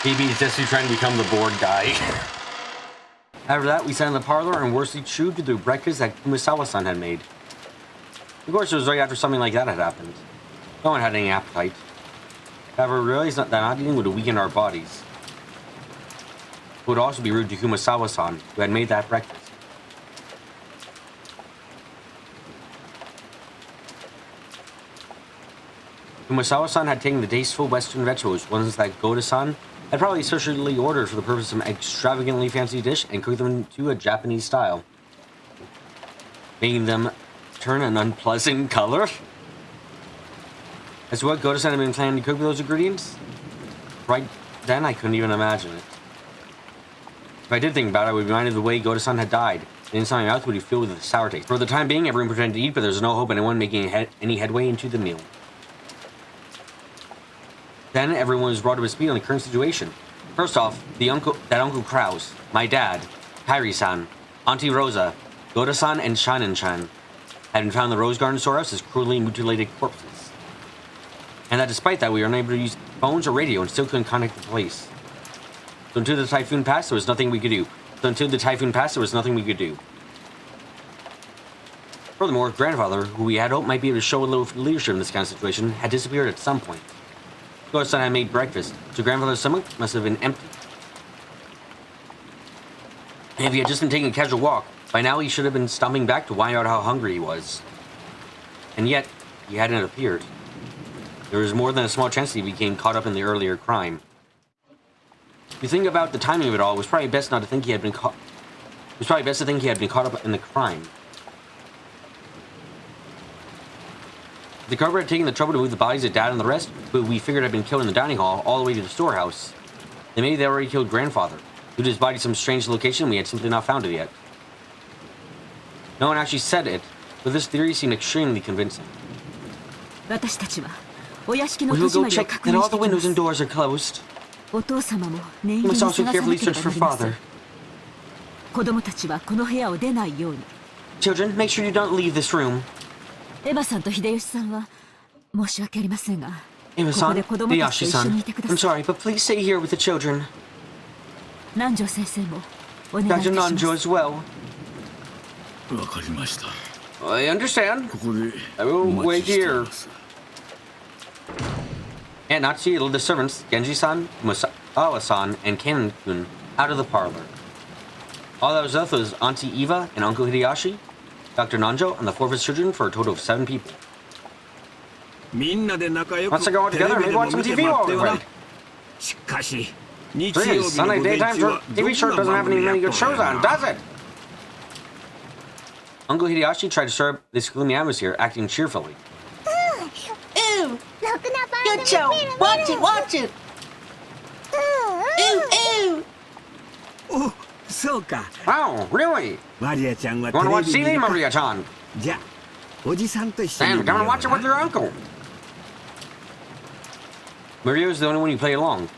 BB is just trying to become the bored guy. After that, we sat in the parlor and worsley chewed through the breakfast that Kumasawa-san had made. Of course, it was right after something like that had happened. No one had any appetite. However, we realized that not eating would weaken our bodies. It would also be rude to Kumasawa-san, who had made that breakfast. Kumasawa-san had taken the tasteful Western vegetables, ones that Goda-san had probably socially ordered for the purpose of an extravagantly fancy dish, and cooked them to a Japanese style, making them turn an unpleasant color. As to what Goda-san had been planning to cook with those ingredients, right then I couldn't even imagine it. If I did think about it, I would be reminded of the way Goda-san had died, and inside my mouth would be filled with a sour taste. For the time being, everyone pretended to eat, but there was no hope of anyone making any headway into the meal. Then everyone was brought to speed on the current situation. First off, Uncle Kraus, my dad, Kairi-san, Auntie Rosa, Goda-san, and Shinen-chan had been found in the Rose Garden storehouse as cruelly mutilated corpses. And that despite that, we were unable to use phones or radio and still couldn't contact the police. So until the typhoon passed, there was nothing we could do. Furthermore, grandfather, who we had hoped might be able to show a little leadership in this kind of situation, had disappeared at some point. Goda-san had made breakfast, so grandfather's stomach must have been empty. And if he had just been taking a casual walk, by now he should have been stumbling back to find out how hungry he was. And yet, he hadn't appeared. There was more than a small chance that he became caught up in the earlier crime. If you think about the timing of it all, it was probably best not to think he had been caught. It was probably best to think he had been caught up in the crime. The Cobra had taken the trouble to move the bodies of Dad and the rest, who we figured had been killed in the dining hall, all the way to the storehouse. Then maybe they already killed Grandfather, moved his body to some strange location and we had simply not found it yet. No one actually said it, but this theory seemed extremely convincing. We will go check that all the windows and doors are closed. We must also carefully search for Father. Children, make sure you don't leave this room. Eva-san, Hideyoshi-san, I'm sorry, but please stay here with the children. Dr. Nanjo as well. I understand. I will wait here. And not to yield the servants, Genji-san, Musawa-san, and Kanon-kun out of the parlor. All that was left was Auntie Eva and Uncle Hideyoshi, Dr. Nanjo, and the 4 of his children for a total of 7 people. Once they go all together, maybe watch some TV while we wait. Please, Sunday daytime TV show doesn't have any many good shows on, does it? Uncle Hideyoshi tried to stir up this gloomy atmosphere, acting cheerfully. Ooh! Good show! Watch it! Watch it! Ooh! Ooh! Wow, really? You want to watch TV, Maria-chan? Then come and watch it with your uncle. Maria was the only one who played along.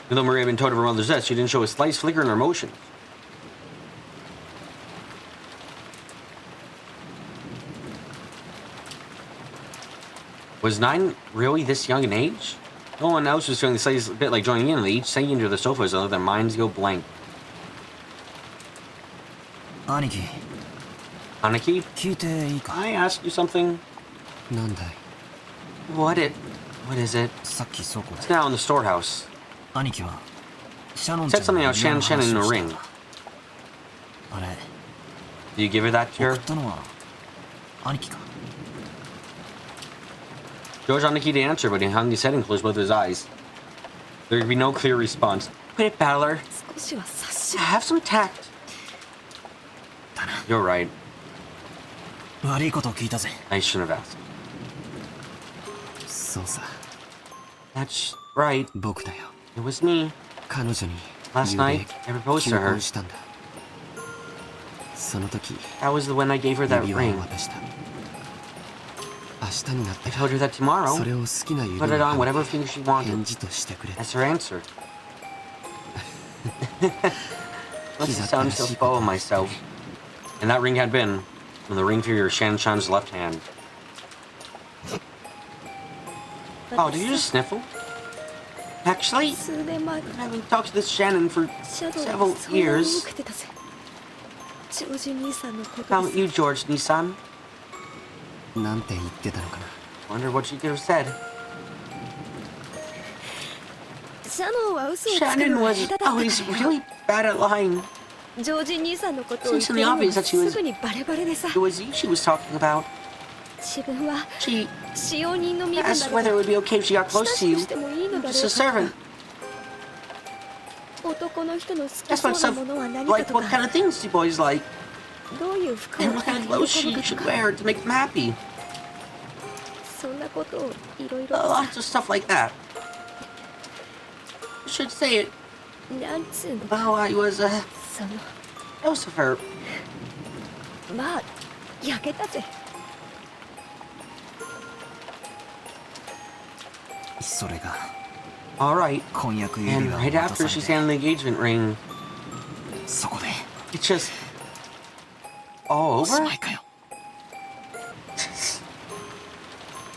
Even though Maria had been told of her mother's death, she didn't show a slight flicker in her emotion. Was 9 really this young in age? No one else was feeling the slightest bit like joining in, and they each sank into the sofas and let their minds go blank. Aniki? Can I ask you something? What is it? It's now in the storehouse. Said something about Shan in a ring. Do you give her that to her? George Aniki didn't answer, but he hung his head and closed both of his eyes. There could be no clear response. Quit it, battler. Have some tact. You're right. I shouldn't have asked. That's right. It was me. Last night, I proposed to her. That was the when I gave her that ring. I told her that tomorrow, put it on whatever finger she wanted. That's her answer. Must have sounded so full of myself. And that ring had been on the ring finger of Shan-chan's left hand. Oh, did you just sniffle? Actually, 数年前から I've been talking to this Shannon for シャドウ several に相談を years 受けてたぜ。ジョージ兄さんのことで about す。 you, George Nissan. なんて言ってたのかな。 Wonder what she could have said. シャノンは嘘をつく Shannon のが was 下手だったから always よ。 really bad at lying. ジョージ兄さんのことを言って Since る in の the が obvious that she was- すぐにバレバレでさ。 It was you she was talking about. 自分は She 使用人の身分だ asked か whether it ら would be okay if she got 親 close し to く you. してもいいのだろ Just a うか servant. 男の人の好き That's そう what な stuff ものは何か like と what か kind of things do boys like どういう服を and 着 what た kind ら of 喜 clothes ぶ she か should とか wear to make them happy. そんなことをいろいろ Lots of stuff like that. I should say it. なんつうの Oh, I was その jealous of her. まあ焼けたぜ。それが All right. 婚約指 And 輪を right 渡 after さ she's れ handed the engagement ring, て、そこで it's just all おし over. まいかよ。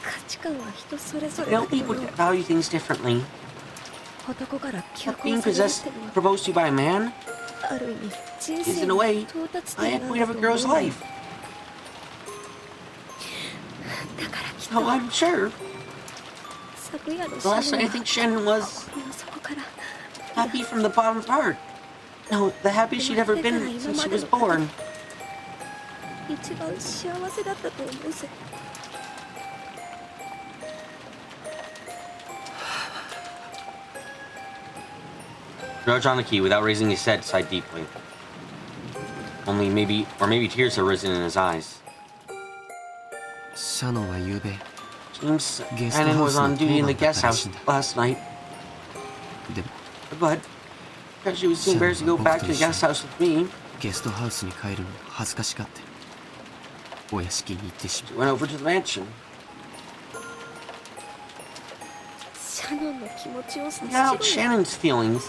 価値観は人それぞれ You だ know, けど people value things differently. 男から求 But being 婚されるっ possessed, てのは proposed to by a man ある意味人 is 生 in a の way 到達 a 点なん point だ of と a 思う girl's よ。 life. だからきっ Oh, と I'm sure. 昨夜の The last シャ night, I ノン think Shannon was 心の底から happy from the bottom of her heart. No, the happiest she'd ever been since she was born. 一番幸せだったと思うぜ。 George Aniki, without raising his head, sighed deeply. Maybe tears had risen in his eyes. シャノンは夕べ、 Seems Guest Shannon house was onの duty in the 当番だった guest ら house しいんだ。 last night, でも but because she was too embarrassed to go back to the guest house with me, ゲストハウスに帰るのを恥ずかしがって、お屋敷に行ってしま she went over to the mansion. シャノンの気持ちを察 Now しろよ。 Shannon's feelings.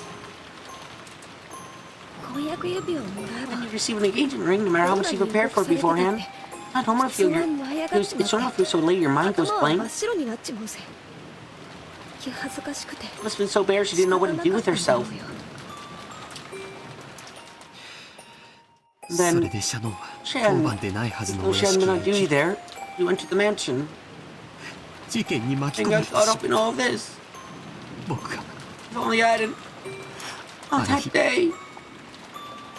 婚約指輪をもらえば When you receive an engagement ring, no matter how much you prepared for it beforehand, it's normal to feel it's normal to feel so late your mind goes 頭は真 blank. っ白になっちまうぜ。気恥ずかしくて Must have been so bare she didn't know what to do with herself. う。それ Then でシャノンは Shannon, 当番でないはずの though お she 屋 hadn't 敷 been へ on 行 duty き、 there, she went to the mansion 事件に巻き and 込まれ got て caught し up in まう。 all this. 僕が If only I hadn't. On that day,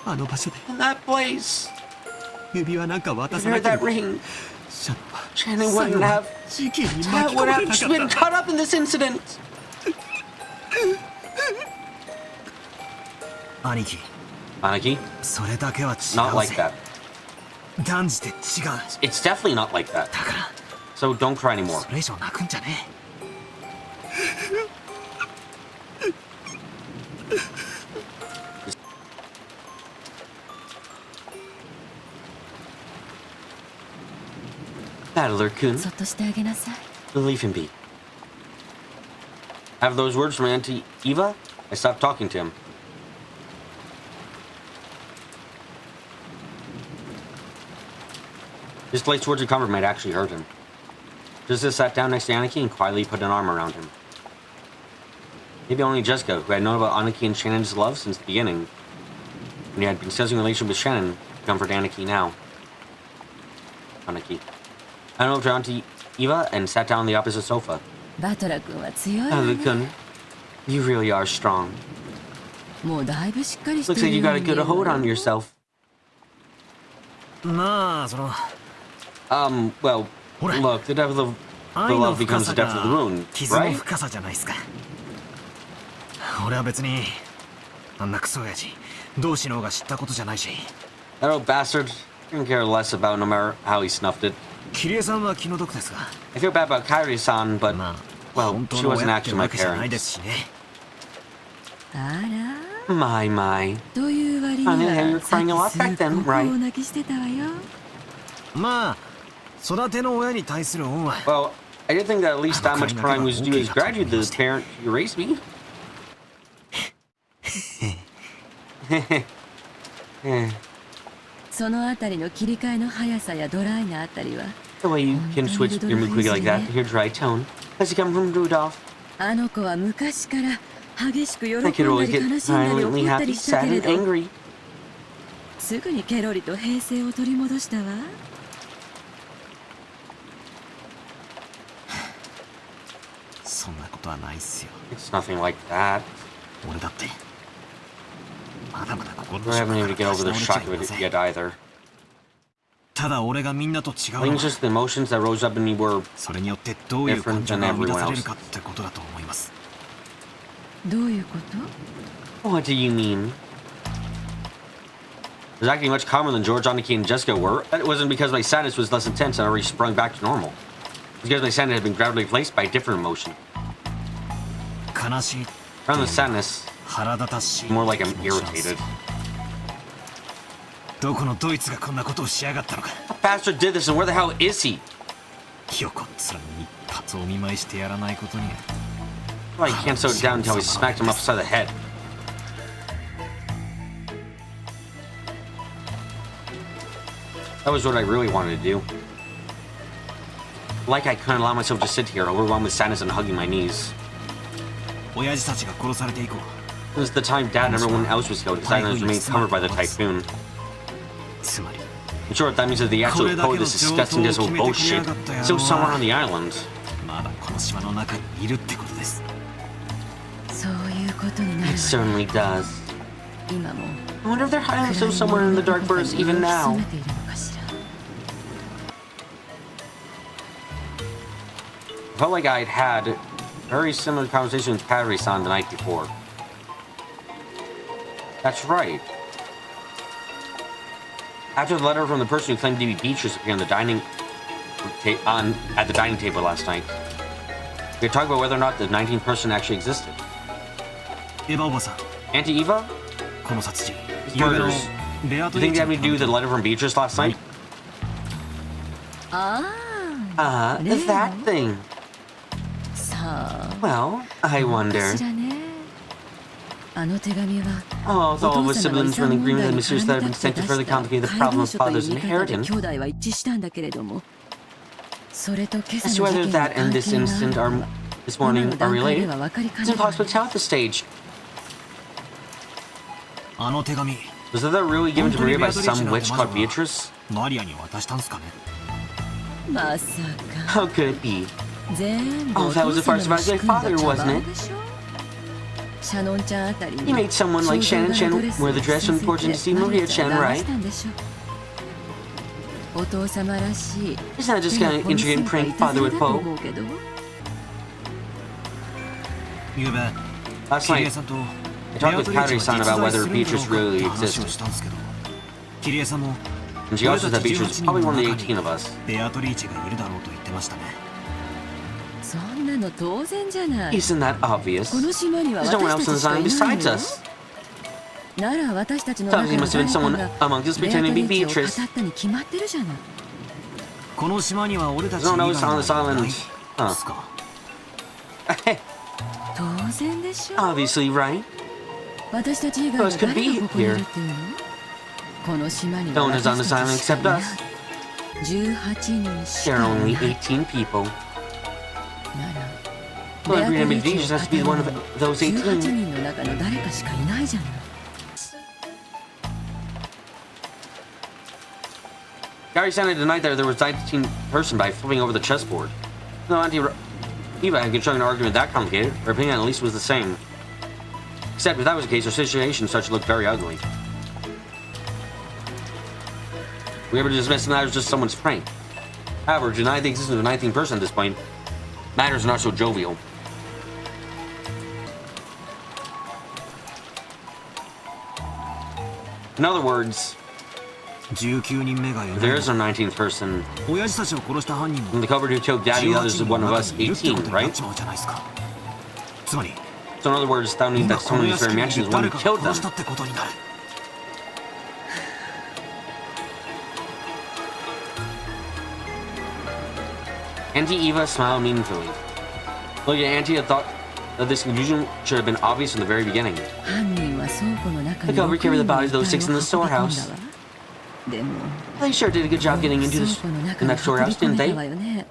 あの場所で in that place, 指輪なんか渡 if さ you な heard けれ that ば、 ring, シャノンは Shannon 最後 wouldn't は have. 事件に That 巻き込 would まれ have なか been った。 caught up in this incident. 兄貴、 Aniki, それだけは違 not う like ぜ。 that. 断じて違う。 It's definitely not like that. だから、 So don't cry anymore. それ以上泣くんじゃね Battler-kun, そっとしてあげなさい。 leave him be. Have those words from Auntie Eva? I stopped talking to him. His place towards the comfort might actually hurt him. Jessica sat down next to Aniki and quietly put an arm around him. Maybe only Jessica, who had known about Aniki and Shannon's love since the beginning, and he had been discussing a relationship with Shannon, could comfort Aniki now. Aniki. I went over to Auntie Eva and sat down on the opposite sofa. バトラ君は強いわね。 Battler-kun, you really are strong. もうだいぶしっかりして Looks る like you よ got う a に見え good るわ hold よ on yourself. まあ、Well, Ora. look, the depth of the 愛の love 深 becomes さ the depth of the が wound, 傷の right? 深さじゃないですか。俺は別にあんなクソ親父同士の方が知ったことじゃないし、 That old bastard couldn't care less about no matter how he snuffed it. キリエさんは気の毒ですが、 I feel bad about Kairi-san, but まあ well, 本当 she の wasn't 親って actually わ my けじゃないで parents. すしね。あら。 My. という割に Honey, you were はさっ crying a lot き back すっ then, ごく right? 大泣きしてたわよ。まあ育ての親に対する恩は Well, I did think that at least that much crying was due as gratitude to the parent who raised me. そのあたりの切り替えの速さやドライなあたりは The way you can switch your mood quickly like that, your dry tone. Has it come from Rudolph? あの子は昔から激しく喜ん I could だ always り get 悲しんだり violently 怒った happy, りした sad, けれ and ど angry. すぐにケロリと平静を取り戻したわ。そんなことはないっすよ。 It's nothing like that. 俺だってまだまだ心 I の底 haven't か even ら to get over 立 the ち直 shock れ of ち it ゃいません。 yet either. ただ俺がみんなと違 I う think の it's は just the emotions that rose up in me were それによってどういう感情が生み出されるかってことだと思います。どういうこと？ What do you mean? I was acting much calmer than George, Aniki, and Jessica were. That wasn't because my sadness was less intense and already sprung back to normal. It's because my sadness had been gradually replaced by a different emotion. 悲しい Around the sadness, 腹立たしい more like I'm 気持ちなんです irritated. どこのドイツがこんなことをしやがったのか。 Bastard did this, and where the hell is he? 横っ面に一発お見舞いしてやらないことに。 Well, he can't slow it down until he smacked him upside the head. That was what I really wanted to do. Like I couldn't allow myself to sit here, overwhelmed with sadness and hugging my knees. 親父たちが殺されて以降 Since the time Dad and everyone else was killed, his island remained covered by the typhoon. つまり In short, that means that the actual core of this disgusting, desolate bullshit is still somewhere on the island. まだこの島の中にいるってことです。そういうことになる It certainly does. 今も I wonder if they're hiding themselves somewhere in the dark forest even now. 潜めているのかしら。 I felt like I'd had a very similar conversation with Kaori-san the night before. That's right. After the letter from the person who claimed to be Beatrice appeared at the dining table last night, we had talked about whether or not the 19th person actually existed. エヴァおばさん、 Auntie Eva? この殺人、 These ゆうべの murders. ベア Do ト you リ think ー they チ have anything to do with the letter from Beatrice last night? ああ、例の That thing. さあ、 Well, I どうか wonder. しらね。あの手紙は Oh, though all of お us 父様が siblings 遺 were 産 in 問 agreement 題 that に Mrs. 絡 Letter み had 立 been って sent 出 to し further た complicate the 怪 problem 文 of 書という father's 見方で inheritance. 兄弟は一致したんだけれども、それと今 As 朝 to の whether 事件に that 関 and this 係が instant ある are のは this 今 morning の are 段階で related. は分かりか It's ねない impossible to tell at this stage. あの手紙、 Was the letter really 本 given to 当に Maria ベ by アトリー some チなんて witch 魔 called 女が Beatrice? マリアに渡したんすかね。まさか How could it be? 全部 Oh, お that 父 was the 様 farce の about 仕 my 組んだ father, 茶 wasn't 番 it? でしょ。シャノンちゃんあたりに You made someone like Shannon Chen wear the dress from the porch to see Maria Chen, right? お父様らしい Isn't that just kind of intriguing prank father would だと pull? 思うけど。ゆうべ、 Last キリエ night, さんと I ベア talked ト with リーチ Kaori-san が about 実在 whether するんだろ Beatrice うか really って話を existed. したんですけど、キリエさんも And she 俺 also た said ち Beatrice 18 was 人 probably の one of the 中 18 of に us. ベアトリーチがいるだろうと言ってましたね。そんなの当然じゃない。 Isn't that obvious? この島には There's no one 私 else た in ち the しか island いない besides のよ。 us. なら私たちの Sounds 中 like の must have been 誰 someone かが among us ベアト pretending to リ be ーチを語 Beatrice. ったに決まってるじゃない。この島には俺たち以 There's 外 no に one else on this はない island. で Huh. すか。当然でしょ。 Obviously, right? 私たち以外は Those could 誰 be がここにいるっていうの？この島に No は one is on 私 this た island ちしかい except ない。 us. 18人し There か are い only ない。 18 people. なら Well, ベアト every リーチ individual を has to be one of 語る those 18 18. 人の中の誰かしかいないじゃない。Kaori-san had denied that there was 19 person by flipping over the chessboard. No, Auntie Eva had constructed an argument that complicated. Her opinion at least was the same. Except if that was the case, her situation started to look very ugly. We were dismissing that as just someone's prank. However, deny the existence of a 19th person at this point. Matters are not so jovial. In other words, 19人目がい if な there い is no 19th person, 親父たちを殺した犯人も then the culprit who killed Daddy and the 18 others is 人の one of 中 us にいるってこ 18, とになっ right? ちまうじゃないですか。つまり So in other words, that means 今 that こ someone の in 屋 this 敷 very にい mansion る is the one 誰 who か killed が殺 them. したってことになる。Auntie Eva smiled meaningfully. Looking at Auntie, I thought that this conclusion should have been obvious from the very beginning. 犯人は倉庫の中に The culprit carried the bodies of those 6 in the 6人の遺体を運び込ん storehouse. だわ。でも They sure did a good job getting into 倉 this 庫の中 in に that storehouse, 運び込 didn't めた they? わよね。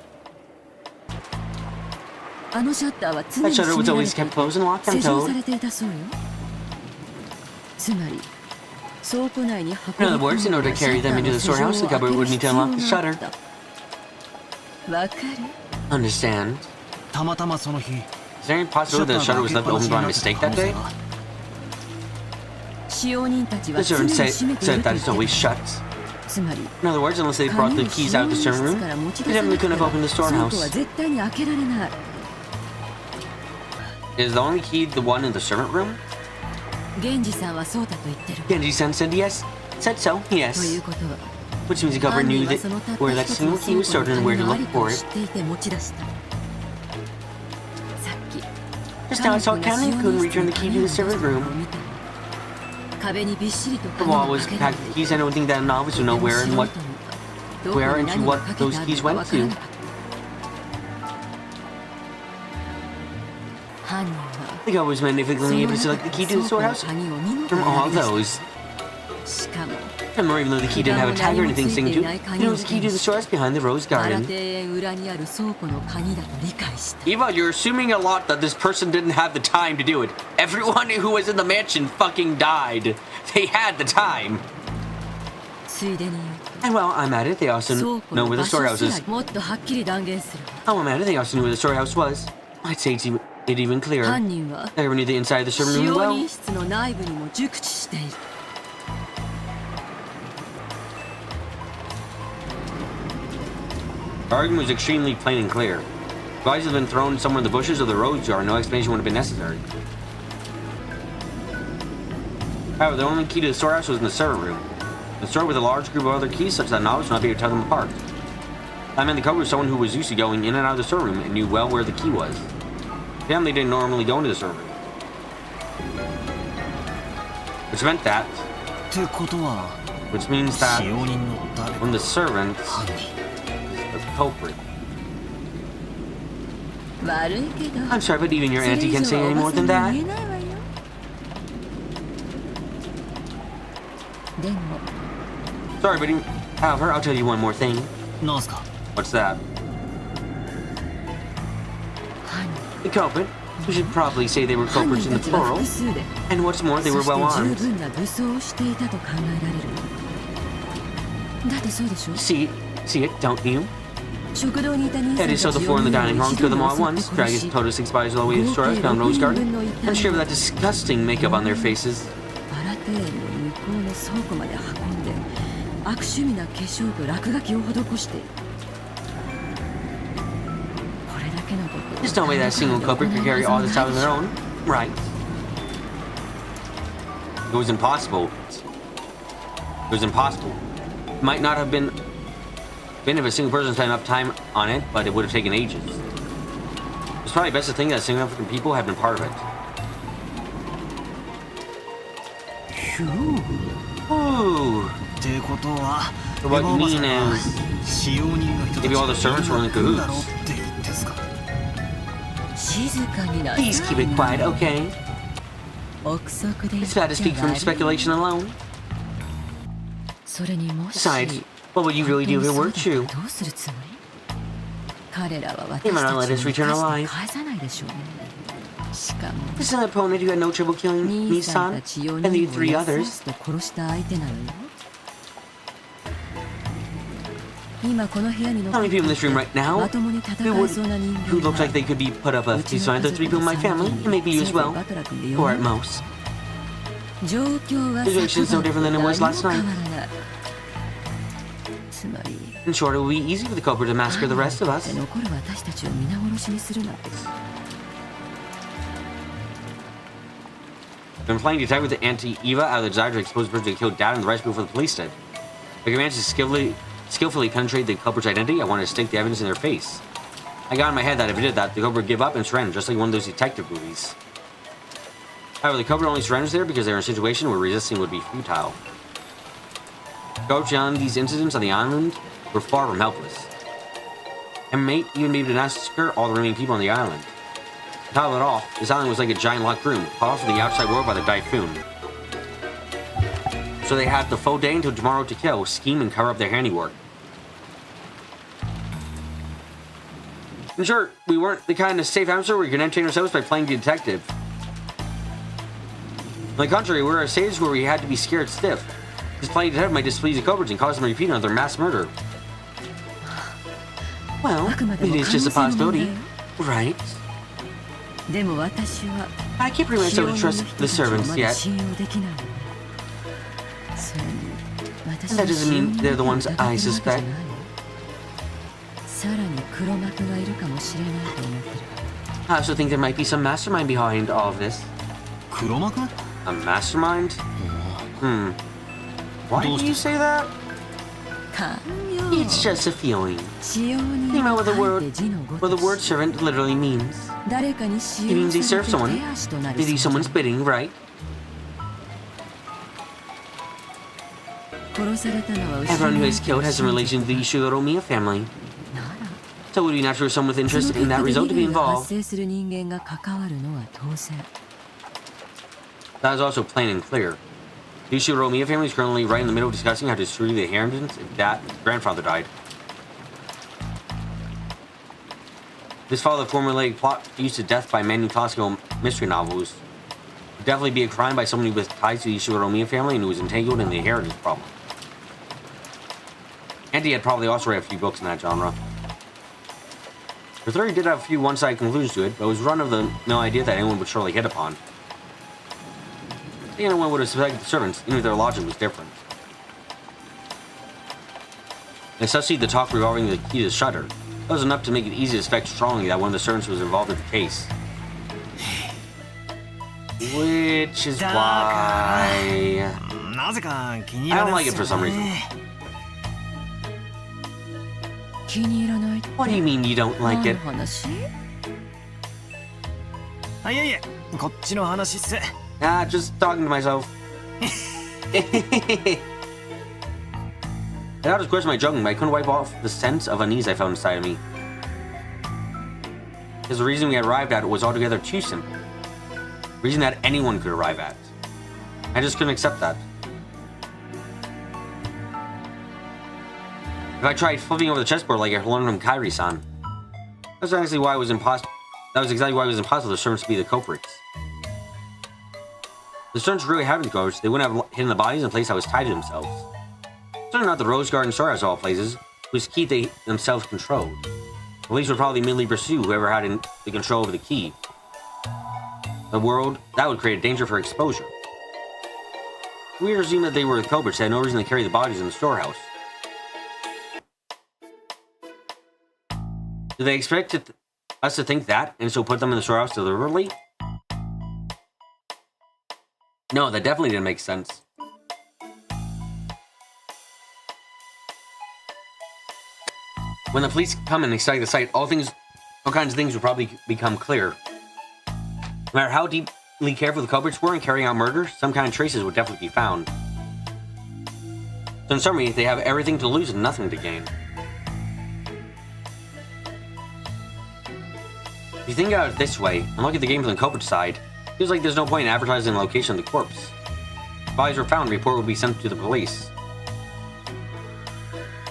That shutter was always kept closed and locked, I'm told. In other words, in order to carry them into the storehouse, the cupboard would need to unlock the shutter. Understand. Is there any possibility that the shutter was left open by mistake that day? The servant said that it's always shut. In other words, unless they brought the keys out of the servant room, they definitely couldn't have opened the storehouse. Is the only key the one in the servant room? Genji-san said yes. Said so, yes. Which means the cupboard knew that where that single key was stored and where to look for it. Just now I saw Kaneko couldn't return the key to the servant room. The wall was packed with keys. I don't think that a novice would know where and to what those keys went to. The guy was magnificently able to select the key to the storehouse from all those. And more, even though the key didn't have a tag or anything saying to it, it was the key to the storehouse behind the rose garden. Eva, you're assuming a lot that this person didn't have the time to do it. Everyone who was in the mansion fucking died. They had the time. And while I'm at it, they also know where the storehouse is. While I'm at it, they also knew where the storehouse was. I'd say it's even clearer. They ever knew the inside of the servant room well. The argument was extremely plain and clear. If bodies had been thrown somewhere in the bushes or the rose jar, no explanation would have been necessary. However, the only key to the storehouse was in the servant room. The store with a large group of other keys such that a novice would not be able to tell them apart. I meant the cupboard was someone who was used to going in and out of the servant room and knew well where the key was. The family didn't normally go into the servant room. Which meant that... Which means that... when the servant... the culprit. I'm sorry, but even your auntie can't say any more than that. Sorry, but however, I'll tell you one more thing. What's that? The culprit. We should probably say they were culprits in the plural. And what's more, they were well armed. See it, don't you? Eddie saw the four in the dining hall, killed them all at once, dragged his total 6 bodies all the way to the storehouse, found Rose Garden, and shaved that disgusting makeup on their faces. There's no way that a single culprit could carry all this out on their own, right? It was impossible. It was impossible. It might not have been if a single person spent enough time on it, but it would have taken ages. It's probably best to think that significant people have been part of it. Ooh. So what you mean is, maybe all the servants were in cahoots. Please keep it quiet, okay? It's bad to speak from speculation alone. Besides, what would you really do if it were true? They might not let us return alive. This is an opponent who had no trouble killing Nissan and the 3 others. How many people in this room right now who look like they could be put up a few signs of 3 people in my family, and maybe you as well, or at most. The situation is no different than it was last night. In short, it will be easy for the culprit to massacre the rest of us. I've been playing detective with the Auntie Eva out of the desire to expose the person who killed Dad and the rest before the police did. If I managed to skillfully penetrate the culprit's identity, I wanted to stake the evidence in their face. I got in my head that if I did that, the culprit would give up and surrender, just like one of those detective movies. However, the culprit only surrenders there because they're in a situation where resisting would be futile. Culprits on these incidents on the island were far from helpless. And mate even able to massacre all the remaining people on the island. To top it off, this island was like a giant locked room, cut off from the outside world by the typhoon. So they had the full day until tomorrow to kill, scheme, and cover up their handiwork. In short, we weren't the kind of safe hamster where we could entertain ourselves by playing detective. On the contrary, we were a stage where we had to be scared stiff. This playing detective might displease the culprits and cause them to repeat another mass murder. Well, it is just a possibility, right? I can't bring myself to trust the servants yet. And that doesn't mean they're the ones I suspect. I also think there might be some mastermind behind all of this. Kuromaku? A mastermind? Why do you say that? It's just a feeling. You know what the word servant literally means. It means they serve someone. They do someone's bidding, right? Everyone who is killed has a relation to the Ishiguro family. So it would be natural for someone with interest in that result to be involved. That is also plain and clear. The Ishiguro family is currently right in the middle of discussing how to destroy the inheritance if that grandfather died. This followed the formulaic plot used to death by many classical mystery novels. It would definitely be a crime by somebody with ties to the Ishiguro family and who was entangled in the inheritance problem. And he had probably also read a few books in that genre. The theory did have a few one-sided conclusions to it, but it was run-of-the-mill idea that anyone would surely hit upon. Anyone would have suspected the servants, even if their logic was different. And especially the talk revolving the key to the shutter. That was enough to make it easy to suspect strongly that one of the servants was involved in the case. Which is why... I don't like it for some reason. What do you mean you don't like it? Just talking to myself. I just question my joking, but I couldn't wipe off the sense of unease I felt inside of me. Because the reason we had arrived at was altogether too simple. The reason that anyone could arrive at. I just couldn't accept that. If I tried flipping over the chessboard like I learned from Kairi-san, that's exactly why it was impossible. That was exactly why it was impossible for the servants to be the culprits. If the servants really having the culprits, they wouldn't have hidden the bodies in a place that was tied to themselves. Certainly not the Rose Garden storehouse of all places, whose key they themselves controlled. The police would probably immediately pursue whoever had the control over the key. The world, that would create a danger for exposure. We assume that they were the culprits, they had no reason to carry the bodies in the storehouse. Do they expect us to think that, and so put them in the storehouse deliberately? No, that definitely didn't make sense. When the police come and inspect the site, all kinds of things would probably become clear. No matter how deeply careful the culprits were in carrying out murder, some kind of traces would definitely be found. So in summary, they have everything to lose and nothing to gain. If you think about it this way, and look at the game from the culprit side, it feels like there's no point in advertising the location of the corpse. If bodies were found, a report would be sent to the police.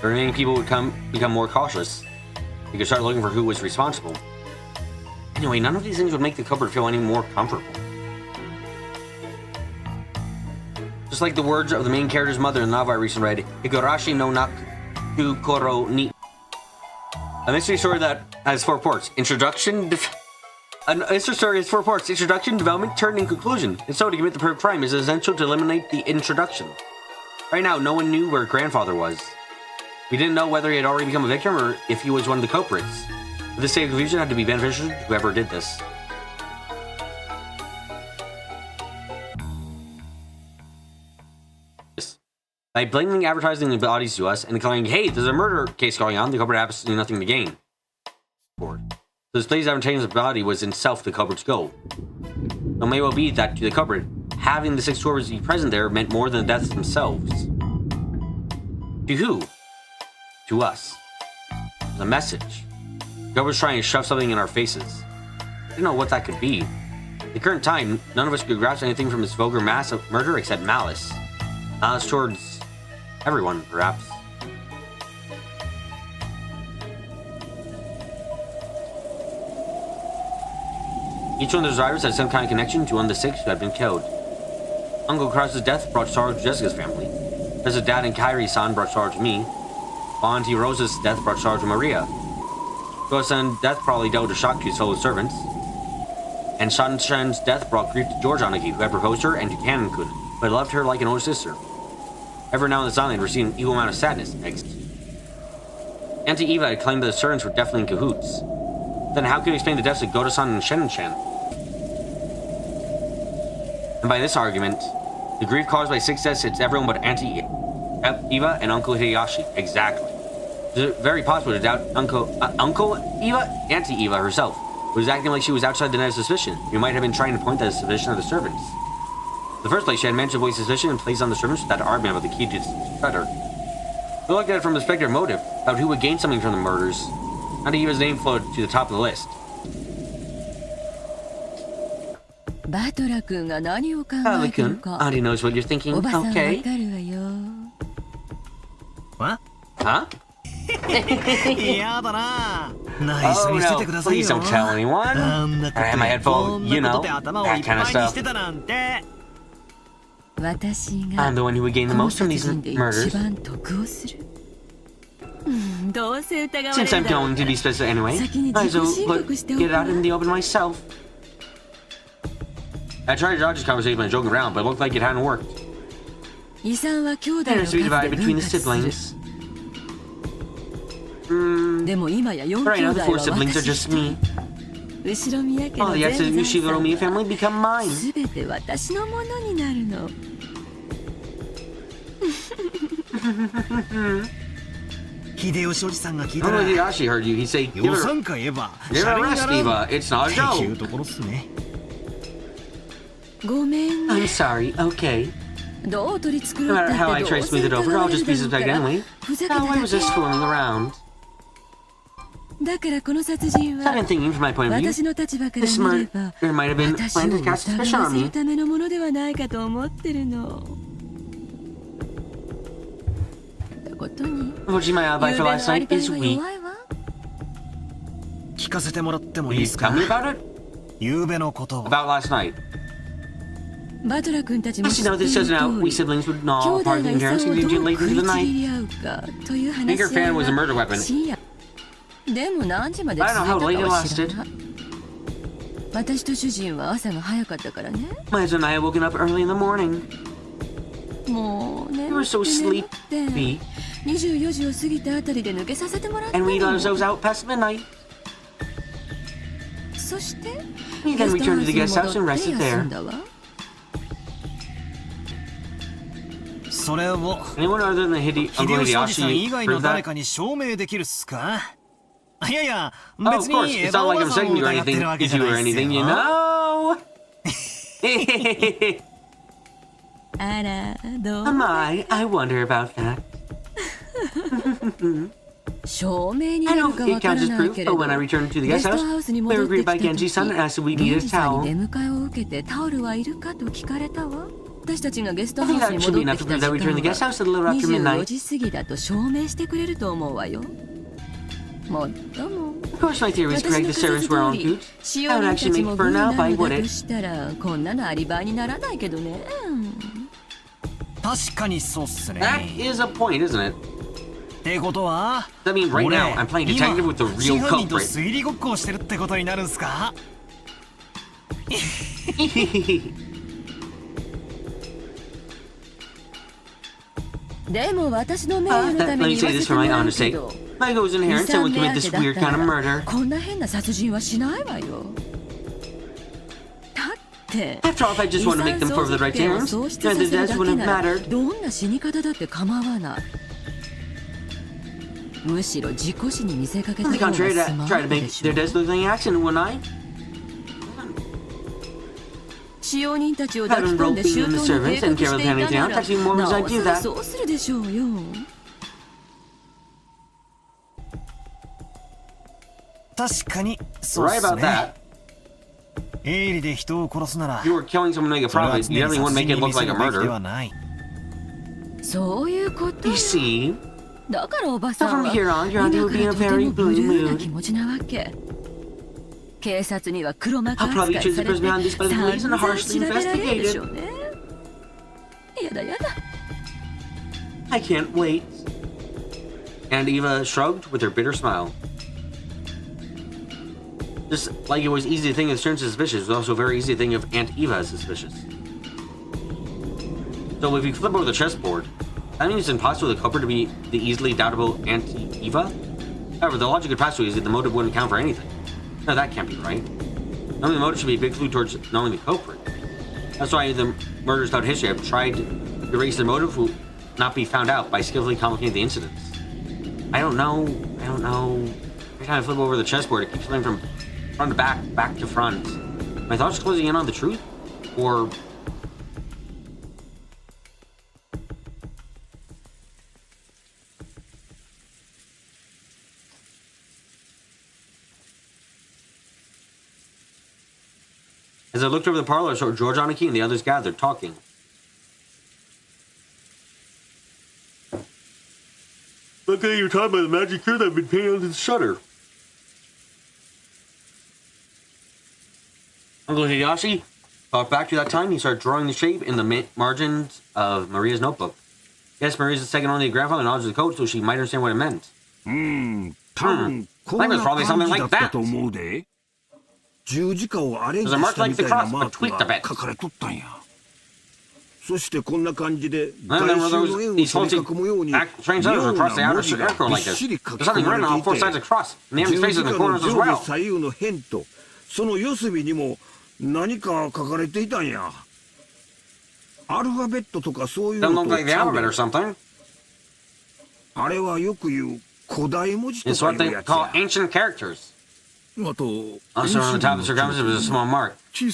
The remaining people would become more cautious. They could start looking for who was responsible. Anyway, none of these things would make the culprit feel any more comfortable. Just like the words of the main character's mother in the novel I recently read, Higurashi no naku koro ni. A mystery story that has 4 parts. Introduction, Introduction, development, turn, and conclusion. And so to commit the perfect crime is essential to eliminate the introduction. Right now, no one knew where grandfather was. We didn't know whether he had already become a victim or if he was one of the culprits. But this state of confusion had to be beneficial to whoever did this. By blatantly advertising the bodies to us and declaring, hey, there's a murder case going on, the culprit had absolutely nothing to gain. So this place advertising the body was in itself the culprit's goal. So it may well be that to the culprit, having the 6 corpses be present there meant more than the deaths themselves. To who? To us. It was a message. The culprit's trying to shove something in our faces. I didn't know what that could be. At the current time, none of us could grasp anything from this vulgar mass of murder except malice. Malice towards everyone, perhaps. Each one of the survivors had some kind of connection to one of the 6 who had been killed. Uncle Krause's death brought sorrow to Jessica's family. Jessica's dad and Kairi-san brought sorrow to me, while Auntie Rosa's death brought sorrow to Maria. Rosa's death probably dealt a shock to his fellow servants. And Shanshan's death brought grief to George Anaki, who had proposed her, and to Kanon-kun, who had loved her like an older sister. Every now and then, received an equal amount of sadness. Next. Auntie Eva had claimed that the servants were definitely in cahoots. Then how could you explain the deaths of Goto-san and Shen-chan? And by this argument, the grief caused by 6 deaths hits everyone but Auntie Eva and Uncle Hideyoshi. Exactly. It's very possible to doubt Uncle Eva? Auntie Eva herself, who was acting like she was outside the net of suspicion. You might have been trying to point that suspicion at the servants. In the first place, she had managed to voice suspicion and placed on the servants without argument about the key to its treasure. We looked at it from the perspective of motive, about who would gain something from the murders. Auntie Eva's name floated to the top of the list. Butler-kun, Auntie knows what you're thinking. Okay. What? Huh? Oh no, please don't tell anyone. I have my head full, you know, that kind of stuff. I'm the one who would gain the most from these murders. Since I'm going to be specific anyway, might as well get it out in the open myself. I tried to dodge this conversation by joking around, but it looked like it hadn't worked. There's to be divided between the siblings. Right now, the 4 siblings are just me. All the exes of the Ushiguro Miya family become mine. Uncle Hideyoshi heard you. He say, give her a rest, Eva. It's not a joke. I'm sorry, okay. No matter how I try to smooth it over, I'll just piece it back anyway. Now, why was this fooling around? I've been thinking from my point of view, this murder might have been planned to cast suspicion on me. Unfortunately, my alibi for last night is weak. Please tell me about it? About last night. As you know, this doesn't out, we siblings would gnaw apart the parents and do late into the night. Bigger fan was a murder weapon. I don't know how late it lasted. My husband and I had woken up early in the morning. We were so sleepy. And we let ourselves out past midnight. We then returned to the guest house and rested there. Anyone other than Uncle Hideyoshi proved that? Oh, of course, it's not like I'm saying you or anything, you know? I wonder about that. I don't it counts as proof, but when I returned to the guest house, we were greeted by Genji-san and asked if we needed a towel. I think that should be enough to prove that we returned to the guest house a little after midnight. Of course, my theory was correct. The servants were en route. I would actually make for an alibi, would it? That is a point, isn't it? I mean, right now, I'm playing detective with the real culprit. Let me say this for my honor's sake. My ego is inherent, so I would commit this weird kind of murder. After all, if I just want to make them for the right terms, then the deaths wouldn't have mattered. On the contrary, I'd try to make their deaths look like an accident, wouldn't I? I've been roping in the servants and Carol handing down, touching more as I do that. Right about that. If you were killing someone to make a profit, you definitely wouldn't make it look like a murder. You see? So from here on, your auntie will be in a very blue mood. I'll probably choose the person behind this by the police and harshly investigated. I can't wait. And Eva shrugged with her bitter smile. Just like it was easy to think of Stern suspicious, it was also very easy to think of Aunt Eva as suspicious. So if you flip over the chessboard, that means it's impossible for the culprit to be the easily doubtable Aunt Eva? However, the logic could possibly is that the motive wouldn't count for anything. No, that can't be right. Knowing the motive should be a big clue towards knowing the culprit. That's why the murders throughout history have tried to erase the motive will not be found out by skillfully complicating the incidents. I don't know. Every time I flip over the chessboard, it keeps flipping from front to back to front. My thoughts closing in on the truth? Or... As I looked over the parlor, I saw George on a key and the others gathered, talking. Luckily, you're taught by the magic cure that I've been painted onto the shutter. Uncle Hideyoshi thought back to that time. He started drawing the shape in the margins of Maria's notebook. Yes, Maria's the second only grandfather knowledge of the code, so she might understand what it meant. I think it was probably something like that. There's a mark like the cross, but tweaked a bit. And then there were these faulty strange letters across the outer circle like this. There's something written on all four sides of the cross, and the empty spaces in the corners as well. Doesn't look like the alphabet or something. It's what they call ancient characters. Also on the top of the circumference there was a small mark. Small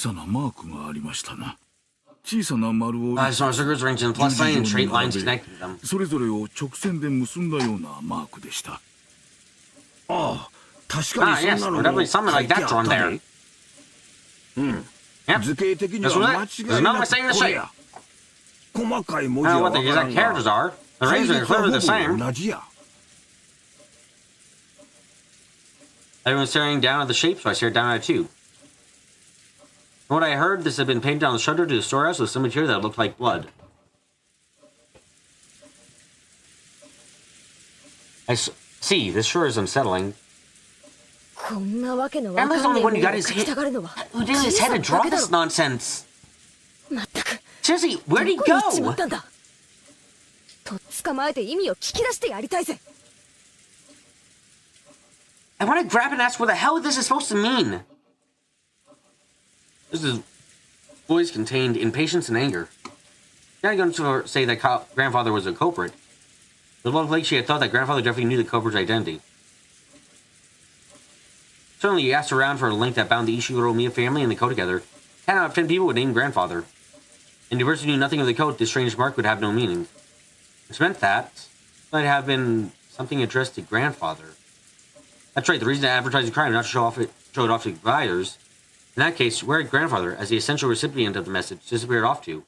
circles arranged in plus sign and straight lines connecting them. Yes, definitely something like that drawn there. Yep, this was it. There's no mistake in the shape. I don't know what the exact characters are. The arrangements are clearly the same. Everyone's staring down at the shape, so I stared down at it too. From what I heard, this had been painted on the shutter to the storehouse with some material that looked like blood. See, this sure is unsettling. Grandma's the only one who got his head. Who did his head to draw this nonsense? Seriously, where'd he go? I want to grab and ask what the hell this is supposed to mean. This voice contained impatience and anger. Not going to say that grandfather was a culprit. It looked like she had thought that grandfather definitely knew the culprit's identity. Certainly, he asked around for a link that bound the Ishiguro Miya family and the code together. 10 out of 10 people would name grandfather. And the person who knew nothing of the code, this strange mark would have no meaning. Which meant that it might have been something addressed to grandfather. That's right, the reason to advertise the crime, not to show it off to buyers. In that case, where had grandfather, as the essential recipient of the message, disappeared off to?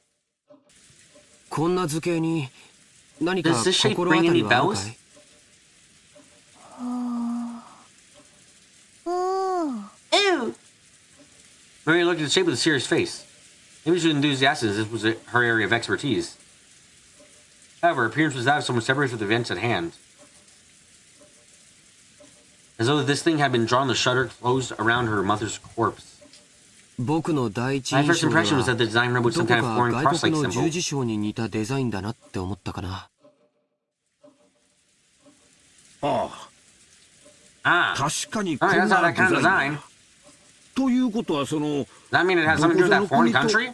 Does this shape ring any bells? Ew! Maria looked at the shape with a serious face. Maybe she was enthusiastic as this was her area of expertise. However, her appearance was that of someone separated from the events at hand. As though this thing had been drawn, the shutter closed around her mother's corpse. My first impression was that the design resembled some kind of foreign cross-like symbol. That's not that kind of design. Does that mean it has something to do with that foreign country?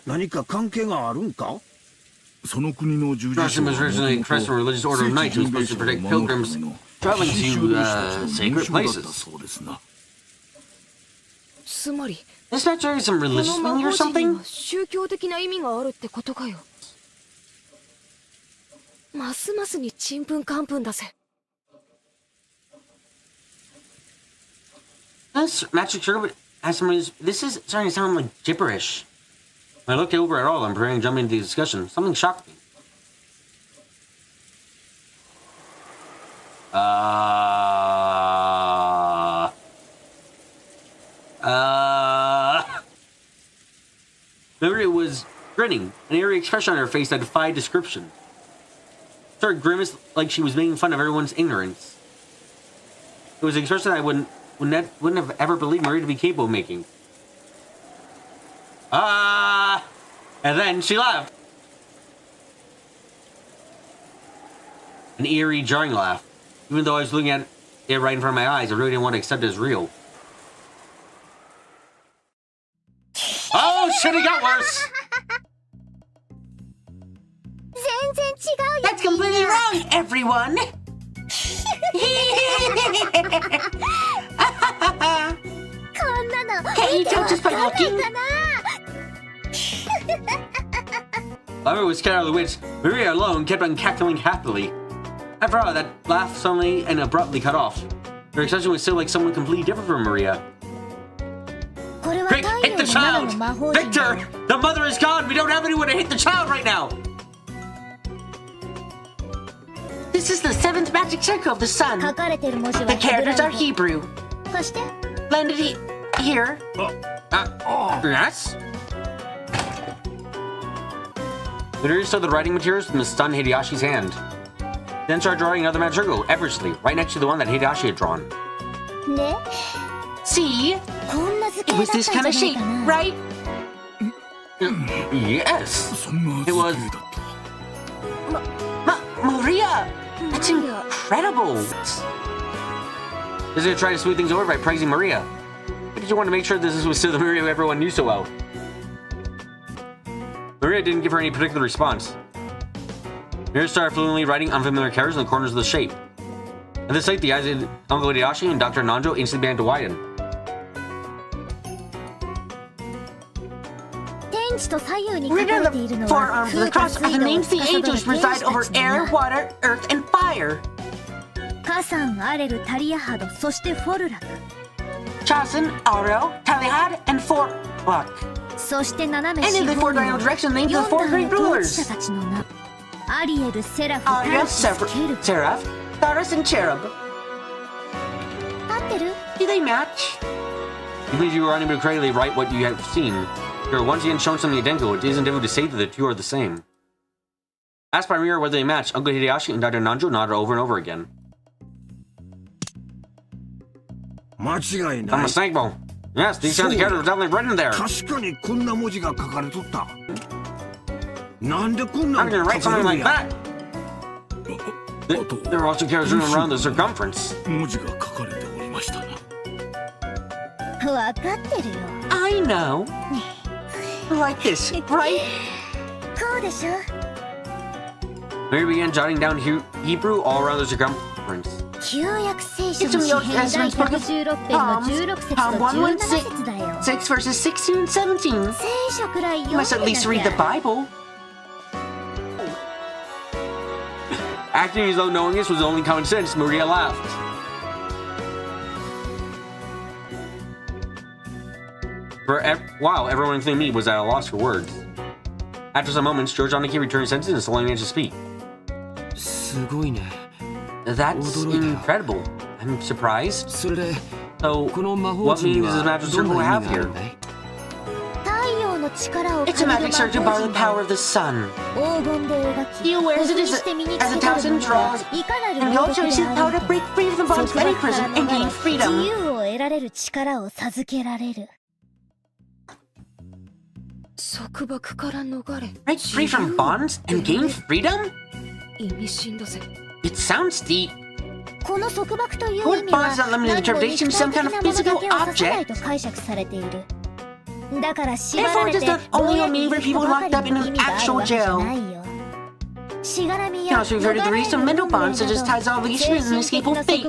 Russian was originally a Christian religious order of knights who was supposed to protect pilgrims traveling to sacred places. Is that really some religious meaning or something? This magic circle has some reason. This is starting to sound like gibberish. When I looked over at all, I'm preparing to jump into the discussion. Something shocked me. was grinning, an eerie expression on her face that defied description. Her grimaced like she was making fun of everyone's ignorance. It was an expression I wouldn't have ever believed Maria to be capable of making. And then she laughed. An eerie, jarring laugh. Even though I was looking at it right in front of my eyes, I really didn't want to accept it as real. Oh shit, it got worse! That's completely wrong, everyone! Can't you tell just by looking? However, was scared out of the wits, Maria alone kept on cackling happily. After all, that laugh suddenly and abruptly cut off. Her expression was still like someone completely different from Maria. Quick, hit the child! Victor! The mother is gone! We don't have anyone to hit the child right now! This is the 7th magic circle of the sun. The characters are Hebrew. Landed here. Yes? Midori stole the writing materials from the stunned Hideyashi's hand. Then started drawing another magic circle, effortlessly, right next to the one that Hideyashi had drawn. See? It was this kind of shape, right? Yes. It was... Maria! That's incredible! This is trying to smooth things over by praising Maria. Why did you want to make sure this was still the Maria everyone knew so well? Maria didn't give her any particular response. Maria started fluently writing unfamiliar characters in the corners of the shape. At this sight, the eyes of Uncle Hideyashi and Dr. Nanjo instantly began to widen. Written on the forearms of the cross are the names the angels reside over air, water, earth, and fire. Chasen, Aro, Talihad, and Forlok. And in the 4 diagonal directions, names of the 4 great rulers. Ariel, Seraph, Taurus, and Cherub. Do they match? You believe you were unable to correctly write what you have seen. You are once again shown something identical. It isn't difficult to say that the two are the same. Asked by Maria whether they match, Uncle Hideyashi and Dr. Nanjo nodded over and over again. I'm a snake bone. Yes, these kinds of characters were definitely written there. How can you write something like that? There are also characters written around the circumference. I know. Like this, right? Mary began jotting down Hebrew all around the circumference. It's from the Old Testament's book of Psalms, Psalm 116, verses 16 and 17. You must at least read the Bible. Acting as though knowing this was only common sense, Maria laughed. For a while, everyone including me was at a loss for words. After some moments, Georgianiki returned senses and slowly managed to speak. That's incredible. I'm surprised. So, what means does this magic circle have here? It's a magic circle by the power of the sun. He wears it as a talisman draws, and he also receives the power to break free from the bonds of any prison and gain freedom. Break free from bonds and gain freedom? It sounds deep. What bonds not limited interpretation to some kind of physical object? Therefore, it does not only mean for people locked up in an actual jail. It can also refer to the release of mental bonds such as ties of obligation and inescapable fate.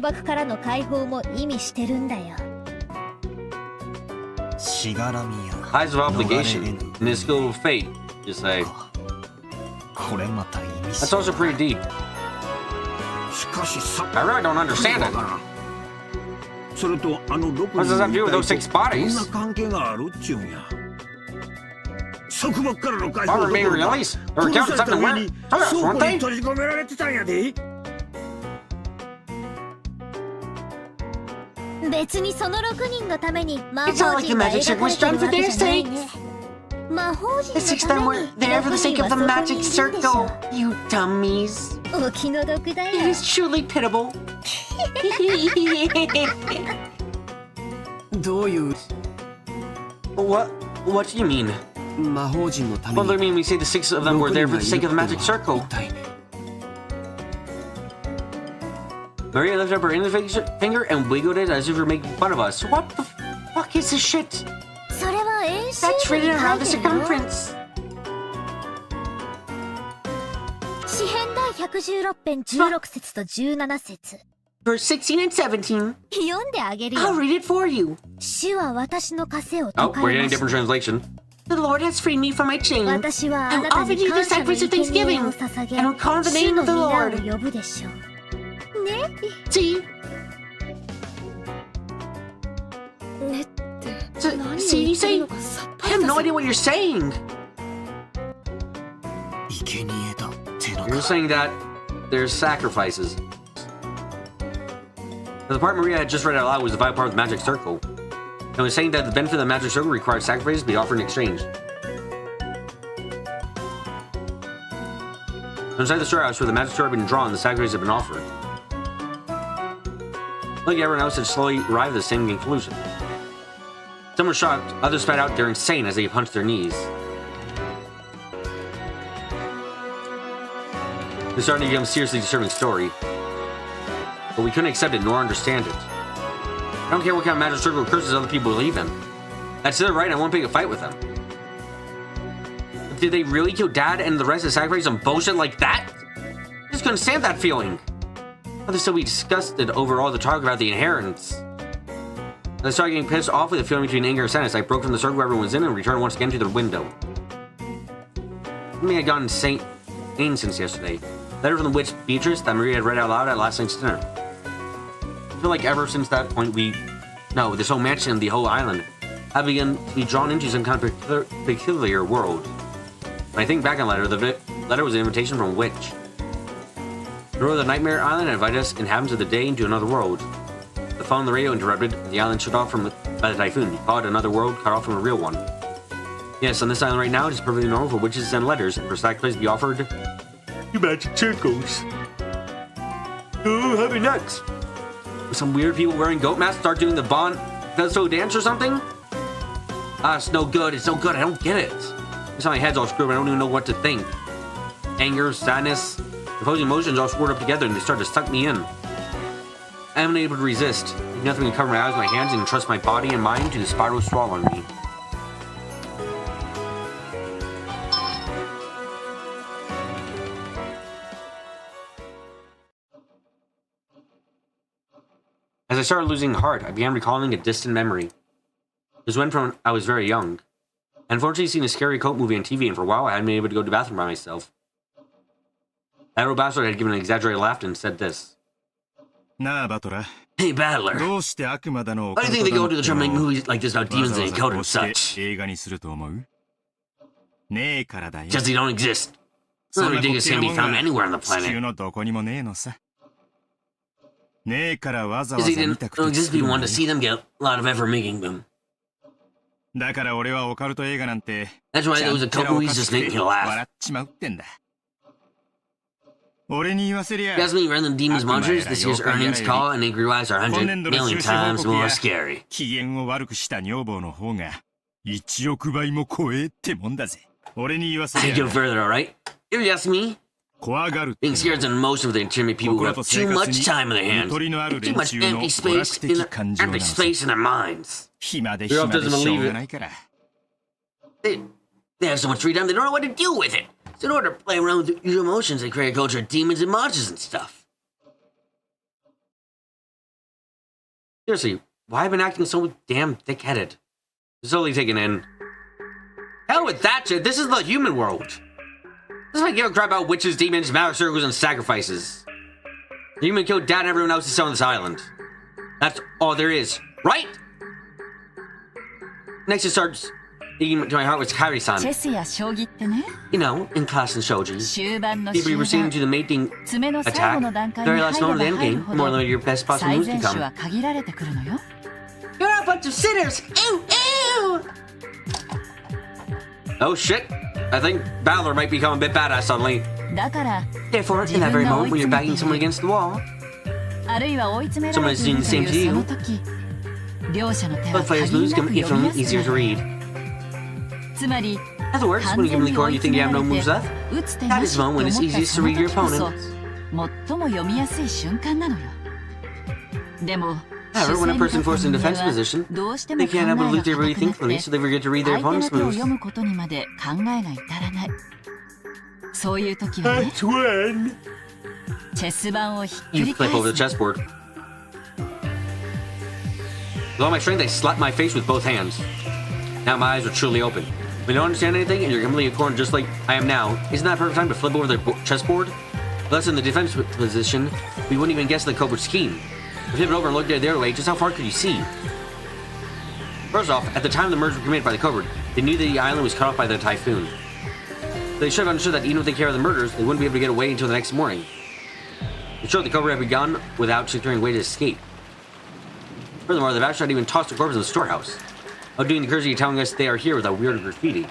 Ties of obligation and inescapable fate, you say. That's also pretty deep. I really don't understand it. What does that have to do with those 6 bodies? However, being released, they were kept somewhere. Weren't they? It's not like the magic circle was done for their sake. The 6 of them were there for the sake of the magic circle. You dummies. It is truly pitiable. どういう What do you mean? 魔法陣のため What に do you mean we say the 6 of them were there for the sake of the magic circle? 一体 Maria lifted up her index finger and wiggled it as if you were making fun of us. What the fuck is this shit? That's written around the circumference. 詩編第116編16節と17節 Verse 16 and 17. 読んであげる I'll よ read it for you. 主は私の枷を Oh, 解 we're かれ getting ま a し different た translation. The Lord has freed me from my chain. 私はあ I な will た offer に you the 感謝の sacrifice of 生贄 thanksgiving を捧げ and will call on the 主 name の of the 皆 Lord. を呼ぶでしょうね See? ねって See, you say? I have no idea what you're saying. 生贄だっての You're か saying that there's sacrifices. The part Maria had just read out loud was the vital part of the magic circle. It was saying that the benefit of the magic circle required sacrifices to be offered in exchange. Inside the storehouse where the magic sword had been drawn, the sacrifices had been offered. Like everyone else had slowly arrived at the same conclusion. Some were shocked, others spat out they're insane as they punched their knees. This started to become a seriously disturbing story. But we couldn't accept it nor understand it. I don't care what kind of magic circle curses other people believe in. That's their right, I won't pick a fight with them. But did they really kill Dad and the rest of the sacrifice on bullshit like that? I just couldn't stand that feeling. Others still be disgusted over all the talk about the inheritance. As I started getting pissed off with the feeling between anger and sadness, I broke from the circle everyone was in and returned once again to the window. I mean, I'd gone insane since yesterday. Letter from the witch Beatrice that Maria had read out loud at last night's dinner. I feel like ever since that point this whole mansion and the whole island have begun to be drawn into some kind of peculiar world. When I think back on the letter was an invitation from a witch. The rule of the Nightmare Island invited us inhabitants of the day into another world. The phone on the radio interrupted, and the island shut off by the typhoon. We called it another world cut off from a real one. Yes, on this island right now, it is perfectly normal for witches to send letters and for sacrifice to be offered. You magic circles. Oh, happy next. Some weird people wearing goat masks start doing the Bon Festo dance or something? It's no good. It's no good. I don't get it. It's my head's all screwed. I don't even know what to think. Anger, sadness, opposing emotions all swirled up together and they start to suck me in. I am unable to resist. Nothing can cover my eyes, my hands, and trust my body and mind to the spiral swallowing me. As I started losing heart, I began recalling a distant memory. It was when I was very young. I unfortunately seen a scary cult movie on TV, and for a while I hadn't been able to go to the bathroom by myself. That old bastard had given an exaggerated laugh and said this. Hey, Battler. Why do you think they go to the trouble to make movies like this about demons and code and such? Because they don't exist. None ridiculous can be found anywhere on the planet. Because they didn't exist, we wanted to see them get a lot of effort making them. That's why those occult movies just make me laugh. That's me random demons monsters. This year's earnings call and angry wives are 100 million times more scary. I go further, alright? If you ask me, being scared is an emotion with the intimate people who have too much time in their hands, too much empty space in their minds. Europe doesn't believe it. They have so much free time, they don't know what to do with it. So in order to play around with your emotions, they create a culture of demons and monsters and stuff. Seriously, why have I been acting so damn thick-headed? Slowly taken in. Hell with that shit, this is the human world. This is why I give a crap about witches, demons, magic circles, and sacrifices. The human killed Dad and everyone else is on this island. That's all there is, right? Next it starts eating to my heart was Kairi-san. You know, in class in shogi. People you were seeing to the mating attack, very last moment of the endgame, more than your best possible moves become. You're a bunch of sinners! Ew, ew! Oh shit! I think Balor might become a bit badass suddenly. だから Therefore, in that very moment when you're banging someone against the wall, あるいは追い詰められ someone て is い doing る the と same to いうそ you, の時両者の手は both players' 限り moves なく become 読み infinitely やす easier く to なる read. つまり In other words, 完 when you 全 give に the card 追い you think 詰 you め have ら no れ moves て left, 打つ手 that な is し the って moment 思 when っ it's た easiest そ to の read your 時こそ opponent. 最も読みやすい瞬間なのよでも However, when a person forced in defense position, どうしても they 考え can't が help but 硬 lose く their な breathing っ fully, て so they forget to read their 相手の opponent's 手を moves. 読むことにまで考えが至らないそういう時はね That's when チェス盤をひっく you り flip 返 over the す chessboard. With all my strength, I slapped my face with both hands. Now my eyes are truly open. When you don't understand anything and you're completely cornered just like I am now, isn't that a perfect time to flip over the chessboard? Unless in the defense position, we wouldn't even guess the culprit's scheme. If you flip it over and looked at it the other way, just how far could you see? First off, at the time the murders were committed by the culprit, they knew that the island was cut off by the typhoon. They should have understood that even if they carried the murders, they wouldn't be able to get away until the next morning. I'm sure the culprit had begun without securing a way to escape. Furthermore, the Vashon even tossed the corpse in the storehouse. How doing the courtesy telling us they are here without weird graffiti.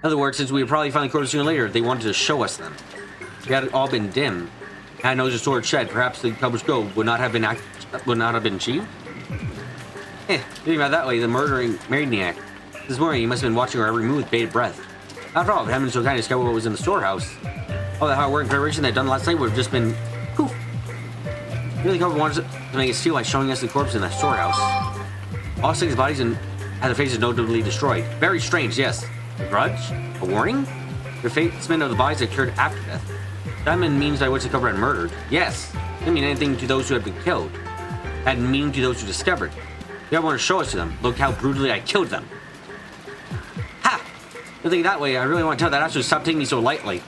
In other words, since we would probably find the corpse sooner or later, they wanted to show us them. If it had all been dim, had no sword shed, perhaps the culprit's goal would not have been achieved. Thinking about it that way, the murdering maniac. This morning, he must have been watching our every move with bated breath. After all, if it hadn't been so kind to discover what was in the storehouse, all that hard work and preparation they'd done last night would have just been poof. Really, the culprit wanted to make us feel like showing us the corpse in the storehouse. All six bodies had their faces notably destroyed. Very strange, yes. A grudge? A warning? The fatement of the bodies occurred after death. Diamond means by which the culprit had murdered. Yes. It didn't mean anything to those who had been killed. It had meaning to those who discovered. You want to show us to them. Look how brutally I killed them. Ha! You think that way, I really want to tell that asshole to stop taking me so lightly.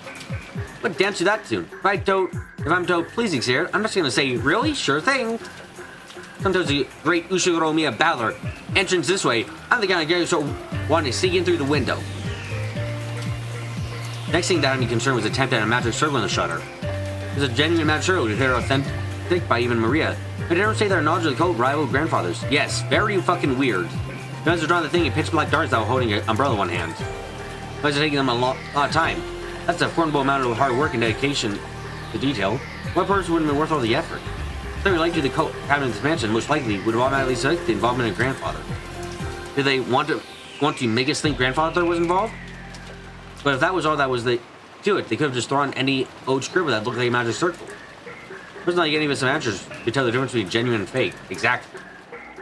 What dance to that tune? If I'm told, pleasing, sir, I'm just gonna say, really? Sure thing. Sometimes the great Ushiguro Miya Battler entrance this way, I'm the kind of guy who sort of wanted to see in through the window. Next thing that had me concerned was attempt at a magic circle in the shutter. It was a genuine magic circle declared authentic by even Maria. But they don't say their knowledge of the code rival grandfathers. Yes, very fucking weird. The guys are drawing the thing in pitch black darts while holding an umbrella in one hand. It's taking them a lot of time. That's a formidable amount of hard work and dedication to detail. What person wouldn't have been worth all the effort? If they related to the cult having this mansion, most likely would have automatically select the involvement of grandfather. Did they want to make us think grandfather was involved? But if that was all that was they do it, they could have just thrown any old scribble that looked like a magic circle. It wasn't like any of us some answers to tell the difference between genuine and fake. Exactly.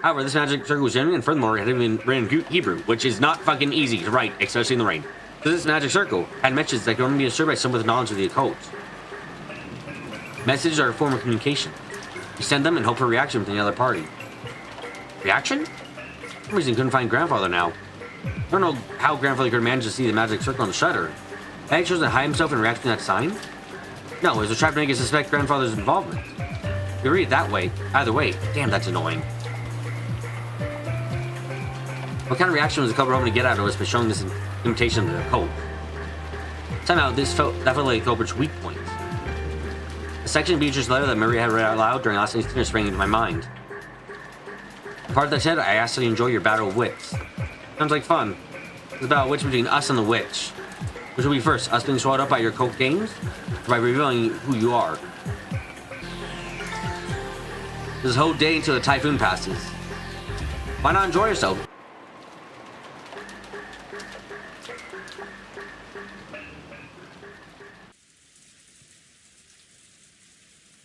However, this magic circle was genuine, and furthermore, it had been written in Hebrew, which is not fucking easy to write, especially in the rain. So this magic circle had messages that could only be understood by someone with knowledge of the occult. Messages are a form of communication. You send them and hope for a reaction from the other party. Reaction? For some reason, you couldn't find grandfather now. I don't know how grandfather could manage to see the magic circle on the shutter. Had he chosen to hide himself in reaction to that sign? No, it was a trap to make us suspect grandfather's involvement. If you read it that way, either way, damn, that's annoying. What kind of reaction was the culprit hoping to get out of us by showing this imitation of the code? Somehow, that felt like the culprit's weak point. A section of Beatrice's letter that Maria had read out loud during last night's dinner sprang into my mind. The part that said, I asked you to enjoy your battle of wits. Sounds like fun. It's about a witch between us and the witch. Which will be first, us being swallowed up by your cult games, or by revealing who you are? This whole day until the typhoon passes. Why not enjoy yourself?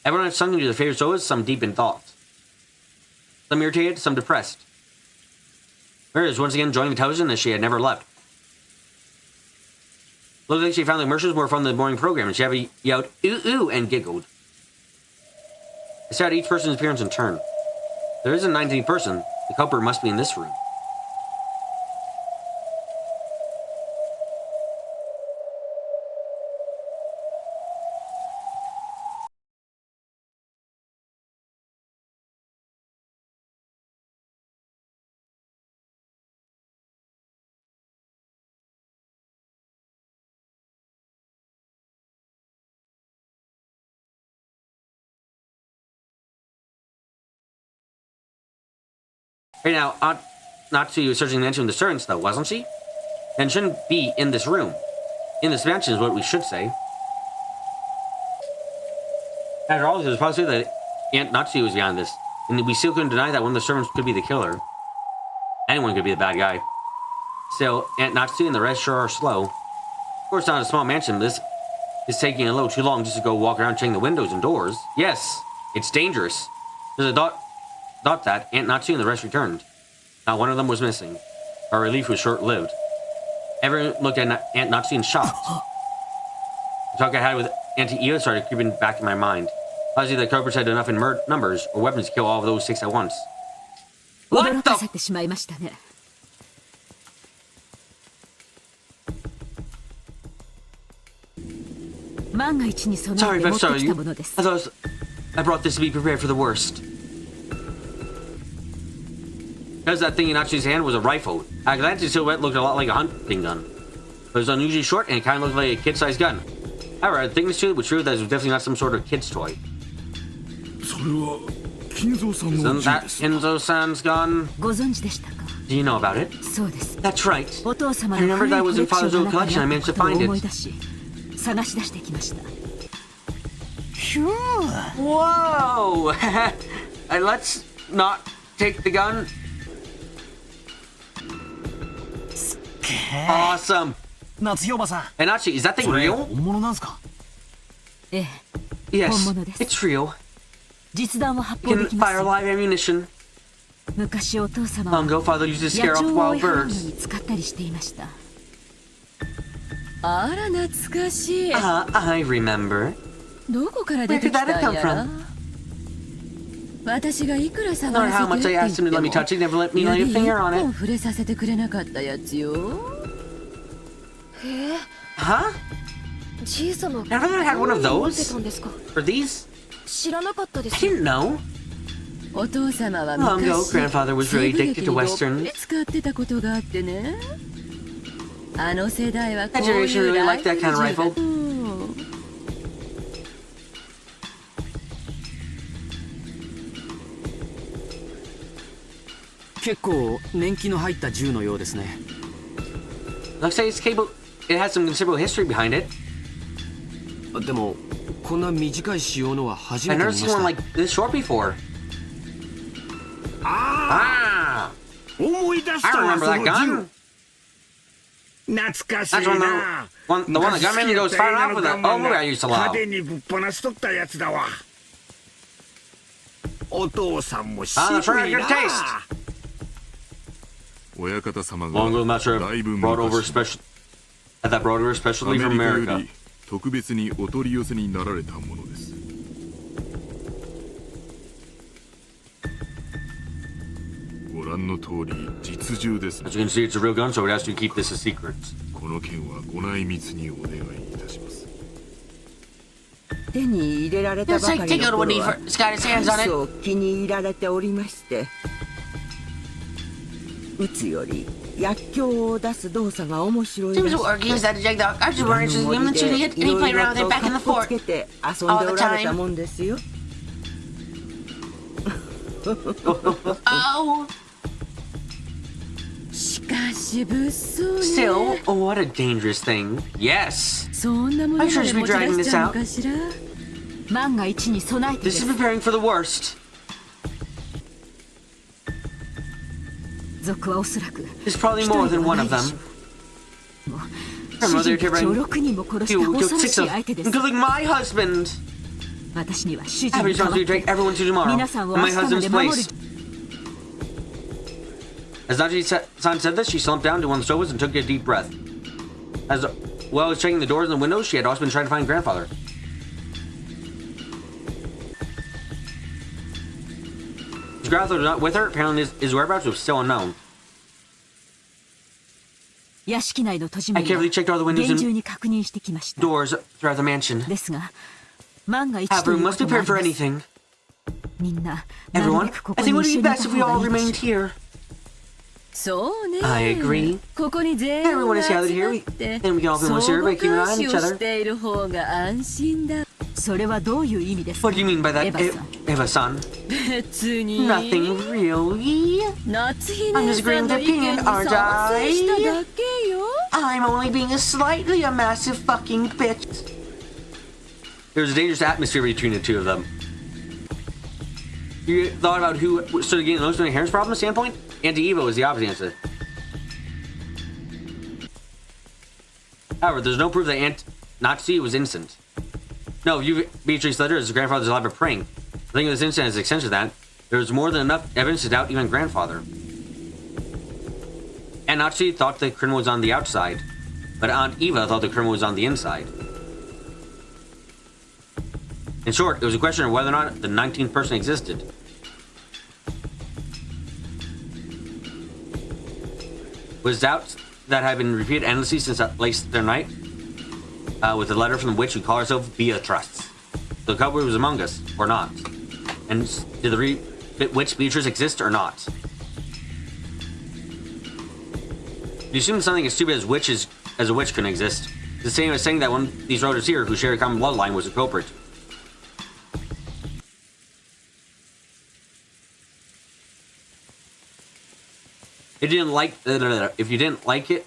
Everyone had sunk into their favorite sodas, some deep in thought. Some irritated, some depressed. Mary was once again enjoying the television as she had never left. Looked like she found the commercials more fun than the morning program, and she yelled, ooh, ooh, and giggled. I stared at each person's appearance in turn. If there is a 19th person, the culprit must be in this room. Right now, Aunt Natsu was searching the mansion with the servants, though, wasn't she? And shouldn't be in this room. In this mansion is what we should say. After all, there's a possibility that Aunt Natsu was behind this. And we still couldn't deny that one of the servants could be the killer. Anyone could be the bad guy. Still, Aunt Natsu and the rest sure are slow. Of course, not a small mansion. This is taking a little too long just to go walk around checking the windows and doors. Yes, it's dangerous. There's a thought that Aunt Natsu and the rest returned. Not one of them was missing. Our relief was short-lived. Everyone looked at Aunt Natsu in shock. The talk I had with Auntie Io started creeping back in my mind. Obviously, the culprits had enough in numbers or weapons to kill all of those 6 at once. What the? Sorry if I startled you. I brought this to be prepared for the worst. Because that thing in Natsu's hand was a rifle. At a glance, the silhouette looked a lot like a hunting gun. But it was unusually short and it kind of looked like a kid-sized gun. However, the thickness to it was true that it was definitely not some sort of kid's toy. Isn't that Kinzo-san's gun? Do you know about it? That's right. I remember that was in Father's old collection. I managed to find it. Whoa! And let's not take the gun. Awesome. And Nachi, is that thing real? Yes, it's real. It can fire live ammunition. Long ago, Father used to scare off wild birds. I remember. Where did that come from? No matter how much I asked him to let me touch it, he never let me lay a finger on it. Huh? Never had one of those? For these? I didn't know. Long ago, Grandfather was really addicted to westerns. That generation really liked that kind of rifle. Looks like it's capable. It has some considerable history behind it. I've never seen one like this short before. I remember that gun. That's the one the gunman goes firing off with it. Oh, I used to love. That's right, good taste. Long ago, the master brought over special. That brought over especially from America. As you can see, it's a real gun, so it has to keep this a secret. Yes, I take out when he got his hands on it. Seems working is that the jag dog. I just worried to him and he played around with it back in the fort all the time. Oh. Still, what a dangerous thing. Yes. I sure should be dragging this out. This is preparing for the worst. There's probably more than one of them. Her mother killed 6 of them, including my husband. I have a responsibility to take everyone to tomorrow, in my husband's place. As Naji-san said this, she slumped down to one of the sofas and took a deep breath. As well as checking the doors and the windows, she had also been trying to find Grandfather. His grandfather was not with her. Apparently his whereabouts was still unknown. I carefully checked all the windows and doors throughout the mansion. However, we must be prepared for anything. Everyone, I think it would be best if we all remained here. I agree. Everyone is gathered here, and we can all feel more secure by keeping an eye on each other. What do you mean by that, Eva-san? Nothing really. I'm disagreeing with opinion, aren't I? I'm only being slightly a massive fucking bitch. There's a dangerous atmosphere between the two of them. You thought about who stood against the most inherent problem standpoint? Anti-Evo is the opposite answer. However, there's no proof that Natsuki was innocent. No, you Beatrice's letter is grandfather's elaborate prank. The thing of this incident is an extension of that. There's more than enough evidence to doubt even grandfather. And Natsuki thought the criminal was on the outside, but Aunt Eva thought the criminal was on the inside. In short, it was a question of whether or not the 19th person existed. Was doubts that had been repeated endlessly since at least their night, with a letter from the witch who called herself Beatrice. The culprit was among us, or not? And did the witch Beatrice exist or not? You assume something as stupid as a witch couldn't exist. It's the same as saying that one of these relatives here, who share a common bloodline, was a culprit. If you didn't like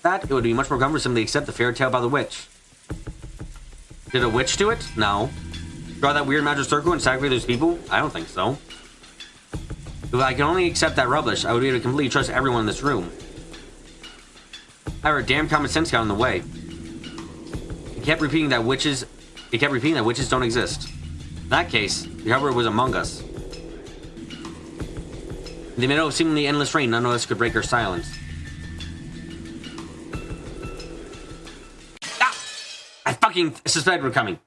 that, it would be much more cumbersome to accept the fairy tale about the witch. Did a witch do it? No. Draw that weird magic circle and sacrifice those people? I don't think so. If I can only accept that rubbish, I would be able to completely trust everyone in this room. However, damn common sense got in the way. It kept repeating that witches don't exist. In that case, the culprit was among us. In the middle of seemingly endless rain, none of us could break her silence. Ah! I fucking suspected we're coming.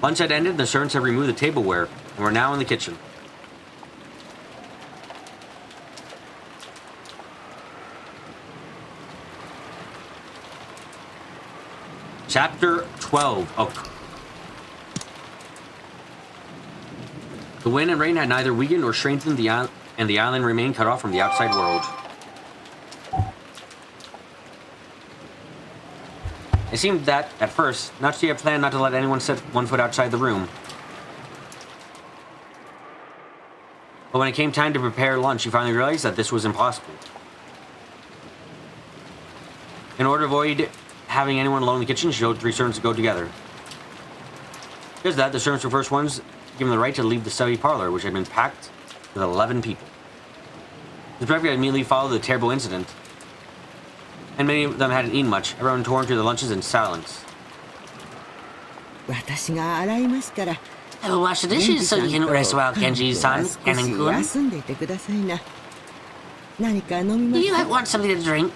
Lunch had ended, the servants had removed the tableware, and were now in the kitchen. Chapter 12. Oh. The wind and rain had neither weakened nor strengthened the island, and the island remained cut off from the outside world. It seemed that, at first, Natsuki had planned not to let anyone set one foot outside the room. But when it came time to prepare lunch, she finally realized that this was impossible. In order to avoid having anyone alone in the kitchen, she told 3 servants to go together. Because of that, the servants were the first ones given the right to leave the study parlor, which had been packed with 11 people. The breakfast immediately followed the terrible incident, and many of them hadn't eaten much. Everyone tore into their lunches in silence. I will wash the dishes so you can rest well, Kenji-san, Kennen-kun. Do you want something to drink?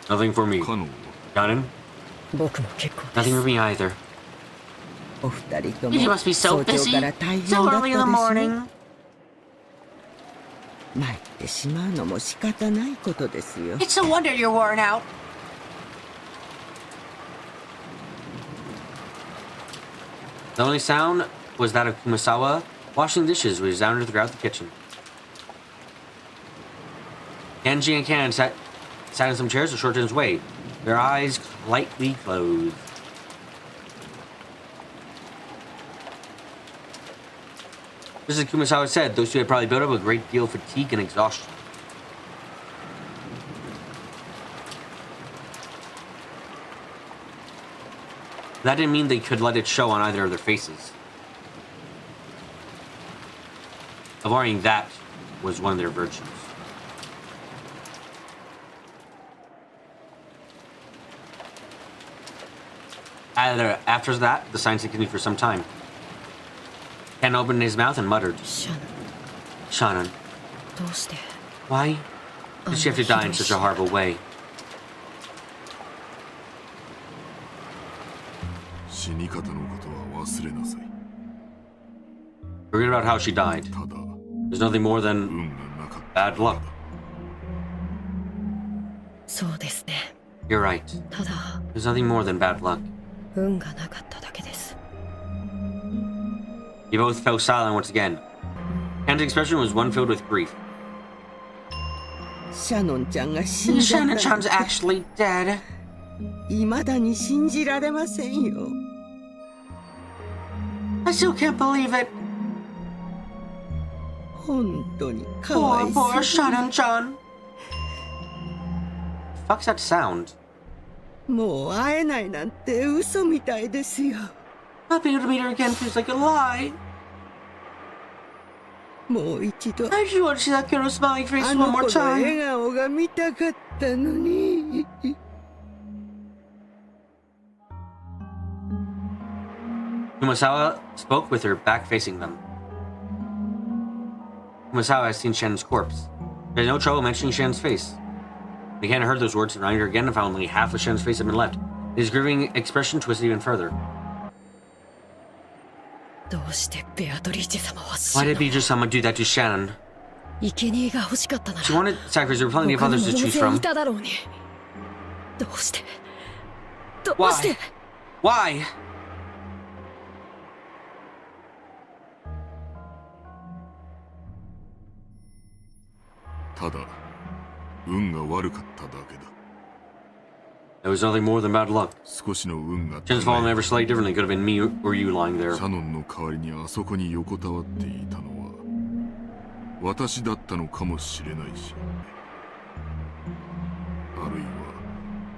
Nothing for me. Kanen? Nothing for me either. You must be so busy. So early in the morning. It's a wonder you're worn out. The only sound was that of Kumasawa washing dishes, which resounded throughout the kitchen. Kenji and Kanen sat in some chairs a short distance away, their eyes lightly closed. Just as Kumasawa said, those two had probably built up a great deal of fatigue and exhaustion. That didn't mean they could let it show on either of their faces. Avoiding that was one of their virtues. After that, the silence continued for some time. Ken opened his mouth and muttered, Shannon, why did she have to die in such a horrible way? Forget about how she died. There's nothing more than bad luck. You're right. There's nothing more than bad luck. You both fell silent once again. Ken's expression was one filled with grief. シャノンちゃんが死んじゃった Shannon Chan's actually dead. 未だに信じられませんよ I still can't believe it. 本当にかわ Poor, い poor そう Shannon Chan. Fuck's that sound? もう会えないなんて嘘みたいですよ Not being able to meet her again feels like a lie. もう一度 I just want to see that kiddo's smiling face あ one の more 子の time. 笑顔が見たかったのに Kumasawa spoke with her back facing them. Kumasawa has seen Shannon's corpse. He had no trouble mentioning Shannon's face. He hadn't heard those words and reminded her again and found only half of Shannon's face had been left. His grieving expression twisted even further. どうしてベアトリーチェ様は Why did Beatrice-sama do that to Shannon? 生贄が欲しかったなら She wanted sacrifice. There were plenty of 他に others も to 大 choose 勢 from. いただろうにどうしてどう Why? して Why? ただ運が悪かっただけだ It was nothing more than bad luck. 少しの運が Shannon's fallen ever slightly differently. Could have been me or you lying there. シャノンの代わりにあそこに横たわっていたのは私だったのかもしれないしあるい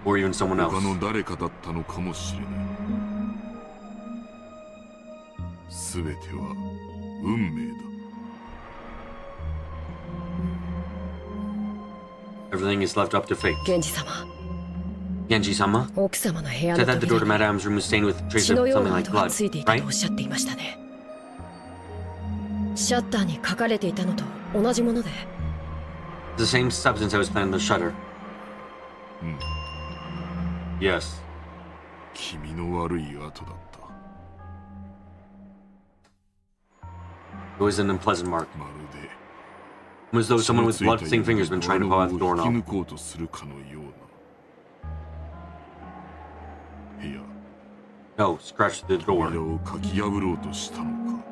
Or even someone は他 else. の誰かだったのかもしれない全ては運命だ Everything is left up to fate. 源氏様 Genji-sama 奥様の部屋 said の that the door to 扉に Madame's room was stained with traces 血 of のよう something な like 跡が blood, ついていた right? とおっしゃっていましたねシャッターに書かれていたのと同じもので The same substance that was planted on the shutter. うん Yes. 君の悪い跡だった It was an unpleasant mark. まるで It was though someone with blood-stained fingers been trying to pull out the 引き doorknob. 抜こうとするかのような部屋 No, scratched the 扉 door. をかき破ろうとしたのか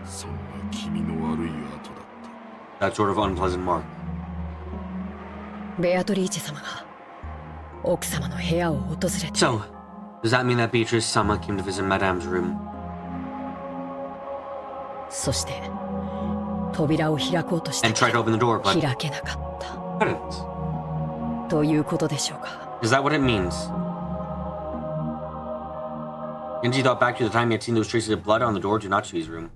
そんな君の悪い跡だった That sort of unpleasant mark. ベアトリーチェ様が奥様の部屋を訪れて So, does that mean that Beatrice-sama came to visit Madame's room? そして扉を開こうとした And け tried to ど open the door, but 開けなかった couldn't. ということでしょうか Is that what it means? Genji thought back to the time he had seen those traces of blood on the door to Natsui's room.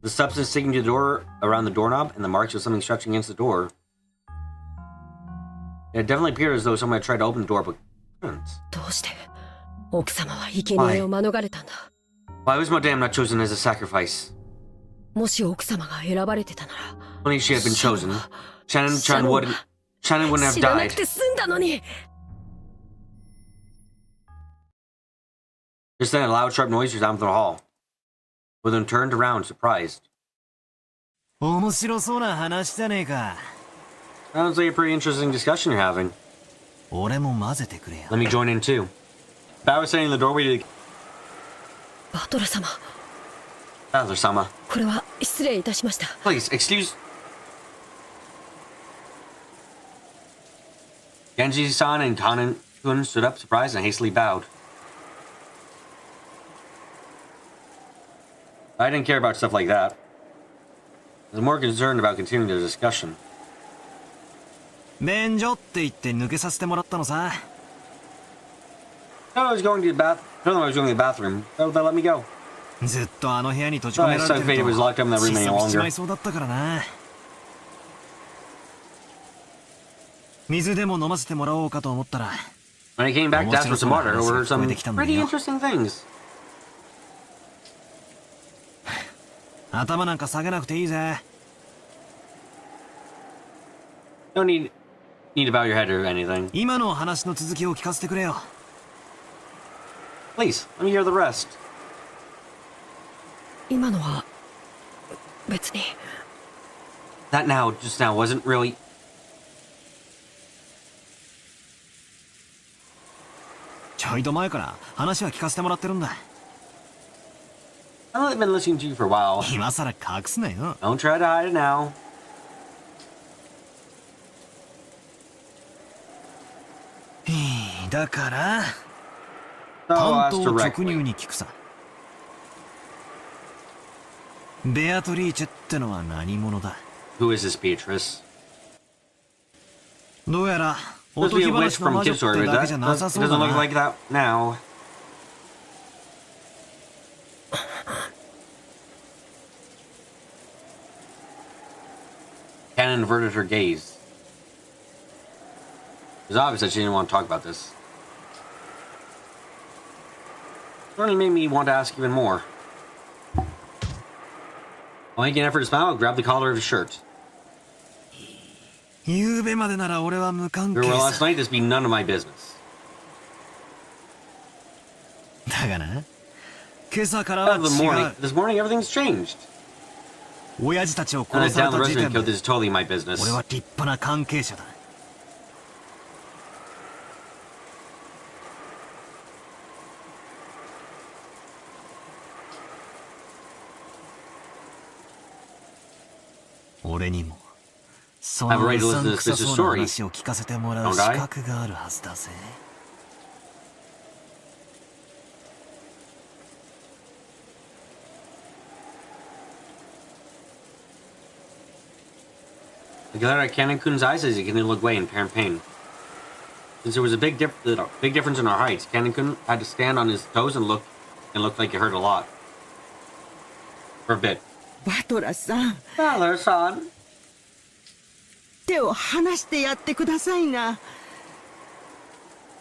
The substance sticking to the door around the doorknob and the marks of something stretching against the door. It definitely appeared as though someone had tried to open the door but couldn't. どうして奥様は生贄を免れたんだ Why was Madame not chosen as a sacrifice? もし奥様が選ばれてたなら Only if she had been chosen, Shannon wouldn't have 知らな died. くて済んだのに Just then, a loud, sharp noise resounded from the hall. Both of them turned around, surprised. 面白そうな話じゃねえか Sounds like a pretty interesting discussion you're having. 俺も混ぜてくれよ Let me join in too. Bao was standing in the doorway to バトラ様 Bowser-sama. これは失礼いたしました Please, excuse... Genji-san and Kanen-kun stood up, surprised, and hastily bowed. I didn't care about stuff like that. I was more concerned about continuing the discussion. 便所って言って抜けさせてもらったのさ No, I was going to the bath. No, I was going to the bathroom. So they let me go. ずっとあの部屋に閉じ込められてると Fate was locked up in that room 窒 any 息しちま longer. いそうだったからな水でも飲ませてもらおうかと思ったら When I came back to ask for some water, I overheard some pretty interesting things. 頭なんか下げなくていいぜ No need to bow your head or anything. 今の話の続きを聞かせてくれよ Please, let me hear the rest. 今のは別に That just now, wasn't really... ちょいと前から話は聞かせてもらってるんだ I've been listening to you for a while. 今さら隠すなよ Don't try to hide it now. だから So 単 as 刀直 directly. 入に聞くさ。ベアトリーチェってのは何者だ？ Who is this Beatrice? どうやら Supposed お to be とぎ a witch 話の from 魔女 Kid って Story, but だけじゃ that なさ it そう doesn't だ look な。 like that now. Cannon inverted her gaze. It was obvious that she didn't want to talk about this. It only made me want to ask even more. While making an effort to smile, I grabbed the collar of his shirt. 夕べまでなら俺は無関 We 係 were last さ。 night, this be none of my business. だがな、今朝から Out は of the 違 morning. う。 This morning, everything's changed. 親父たちを And 殺さ down れ the た時 resident 点 killed で is totally my business. 俺は立派な関係者だ。俺にもその I have a right う to さ listen to んくさ this そう story. な話を聞かせてもらう Don't 資 I? 格があるはずだぜ。I glared at Cannon-kun's eyes as he continued to look away in apparent pain. Since there was a big difference in our heights, Cannon-kun had to stand on his toes and looked like it hurt a lot. For a bit. バトラさん、 Father, son. 手を離してやってくださいな。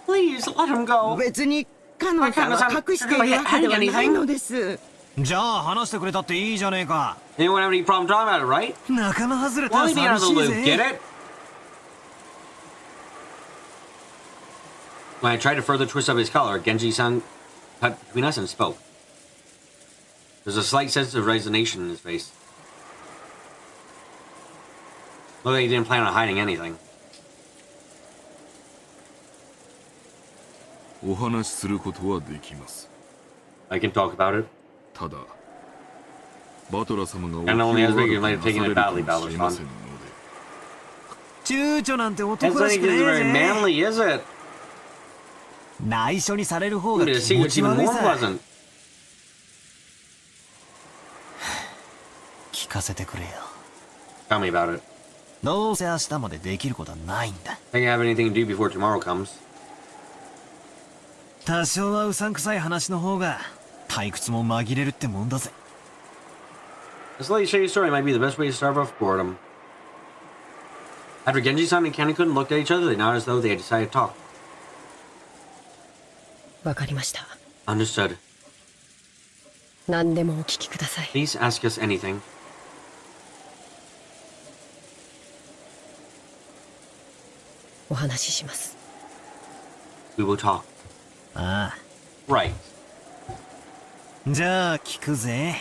Please, let him go. 別に彼女さんは隠しているわけではないのです。じゃあ話してくれたっていいじゃねえか。 Anyone have any problem talking about it, right? 仲間外れた Why ら leave me out 寂 of the しい loop, ぜ。 get it? When I tried to further twist up his collar, Genji-san cut between us and spoke. There's a slight sense of resignation in his face. Looked like he didn't plan on hiding anything. お話しすることはできます。 I can talk about it. ただバトラ様がお And only has 気を big 悪くな might have さ taken れ it るか badly, もしれません Balor-san. ので。躊躇なんて It's 男ら like し it's くねえ very ぜ。 manly, is it? 内緒にされる方 Ooh, が the 気持 secret's ち even 悪い more さ。 pleasant. 聞かせてくれよ。 Tell me about it. どうせ明日までできることはないんだ。 Think you have anything to do before tomorrow comes? 多少はうさんくさい話の方が退屈も紛れるってもんだぜ。 This late shady story might be the best way to starve off boredom. After Genji-san and Cannon-kun looked at each other, they nodded as though they had decided to talk. わかりました。 Understood. 何でもお聞きください。 Please ask us anything. お話しします。 We will talk. あ Right. あ。じゃあ聞くぜ。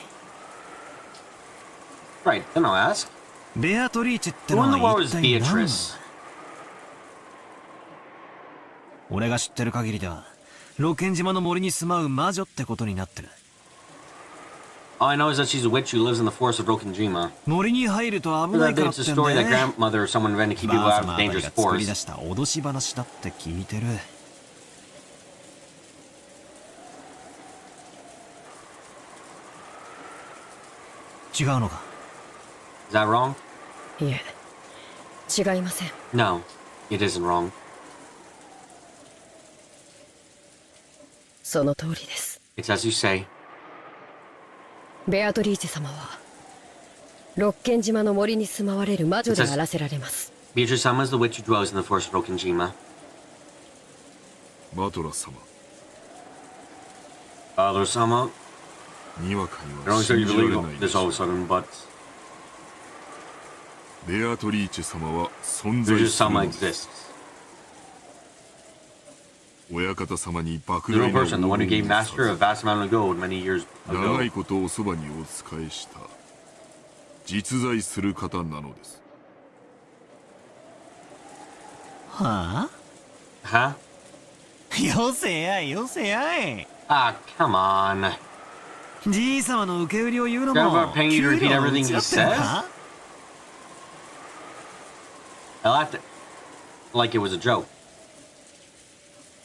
Right, then I'll ask. ベアトリーチェっての Who in the は world 一 is 体何なの？ Beatrice? 俺が知ってる限りではロケン島の森に住まう魔女ってことになってる。 All I know is that she's a witch who lives in the forest of Rokenjima. 森に入ると危 Or ない that からっ it's て a ん story だ that ね。 grandmother or someone invented to keep people ばあ out さ of まあたり dangerous が作り出 forest. した脅し話だって聞いてる。違うのか？ Is that wrong? いえ、違いません。 No, it isn't wrong. その通りです。 It's as you say. ベアトリーチェ様は六軒島の森に住まわれる魔女であらせられます。 Beatrice-sama is the witch who dwells in the forest of Rokenjima. バトラ様 Father-sama, にわかに I は don't think 信 you じられ believe ないで this しょ all う of a sudden, but ベアトリーチェ様は存在する Beatrice-sama のです exists. 親方様に The 莫 real 大な person, the one who gave を Master a vast amount of gold many years 長 ago. いことおそばにお仕えした実在する方なのです。は Huh? あ？よせやいよせやい。 Ah, come on. じいさまの受け売りを言うのも Grandpa paying you to repeat 給料 everything he 使ってんのか？ I laughed at like it was a joke.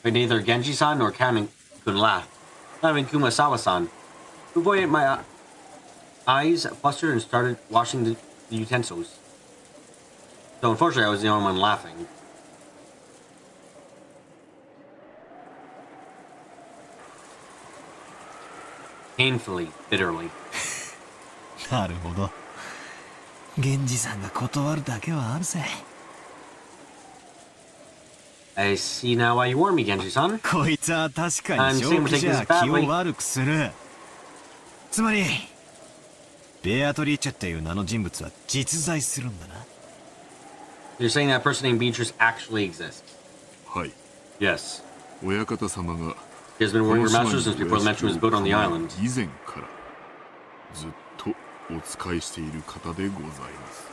But neither Genji-san nor Kamen could laugh. Not even Kumasawa-san. To avoid it, my eyes flustered and started washing the utensils. So unfortunately, I was the only one laughing. Painfully, bitterly. なるほど。源氏さんが断るだけはあるぜ。I see now why you warned me, Genji-san. こいつは確かに正気じゃ気を悪くする。つまり、ベアトリーチェっていう名の人物は実在するんだな。You're saying that person named Beatrice actually exists? はい。 Yes. 親方様が He has been working for Master since before the mansion was built on the island. 以前からずっとお仕えしている方でございます。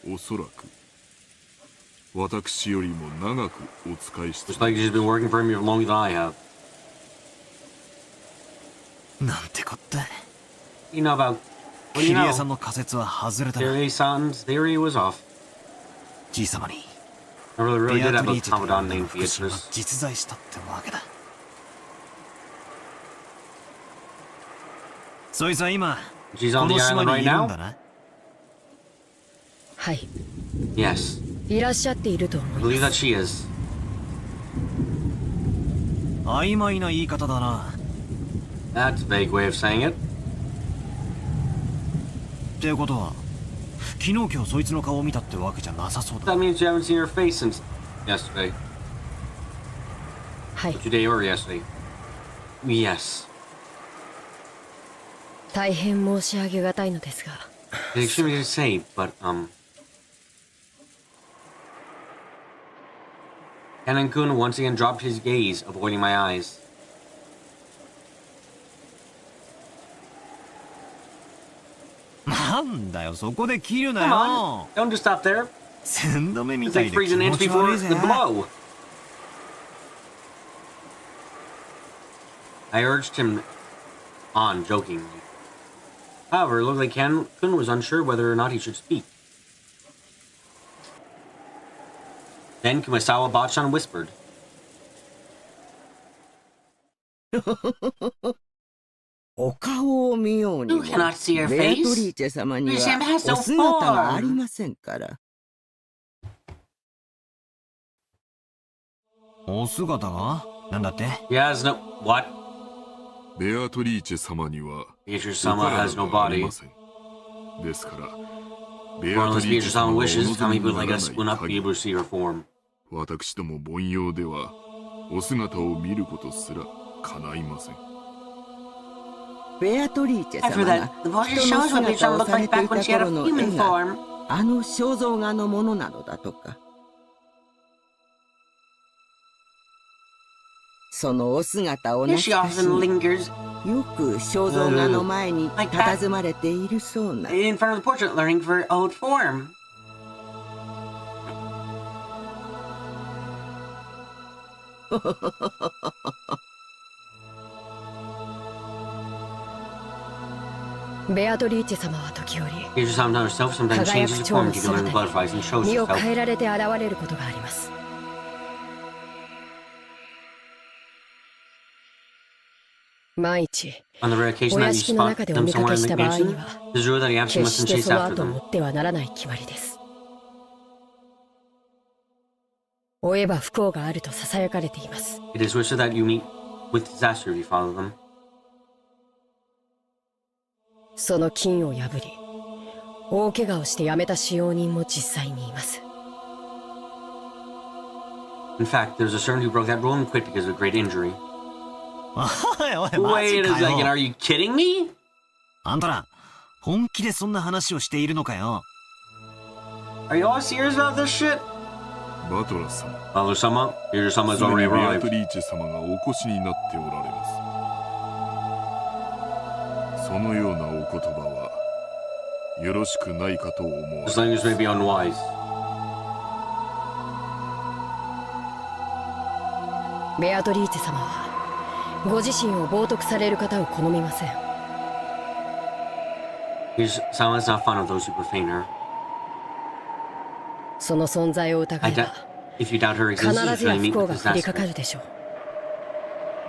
おそらく私よりも長くお仕えしてい Looks like he's been working for him longer than I have. なんてこった。 You know about... What do キ you リエ know? さんの仮説は外れたな。 Kiri-san's theory was off. じいさまに I really ベ did ア have ト a リーチェという Commandant 名の named 復讐は Beatrice. 実在したってわけだ。そいつは今 She's こ on the の島 island に right いるん now? だな。はい、 Yes. いらっしゃっていると思 I い believe ま that す。 she is. 曖昧な言い方だな。 That's a vague way of saying it. ってことは昨日今日そいつの顔を見たってわけじゃなさそうだ。 That means you haven't seen her face since yesterday. はい、 Today or yesterday. Yes. 大変申し上げがたいのですが、 It's extremely to say, but, Kanan-kun once again dropped his gaze, avoiding my eyes. なんだよそこで切るな Come よ。 on, don't just stop there. 鮮度目み It's たい like で気 freeze an 持 inch ち before 悪いぜ。 the blow. I urged him on, jokingly. However, it looked like Kanan-kun was unsure whether or not he should speak. Then Kumasawa Bachan whispered. お顔を見ように You も cannot see her ベア face. トリーチェ様に This man は has お no 姿があり form. ませんから。お姿がなんだって。 He has no... What? ベアトリーチェ様には Beatrice-sama has no お体があり body. ません。ですからベ Or アト unless リーチェ様 Beatrice-sama がお wishes, 望み Kami に would な like ら us ない will not be 限 able り to see her form. 私ども凡庸ではお姿を見ることすら叶いません。ベアトリーチェ After 様が that, the voice 人の shows what 姿 Beatrice を looked され like てい back when た she had 頃 a の human 絵が form. あの肖像画のものなのだとか。そのお姿を Here 懐 she かし often み lingers よく肖像画の前に Like that. 佇まれているそうな。 in front of the portrait, learning for her old form. ベアトリーチェ様は時折 Beatrice-sama herself sometimes 輝 changes く her 蝶 form の to 姿 give に her butterflies and shows 身を herself. 変えられて現れることがあります。万一 On the rare occasion お that 屋 you 敷の spot 中でお them 見か somewhere け in し the た場合に mansion, は it's true that he absolutely 決 mustn't して chase その after 後を them. 追ってはならない決まりです。追えば不幸があると囁かれています。 It is wished that you meet with disaster if you follow them. その禁を破り大怪我をして辞めた使用人も実際にいます。 In fact, there's a servant who broke that rule and quit because of a great injury. おいおいマジ Wait a か second, よ。 are you kidding me? あんたら本気でそんな話をしているのかよ。 Are you all serious about this shit? バトラー様 Father-sama, Beatrice-sama has すでに already ベア arrived. トリーチェ様がお越しになっておられます。そのようなお言葉はよろしくないかと思わ This れ language may be unwise. ベアトリーチェ様はご自身を冒涜される方を好みません。 Beatrice-sama is not fond of those who profane her. その存在を疑えば If you doubt her 必 existence, ず you'll や meet 不幸 with が降りかか disaster. るでしょう。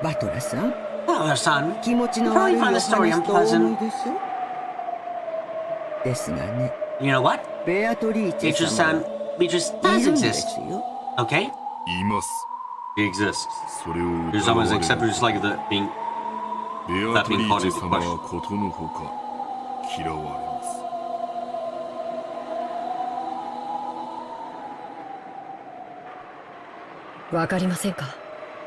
バトラさん、 Well, son, 気持ち you の悪 probably いお find 話 the とお story 思い unpleasant. でしょ。ですがね、 You know what? ベアトリーチェ Beatrice 様 son, Beatrice はい does るんです exist. よ。 Okay? います。 She exists. それを There's 疑わ almost れ accept る just like the being ベアトリーチェ様はことのほか嫌われます。わかりませんか、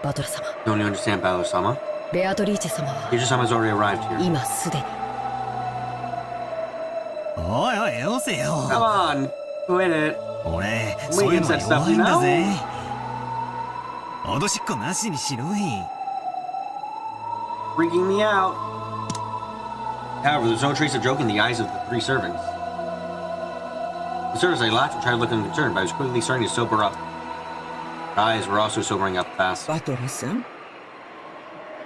バトラ様。 Don't you understand, Balo-sama? ベアトリーチェ様は Beatrice-sama has already arrived here. 今すでにおいおいよせよ。 Come on, quit it. 俺そういうの said stuff, 弱いんだ you know? ぜ。脅しっこなしにしろい。 Freaking me out. However, there's no trace of joke in the eyes of the three servants. The servants I laughed and tried looking concerned, but I was quickly starting to sober up. Her eyes were also sobering up fast. バトラさん、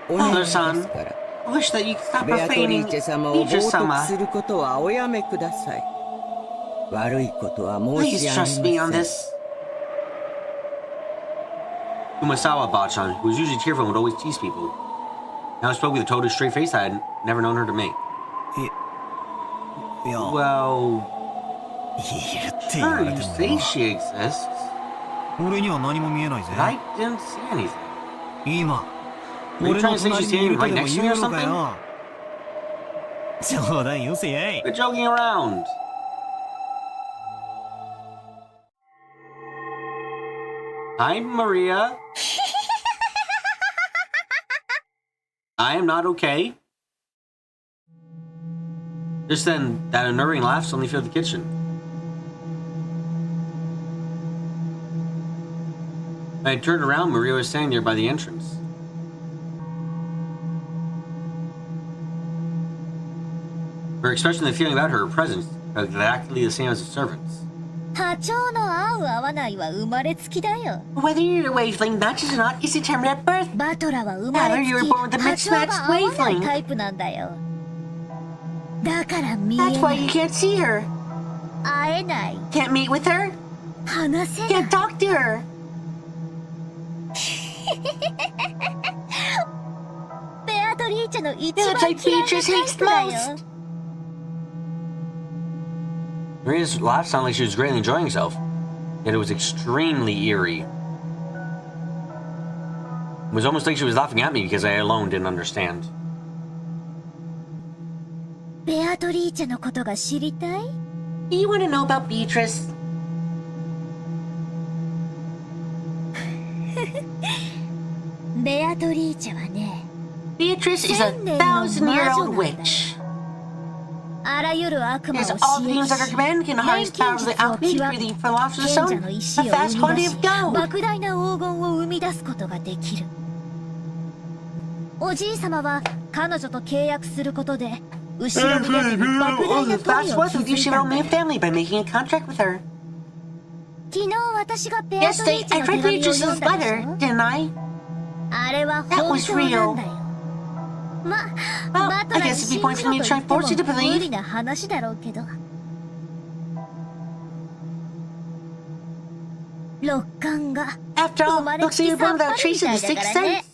お願いですから I wish that you could stop ベアトリ profaning ーチェ様を冒 Beatrice 涜 sama. することはおやめください。悪いことは申 Please し上げま trust me on せん。 this. Umasawa Bachan, who was usually tearful and would always tease people, now spoke with a totally straight face I had never known her to make. いや、 Well, いるって言わ sure, れ you ても say な。 she exists, 俺には何も見えないぜ but。I didn't see anything. 今 Are you 俺の trying to say 隣 she's にい standing ると right でも next to 言 me う or のか something? よ。冗談よせやい。 Quit joking around. Hi, Maria. I am not okay. Just then, that unnerving laugh suddenly filled the kitchen. When I turned around, Maria was standing there by the entrance. Her expression and the feeling about her presence are exactly the same as the servants. 波長の合う合わないは生まれつきだよ。 Whether your wavelength matches or not is determined at birth. バトラは生まれ Tyler, you were つ born with き a 波長が mismatched 合わない wavelength. タイプなんだよ。だから見え That's な why you い。 can't see her. 会えない。 Can't meet with her. 話せない Can't。talk to her. ベアトリーチェの一 It 番 looks 嫌い like なタ Beatrice イ hates プだよ。 most. Maria's laugh sounded like she was greatly enjoying herself, yet it was extremely eerie. It was almost like she was laughing at me because I alone didn't understand. ベアトリーチェのことが知りたい？ Do you want to know about Beatrice? ベアトリーチェはね、 Beatrice is a 1,000-year-old witch. あらゆる悪魔を Has 支 all the 援 demons at her し、 command, can harness the power of the alchemy, through the philosopher's 賢者 stone, の石 a を vast 生み quantity 出 of し、 gold. 莫大な黄金を生み出すことができる。おじいさまは彼女と契約することで、後ろに出てる莫大な That's 富を what 築 you い should た own んだ my よ。 family by making a contract with her. 昨日私がベアトリー Yesterday, チェ I の手 read 紙を読 Beatrice's んだでし letter, ょ。 didn't I? あれは That 本 was 当なん real. だよ。ま、 Well, バト I ラに guess it'd 信 be じろ points と for me 言 to っ try て to force you to も無 believe. 理な話だろうけど。六感が After 生 all, まれ looks つ like き you're さ born っぱ without りみ trace た of い the だか sixth らね。 sense.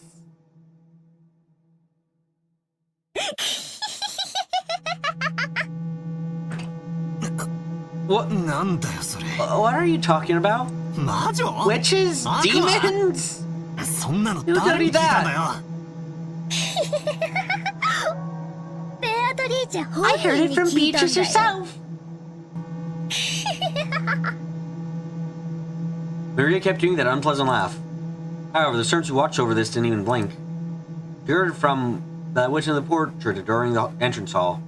What? なんだよそれ。 What are you talking about? 魔女 Witches? 悪魔 Demons? そんなの Who 誰に聞い told you たんだよ。ベアトリーチェ本 I 人 heard に it from 聞いた Beatrice んだよ。 herself. Maria kept doing that unpleasant laugh. However, the servants who watched over this didn't even blink. She heard it from that witch in the portrait during the entrance hall.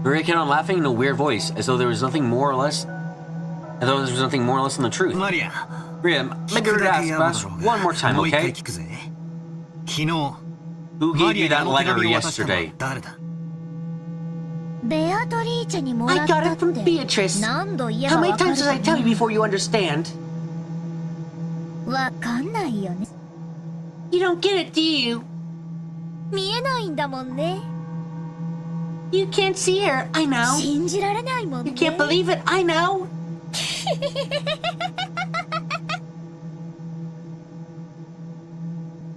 Maria kept on laughing in a weird voice, as though there was nothing more or less than the truth. マリア、 Maria, 聞 make く her だけ ask やだ us ろうが one more time, もう一回 okay? 聞くぜ。昨日、 Who マ gave リ you アに that あの手 letter 紙を渡したのは yesterday? 誰だ。ベアトリーチェにもら I っ got たっ it from て Beatrice. 何度言え How ば many わかる times did I か tell you ね。 before you understand? わかんないよね。 You don't get it, do you? 見えないんだもんね。You can't see her, I know. 信じられないもん You ね can't believe it, I know.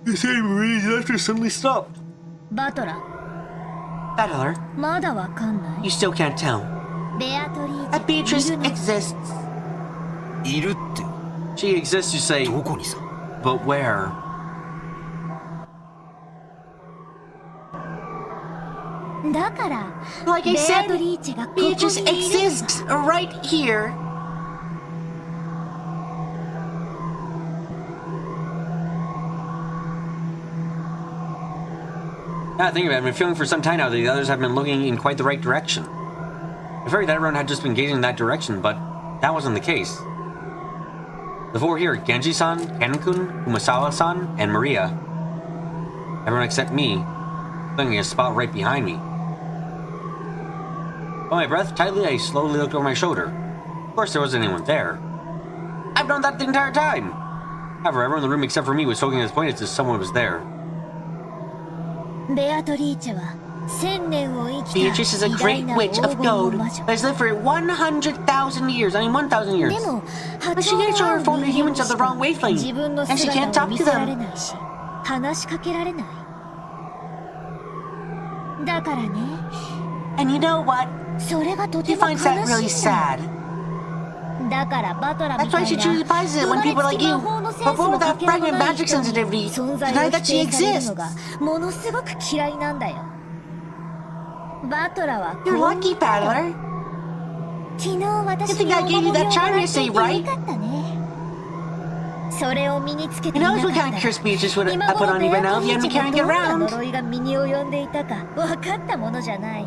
The same reason after suddenly stopped. バトラ Battler, まだわかんない you still can't tell. ベアトリー That チェ Beatrice いるの exists. いるって She exists, you say, どこにさ but where? だから Like I ベア said, トリーチェがここにいる Beatrice の exists right here. Now, think of it, I've been feeling for some time now that the others have been looking in quite the right direction. I figured that everyone had just been gazing in that direction, but that wasn't the case. The four here, Genji-san, Ken-kun, Umasawa-san, and Maria. Everyone except me, looking at a spot right behind me. Holding my breath tightly, I slowly looked over my shoulder. Of course, there wasn't anyone there. I've known that the entire time! However, everyone in the room except for me was soaking at this point as if someone was there. ベアトリーチェは1000年を生きた Beatrice is a 偉大 great な witch 黄 of 金の gold 魔 that 女 has lived for 100,000 years. I mean, 1,000 years. でも But she can't show her form to humans of the wrong 自 wavelength. 分の And she can't 姿を talk 見 to せられ them. ないし話しかけられないだからね And you know what? それがとて She も悲 finds that し really いんだ sad. だからバトラみ That's た why い she な chooses prizes it when people like you, 生まれつき魔法のセン or スも people か without けらも fragment ない magic 人に sensitivity, 存在 deny を that 否 she 定される exists. のがものすごく嫌いなんだよバトラはこ You're う lucky, battler. 昨日私 You think に I お gave 守 you りを that も charm らってい yesterday, て right? よかったねそれを身につけてい Who な knows かっ what た kind ら of curse Beatrice would 今 I put 頃 on ベ you by ア now ト if リ you ー hadn't チェ been に carrying it どんな around. 呪いが身に及んでいたか分かったものじゃない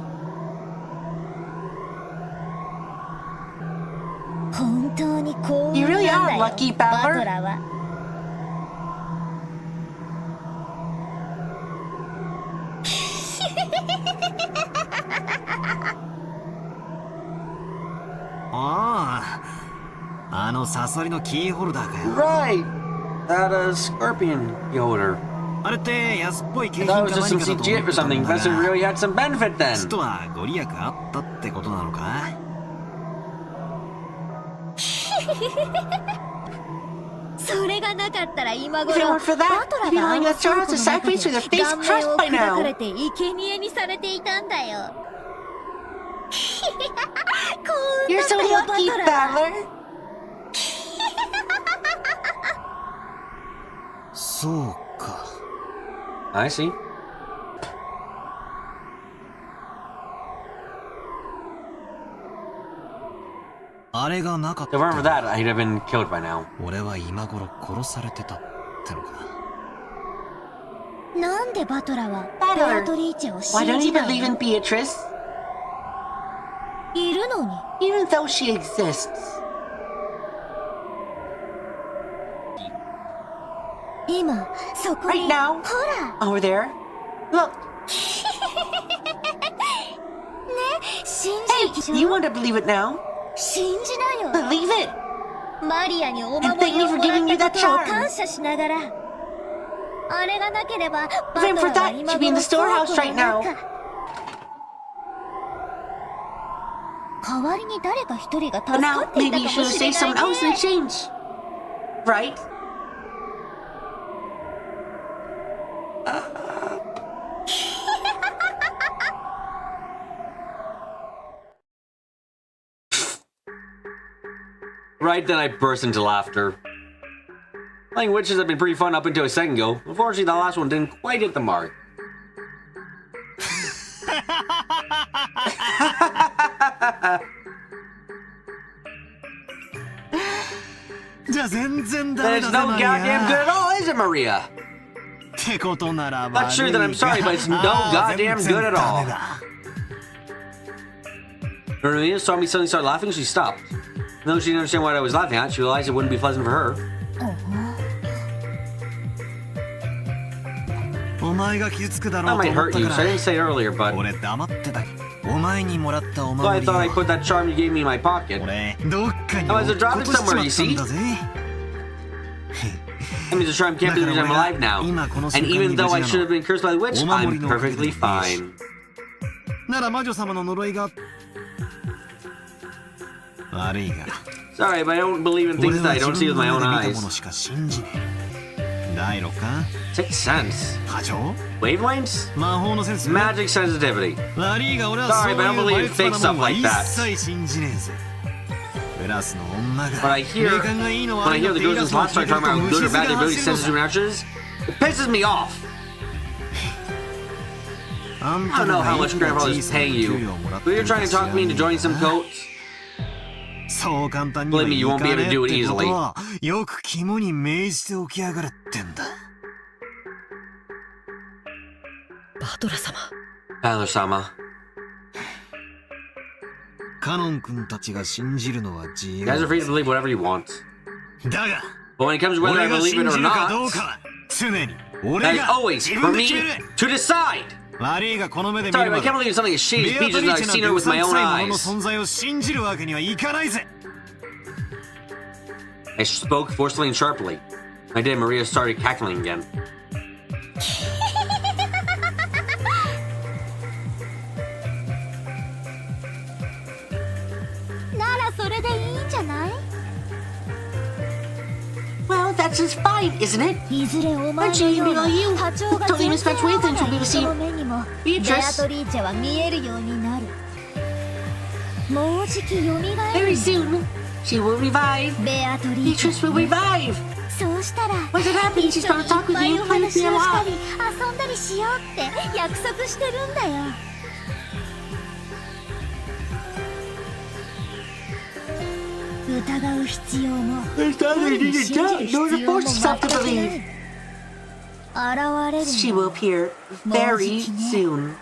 本当に幸 You 運 really なんだ are よ lucky, バ battler. トラはあのサソリのキーホルダーかよ Right! That, scorpion key holder. あれって安っぽい景 I 品 thought か it was just 何 some かだと cheap 思 or ってたん something. だ Must have が really had some benefit ち then. とはご利益あったってことなのかそれがなかったら今 If 頃 it weren't for バ that, トラ you'd be があ lying の at 倉 your 庫 house の with 中 side で face with your face 顔面 crushed を by 砕かれ now. て生贄にされていたんだよ幸 You're 運 so だったよバ lucky, トラは battler. そうか I see. あれがなかっ If it weren't for た that, I'd have been killed by now. 俺は今頃殺されてたってのかなんでバトラは Battler, ベアトリーチェを Why 信 don't じ you ない believe の in Beatrice? いるのに Even though she exists. 今そこに Right now? ほら Over there. Look, 信じるでし you ょ want to believe it now? 信じなよ Believe it. マリアにお And 守 thank り me を for もら giving you った that ことを charm. 感謝しながらあれがなければバ If ト it ラ weren't for は that, 今 she'd be in 頃 the 倉 storehouse 庫 right の now. 中代わりに誰か一人が But 助か now, ってい maybe た you か should も have しれ saved ない someone else in ね exchange. Right? Right then, I burst into laughter. Playing witches had been pretty fun up until a second ago. Unfortunately, the last one didn't quite hit the mark. じゃあ全然ダメ That だ is ぜ no マリア goddamn good at all, is it, Maria? ってことなら Not sure that I'm sorry, but it's no あー goddamn 全然 good at ダ all. メだ When Maria saw me suddenly start laughing, she stopped. Even though she didn't understand what I was laughing at, she realized it wouldn't be pleasant for her. お前が傷つくだろ That うと might 思っ hurt た you, か so I ら didn't say it earlier, but 俺黙ってたお前にもらったお so I 守り thought I を put that charm you gave me in my pocket. 俺どっかに I 落 was っ dropped こと it しち somewhere, ま you ったん see? だぜ That means the charm can't believe I'm alive now. And even though I should have been cursed by the witch, I'm perfectly fine. なら魔女様の呪いが悪いが Sorry, but I don't believe in things that I don't see with my own eyes. しか信じねえ第6巻 Sixth sense. 波長 Wavelengths? 魔法のセンス Magic sensitivity. 悪いが俺は Sorry, そう but I don't いう believe バ in イク fake な stuff もんは like 一 that. 切信じねえぜクラスの女 But が I hear, 霊感がいいの when I 悪い hear の the って言い girls 出 in すのを class 聞い start て talking ると about 虫 good or 唾 bad が ability 走るの sensitive さ natures, it pisses me off. あん I た don't の know how much が grandfather's いい paying 給 you. 料もらっ But て you're るか trying to 知ら talk me ね into え joining some な cults. そう簡単には Believe me, い you won't か be ね able え to do っ it てこと easily. はよく肝に銘じておきやがるってんだバトラ様 Tyler-sama. カノン君たちが信じるのは自 You 由 guys are free to believe whatever you want. だが But when it comes to whether I 俺が believe 信 it じ or るかどう not, かは常に that 俺 is が always 自 for 分で me 決める to decide. 悪いがこの目で見 Sorry, る but ま I で can't believe something as shady as ベアト peaches リ that ーチ I've なん seen て her う with さん my く own さいものの eyes. 存在を信じるわけにはいかないぜ I spoke forcefully and sharply. I did. Maria started cackling again. ならそれでいいんじゃない？ Well, that's just fine, isn't it? いずれお前のような波長が全然合わない人の目にもベアトリーチェは見えるようになる。もうじき蘇る。 Very soon, she will revive. ベアトリーチ Beatrice ェ will revive. そうしたら Once it happens, 一 she's 緒 gonna に talk いっ with ぱい you お and play 話 with を you a した lot. り遊んだりしようって約束してるんだよ。疑う必要も There's nothing to 信じる doubt, 必 nor to 要も force yourself to 全くない。 believe. 現れる She の will appear very soon.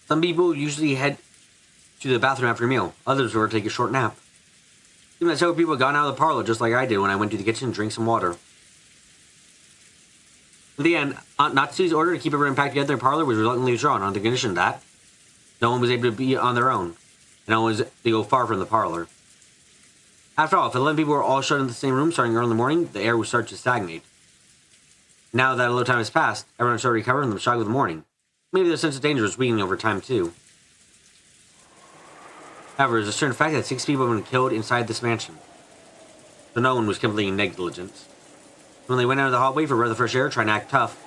Some people usually head to the bathroom after a meal. Others were to take a short nap. Even that several people had gone out of the parlor just like I did when I went to the kitchen to drink some water. In the end, Aunt Natsu's order to keep everyone packed together in the parlor was reluctantly withdrawn on the condition that no one was able to be on their own, and no one was to go far from the parlor. After all, if 11 people were all shut in the same room starting early in the morning, the air would start to stagnate. Now that a little time has passed, everyone started recovering from the shock of the morning. Maybe their sense of danger was weakening over time, too. However, there's a certain fact that 6 people have been killed inside this mansion. So no one was completely negligent. When they went out of the hallway for a breath of fresh air, trying to act tough,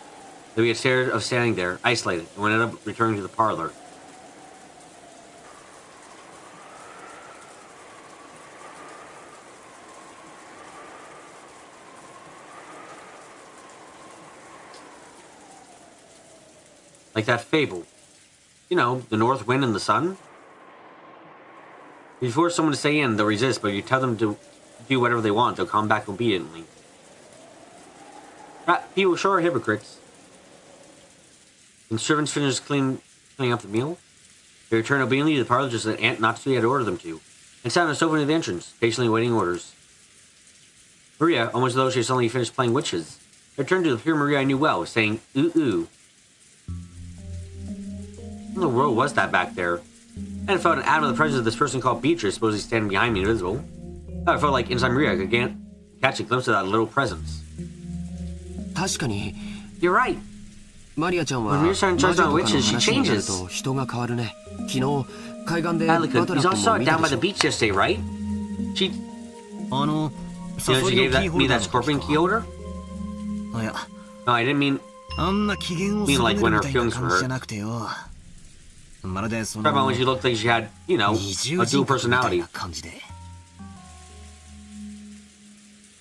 they would get tired of standing there, isolated, and would end up returning to the parlor. Like that fable. You know, the north wind and the sun. If you force someone to stay in, they'll resist, but if you tell them to do whatever they want, they'll come back obediently. People sure are hypocrites. When servants finished cleaning up the meal, they returned obediently to the parlor just as Aunt Natsu had ordered them to, and sat on a sofa near the entrance, patiently awaiting orders. Maria, almost as though she had suddenly finished playing witches, returned to the pure Maria I knew well, saying, "Ooh, ooh." What in the world was that back there? I felt an atom of the presence of this person called Beatrice, supposedly standing behind me invisible. I felt like inside Maria I could catch a glimpse of that little presence. 確かに You're right. マリアちゃん When は Maria 魔 started 女 charging とか on の witches, she 話になる changes. と人が変わるね。昨日海岸で Alec, バト you ラ all 君 saw も it 見た down で by し the ょ。 beach yesterday, right? She, あの you know, she 誘い gave のキーホ me ルダ that ーの scorpion 時 key か holder? いや No, I didn't mean あんな機嫌を mean 損ね like る when み her たいな feelings 感 were じじゃ hurt. なくてよまるでそ Talking about の when she looked like she had, you know, 二重 a 人 dual 格みたい personality. な感じで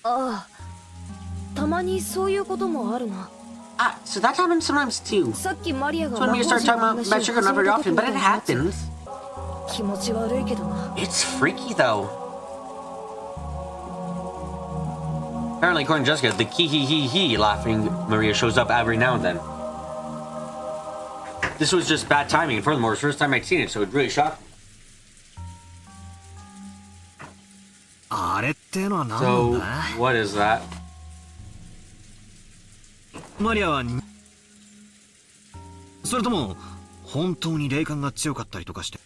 ああたまにそういうこともあるな Ah, so that happens sometimes too. さっきマリアが So when we start talking about magic, not very often, but it happens. 気持ち悪いけどな It's freaky, though. Apparently, according to Jessica, the kee-hee-hee-hee laughing Maria shows up every now and then. This was just bad timing, and furthermore, it's the first time I'd seen it, so it really shocked me. あれってのは何なん So, だ what is that? マリアはそれとも本当に霊感が強かったりとかして。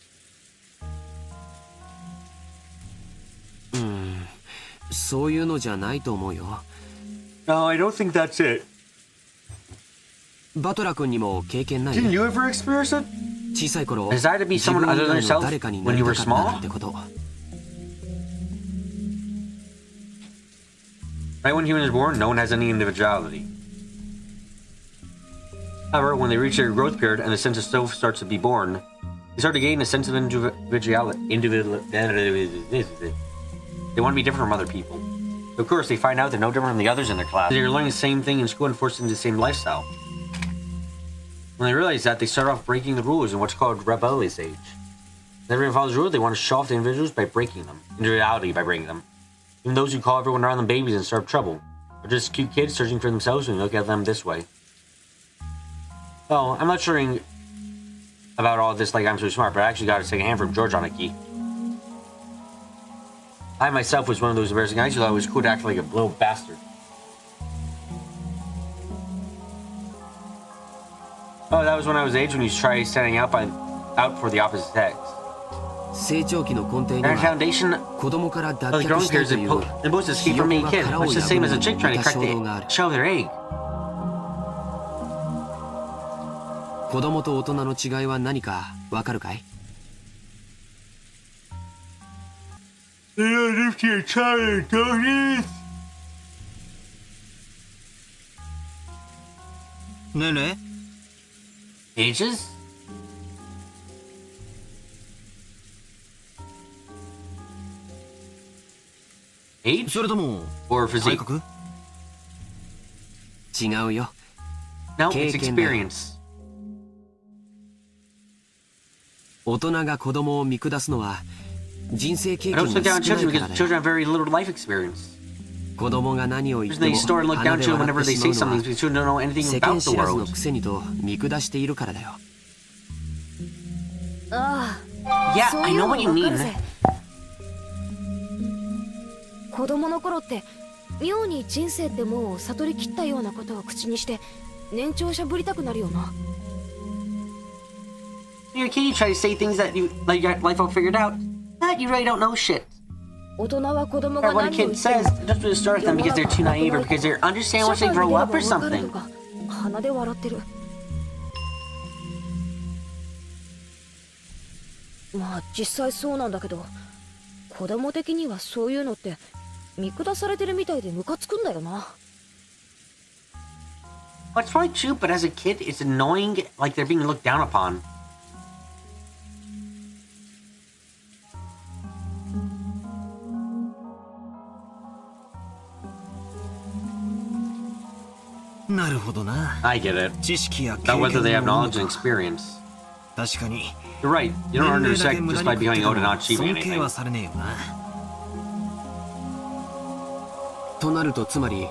そういうのじゃないと思うよ。 No, I don't think that's it. バトラ君にも経験ない？ Didn't you ever experience it? 小さい頃 Desire to be 自 someone 分以 other than 外の yourself 誰かにな when り you た were かったな small? んてこと。 Right when human is born, no one has any individuality. However, when they reach their growth period and the sense of self starts to be born, they start to gain a sense of individuality. They want to be different from other people. Of course, they find out they're no different from the others in their class. They're learning the same thing in school and forced into the same lifestyle. When they realize that, they start off breaking the rules in what's called rebellious age. When everyone follows rules, they want to show off the individuals by breaking them. Individuality by breaking them. Even those who call everyone around them babies and start trouble are just cute kids searching for themselves when you look at them this way. Well, I'm not sure about all this like I'm so smart, but I actually got a second hand from George on a key. I myself was one of those embarrassing guys who thought it was cool to act like a little bastard. Oh, that was when I was age when you tried standing out for the opposite sex. 成長期の根底に And は foundation 子供から脱 of the 却 growing したい period と is いう imposed to escape from being a kid, much the same as a chick trying to crack the shell of their egg. 子供と大人の違いは何かわかるかい？ They don't live to your child, don't it? 年齢 Ages? Age? それとも Or 体 physique? 格？違うよ。 No, it's 経験だよ。 experience. 大人が子供を見下すのは人生経 I 験 don't が look 少 down な on いか children ら because だよ。 children have very little life experience. 子供が何を言って They も store and look 鼻 down で to 笑 whenever って they し say まうの something は because children don't know anything 世間 about the 知らずの world. くせにと見下しているからだよ。あ Yeah, あ、そう I いう know の what you わか mean. るぜ。子供の頃って妙に人生ってもう悟り切ったようなことを口にして年長者ぶりたくなるよな。You're a kid, you try to say things that you like your life all figured out. That you really don't know shit. 大人は子供 Or が what a 何を kid 言っても says just to start them because they're too naive or because they're understand once they grow up or 社会に出ればわかる something. とか鼻で笑ってる。まあ実際そうなんだけど、子供的にはそういうのって見下されてるみたいでムカつくんだよな。Well, it's probably true, but as a kid, it's annoying, like they're being looked down upon. なるほどな。 I get it. 知識や経 Not 験 whether they have の有 knowledge 無 and か。 experience. 確かに You're right. You don't 年 earn 齢だけ respect 無駄 just に by 食って becoming て old and も not achieving 尊敬 anything. はされねえよな。となるとつまり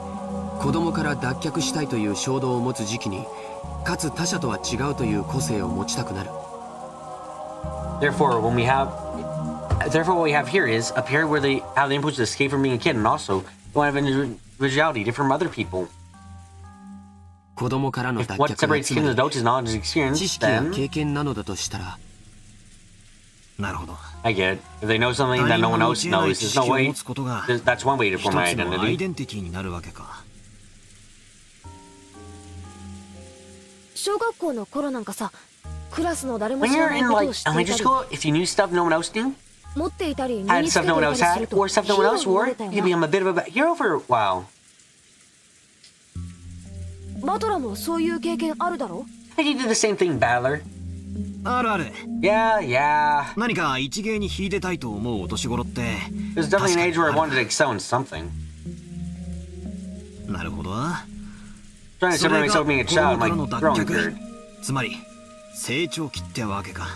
子供から脱却したいという衝動を持つ時期にかつ他者とは違うという個性を持ちたくなる。 Therefore, what we have here is a period where they have the impulse to escape from being a kid and also don't have individuality different from other people. 子供からの If 脱 what 却が separates つ kids ま and り adults is knowledge and 知 experience, 識や then 経験なのだとしたら なるほど。 I get it. If they know something that no one else knows, there's no way. That's one way to 一 form my つのアイ identity. デンティティになるわけか。小学校の頃なんかさ、クラスの誰も When 知ら you're ない in こと like を知ってい elementary たり、 school, if you knew stuff no one else knew, 持っていたり身 had につけ stuff て no い one た else りす had, ると or stuff ヒ no ー one ロー else になれ wore, たよ you な。 become a bit of a hero for a while. バトラもそういう経験あるだろ？ I think you did the same thing, Battler. あるある。 Yeah. 何か一芸に秀でたいと思うお年頃って There's definitely an age where I wanted to excel in something. なるほど。 Trying to そ separate れ myself が from being a 子供 child, から my の脱 growing 却 period. つまり成長期ってわけか。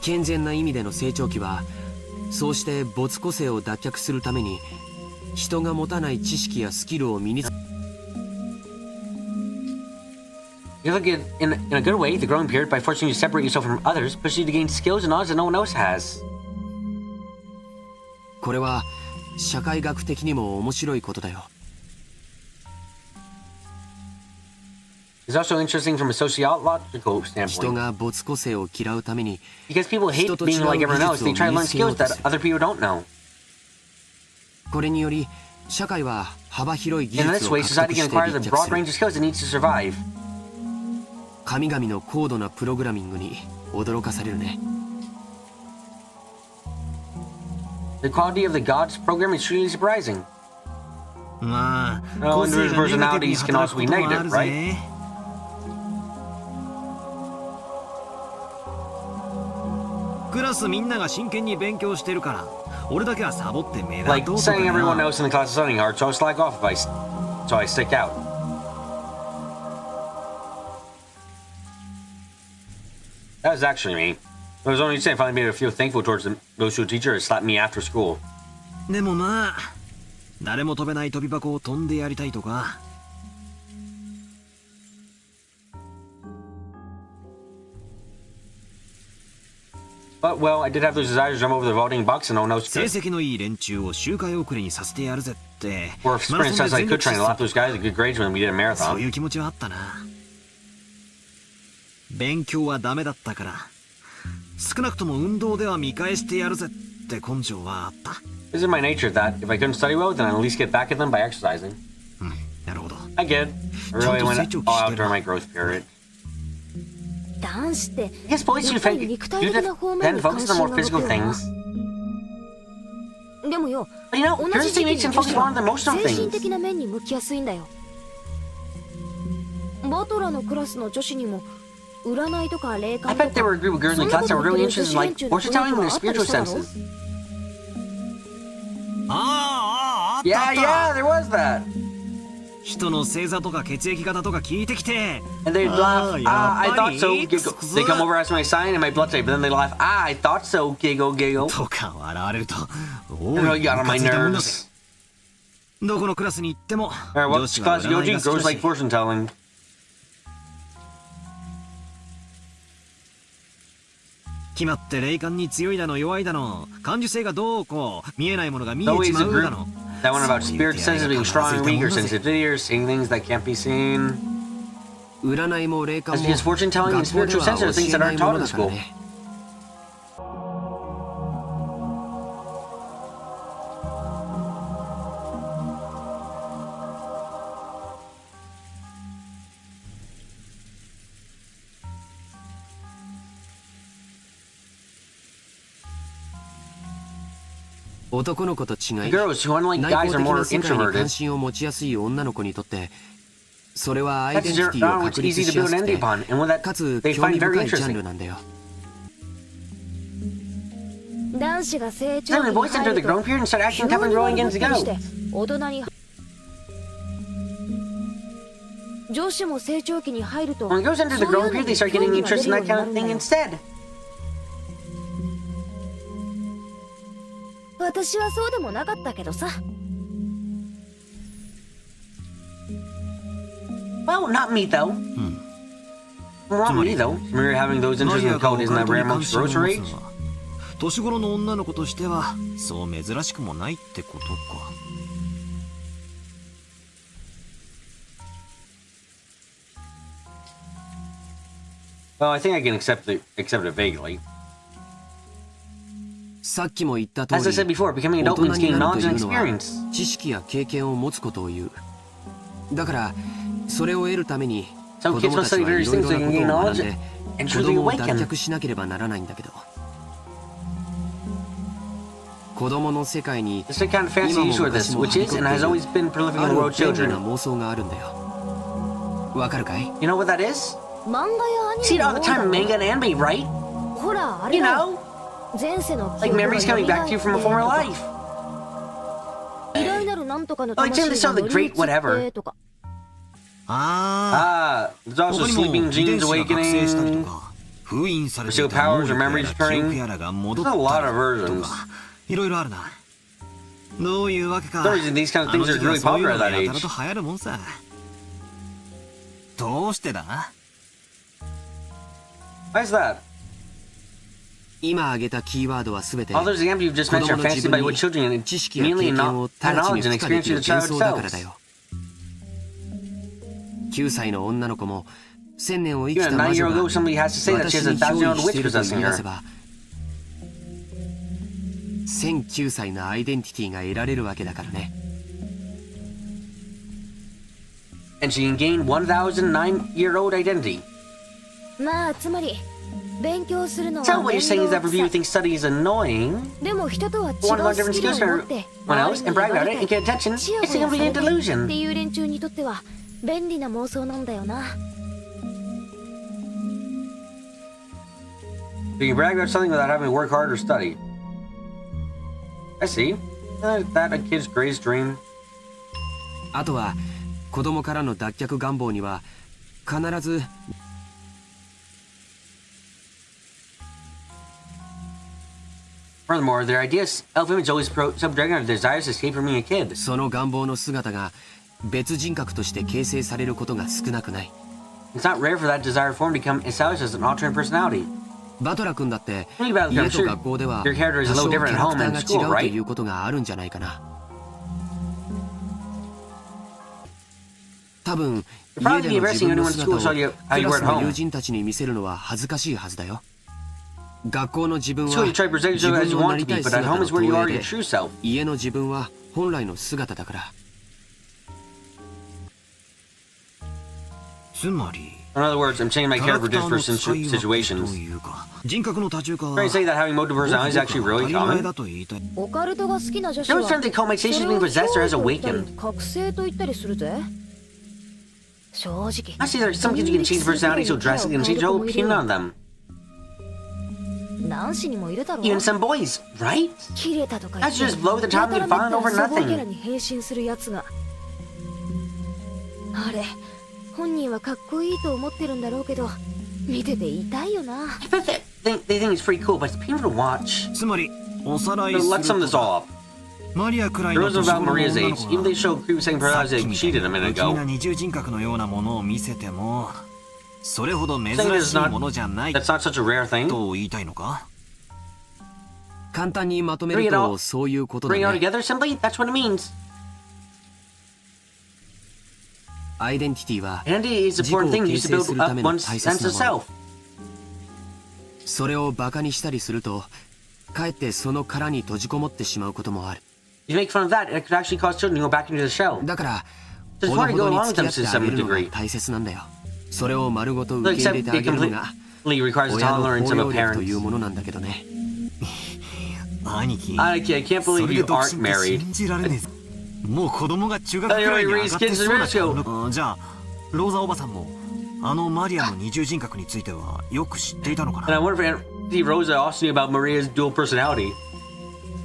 健全な意味での成長期はそうして没個性を脱却するために人が持たない知識やスキルを身につ You look at in a good way, the growing period, by forcing you to separate yourself from others, pushes you to gain skills and knowledge that no one else has. これは社会学的にも面白いことだよ。It's also interesting from a sociological 人 standpoint. が没個性を嫌うために Because people hate being like everyone else, they try to learn skills that other people don't know. これにより社会は幅広い技 In 術 this を way, 獲 society 得 can して acquire the 立脚 broad する range of skills it needs to survive. 神々の高度なプログラミングに驚かされるね。 The quality of the gods program is truly surprising. まあ Oh, 個性 individual がネガティブに personalities can 働 also く be こともあ negative, る right? ぜ。クラスみんなが真剣に勉強してるから俺だけはサボって目立 Like とうとか saying everyone な。 else in the class is studying hard, so I slack off so I stick out. That was actually me. I was only saying I finally made it feel thankful towards those who teacher who slapped me after school. でもまあ誰も飛べない飛び箱を飛んでやりたいとか。But well, I did have those desires to jump over the vaulting box and no one else 成 could. 績のいい連中を周回遅れにさせてやるぜって。 Or if マラ sprint ソン says で I 全 could 力 try 疾 and lap 走 those guys at good grades when we did a そう marathon. いう気持ちはあったな。勉強はダメだったから少なくとも運動では見返してやるぜって根性はあった。 It's in my nature that if I couldn't study well, then I'd at least get back at them by exercising. なるほど。 I did. I really went all out during my growth period. 男子って I guess boys や who っぱり肉体的な方面 tend に to 関 focus 心 on が more 向く physical よな。 things. でもよ、 But you know, 同 curiosity じ時期 makes に them 女 focus 子 more は on the most of 精神 things. 的な面に向きやすいんだよ。バトラのクラスの女子にも占いとか霊 I 感と bet there か were a group of girls そ in ん the な class こと that were 言って really る interested 女 in 子 like 連中の fortune 雰囲 telling 気 and は their あったり spiritual しただろ senses. あった Yeah, there was that. 人の星座とか血液型とか聞いてきて And they'd laugh, I thought so, buddy. giggle. They come over, ask my sign and my blood type, but then they laugh, I thought so, giggle, giggle. とか笑われるとお It い really got on ムカ my ついたもんだぜ。 nerves. どこのクラスに行っても Alright, 女 what 子は class you go 占い to? が好き Girls だ like し fortune telling. 決まって霊感に強いだの弱いだの感受性がどうこう見えないものが見え There's ち always ま a う group だの that one about そういう spirit 出会い senses が being 必ず strong い and たも weak ん or だぜ。 sensitive to ears, seeing things that can't be seen. 占いも霊感 That's も because fortune telling and 学校で spiritual は senses are 教 things え that な aren't いも taught の in だから school. ね。男の子と違い、 Girls who, unlike 内 guys, 向 are 的 more な世界に関 introverted. 心を持ちやすい女の子にとってそれはアイ That's デンティティを which 確 is 立 easy し to や build す an く envy て upon, and one that かつ they 興 find 味 very 深いジャン interesting. ルなんだよ。男子が成長 Then 期 when に boys enter 入 the ると grown period and start 急 acting に tough and growing 悪 against ぶ the ったりして go. 大人に女子も成長期に入ると When girls enter the そういう grown の period, に they start 興 getting 味が出 interested る in よう that にな kind る of んだ thing よ。 instead. 私はそうでもなかったけどさ。 Well, not me though. Not me though. We're having those マ interests リ in ア the が code オ isn't カル that ト rare に関 amongst 心を持 gross つ our age? のは年頃の女の子としてはそう珍しくもないってことか。 Well, I think I can accept it vaguely. さっきも言った通 As I said り before, becoming 大 adult 人 means に gaining なる knowledge とい and うのは experience. 知識や経験を持つことを言う。だからそれを得るために Some 子 kids 供 must たち study はい various ろい things ろ so な they こ can と gain を学ん knowledge で and 子 truly 供を脱 awaken. 却しなければならないんだけど子供の世界に It's the kind of fancy 今も use for 昔 this, も which はび is こっ and てい has る always been prolific あ in る the world 便利な children. 妄想があるんだよ。わかるかい？ You know what that is? 漫画やアニ See メ it の all the time in manga and anime, right? ほらあれ You だ know, 前世の like 記憶が memories coming back to you from a 蘇 former って life. 偉大なるなんとかの Like 魂 Tim が to show the 乗り great 移って whatever. とか。あ Ah, there's あ also 他にも sleeping 遺伝 genes 子が覚醒したりと awakening. か封印されてい Pursue た能 powers 力 or やら memories 記憶 returning. やらが戻っ There's た a り lot と of versions. かいろいろあるな。どういうわけか Stories and these kind of あの things 時 are は really そういう popular の at が that やたら age. と流行るもんさ。どうしてだ？ Why is that? 今挙げたキーワードはすべて All those examples you've just 子 mentioned 供 are の自 fantasy 分 by what に children and 知識や mainly 経験を not 直ち knowledge に and 付加で experience き to る the 幻 child 想だから itself. だよ。9歳の女の子も1000年を生き Even た a 魔女 9-year が ago, somebody has to say that she 私 has a に憑 1,000-year-old 依し witch ていると possessing 言い出 her. せば1009歳のアイデンティティが得られるわけだからね。 And she can gain 1,009-year-old identity. まあつまり勉強するのは So what you're saying is that 面 Review 倒く thinks study is annoying. さでも人とは違う Want to learn ス different キル skills を持 from って everyone else and brag about it and get attention. チヤ It's ホヤ a さ complete れてっ delusion. ていう連中にとっては便利な妄想なんだよな。 You can brag about something without having to work hard or study. I see. That a kid's greatest dream. あとは子供からの脱却願望には必ず Furthermore, their ideas elf image always subject our desires to escape from being a kid. その願望の姿が別人格として形成されることが少なくない。 It's not rare for that desired form to become established as an alternate personality. バトラ君だって Think about it, 家 I'm と sure 学校では your character is 多 a 少 little キャ different ラ at ク home ター and が school, 違うと right? いうことがあるんじゃないかな。多分 It'd probably 家で be の embarrassing 自分の anyone in 姿 school を saw you ク how you ラ were ス at の home. 友人たちに見せるのは恥ずかしいはずだよ。学校の自分は So you try to present 自 yourself 分 as you のな want り to た be, い but 姿 at home の is where 投 you 影 are で your true self. 家の自分は本来の姿だから。つまり In other words, I'm changing my キャラ character for クターの different 使い分け situations. というか人格の多重化は Trying to say that having multiple personalities is actually 当 really たり前 common. だと言いたい。オカルトが好きな女子 There は was something called my そ station れ being を possessed or has 少女と言ったり awakened. 覚醒と言ったりするぜ。正直 Actually, there are some kids you can change personality so drastically and change the whole opinion on them. 男子にもいるだろう。 Even some boys, right? 切れたとか言 That's って just blow the top and や get たら fallen め over ったら素朴キャラ nothing. に変身するやつが。あれ本人はかっこいいと思ってるんだろうけど見てて痛いよな。 I bet they think it's pretty cool, but it's painful to watch. つまりおさらい So す let's る sum this と all up. マリアくらい There の was 年 about 頃の Maria's 女 age. の子 Even they が showed creep saying さ personality っき like みたい cheated a な minute 不気味な ago. 二重人格のようなものを見せてもそれほど珍 Saying しいものじゃない that's not such a rare thing. と言いたいのか。簡単にまとめるとそういうことだ Bring it all ね。 together simply, that's what it means. アイデンティティは Identity is 自 the 己を important thing 形 used to 成す build るた up めの one's 大 sense 切 of なもの。 self. それをバカにしたりするとかえってその殻に閉じこもってしまうこともある。 If you make fun of that, it could actually cause children to go back into the shell. だからほ Just ど want to ほ go どに along with 付 them き合 to ってあ some げるのが degree. 大切なんだよ。それを丸ごと So 受け入れ except てあ it げるのが completely requires the 親の tolerance 包 of 容 a 力という parent. ものなんだけどね。兄貴 I can't そ believe れ you で独 aren't 身って married. 信じられねえぞ。もう子供が中学くらいに上がってそうな顔のじゃあローザおばさんもあのマリアの二重人格についてはよく知っていたのか And I な。 wonder if Auntie Rosa also knew about Maria's dual personality.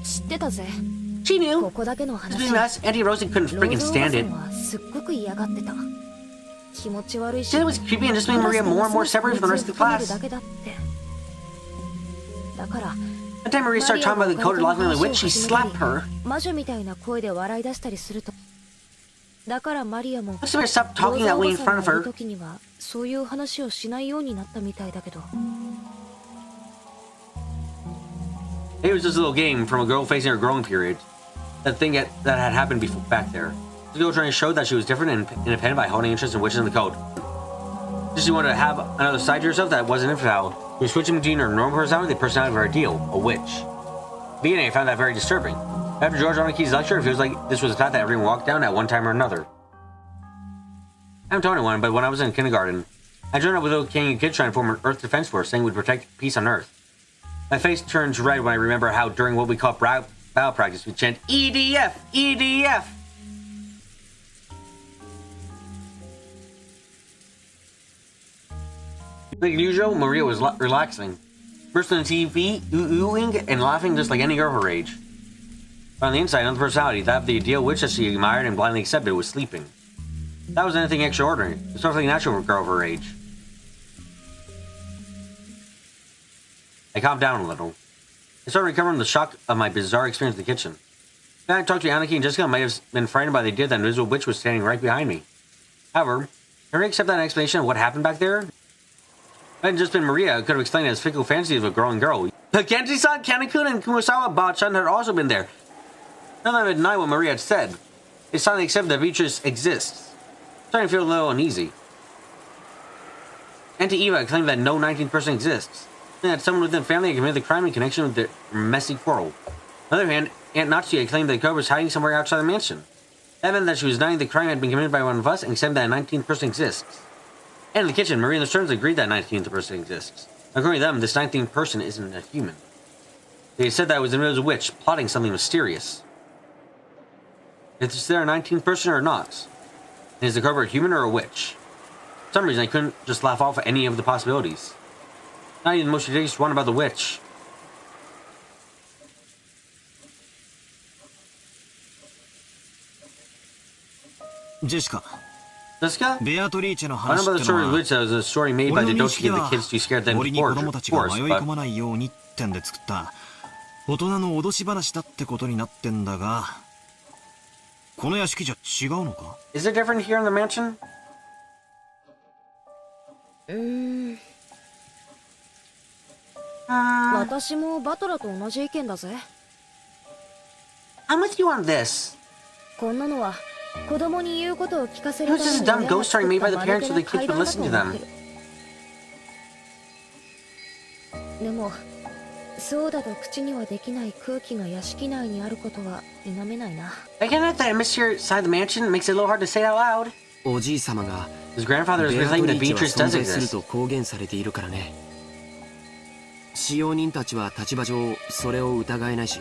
知ってたぜ。 She こ knew. こだけの Between 話。 us, Auntie Rosa couldn't ロ freaking ーズおば stand さ it. んはすっごく嫌がってた。気持ち悪いし。 She said it was creepy and just made Maria more and more separate from the rest of the だ class. けだって。だから By the time Maria started talking about the code of locking the witch, she slapped her. 魔女みたいな声で笑い出したりすると。だからマリアも Once Maria stopped ロー talking ザ that お way ば in さん front of がいる her, 時にはそういう話をしないようになったみたいだけど。 it was just a little game from a girl facing her growing period. That thing that had happened before back there. The girl trying to show that she was different and independent by holding interest in witches in the code. Just she wanted to have another side to herself that wasn't infidel. She was switching between her normal personality and the personality of her ideal, a witch. Beginning, I found that very disturbing. After George Onaki's lecture, it feels like this was a path that everyone walked down at one time or another. I haven't told anyone, but when I was in kindergarten, I joined up with little Kenyan kids trying to form an Earth Defense Force saying we'd protect peace on Earth. My face turns red when I remember how during what we call battle practice, we chant EDF, EDF. Like usual, Maria was relaxing, bursting on the TV, oohing and laughing just like any girl her age. But on the inside, another personality, that of the ideal witch that she admired and blindly accepted, was sleeping. That was anything extraordinary. It was perfectly natural for a girl of her age. I calmed down a little. I started recovering the shock of my bizarre experience in the kitchen. Then I talked to Anarchy and Jessica. I might have been frightened by the idea that an invisible witch was standing right behind me. However, can I accept that explanation of what happened back there? If it hadn't just been Maria, I could have explained it as fickle fantasies of a growing girl. Kenji-san, Kanekun, and Kumasawa Bachan had also been there. None of them had denied what Maria had said. They silently accepted that Beatrice exists. Starting to feel a little uneasy. Auntie Eva claimed that no 19th person exists, and that someone within the family had committed the crime in connection with their messy quarrel. On the other hand, Aunt Natsuya claimed that the cobra was hiding somewhere outside the mansion. That meant that she was denying the crime had been committed by one of us and accepted that a 19th person exists. And in the kitchen, Marie and the servants agreed that a 19th person exists. According to them, this 19th person isn't a human. They said that it was a witch plotting something mysterious. Is there a 19th person or not? And is the cobra a human or a witch? For some reason, I couldn't just laugh off any of the possibilities. Not even the most ridiculous one about the witch. Jessica. Jessica? I don't know about the story of the witch. That was a story made by the Dochi to give the kids too scared them to forge, of course, but... 大人の脅し話だってことになってんだが、この屋敷じゃ違うのか? Is it different here in the mansion? 私もバトラと同じ意見だぜ。I'm with you on this. こんなのは子供に言うことを聞かせ It る was just a dumb ghost story made by the parents so the kids would listen to them. でもそうだと口にはできない空気が屋敷内にあることは否めないな。I can admit that atmosphere inside the mansion makes it a little hard to say out loud. おじい様が His grandfather is ベアト claiming リ that ーチ Beatrice は does 存在する exist. と公言されているからね。使用人たちは立場上それを疑えないし。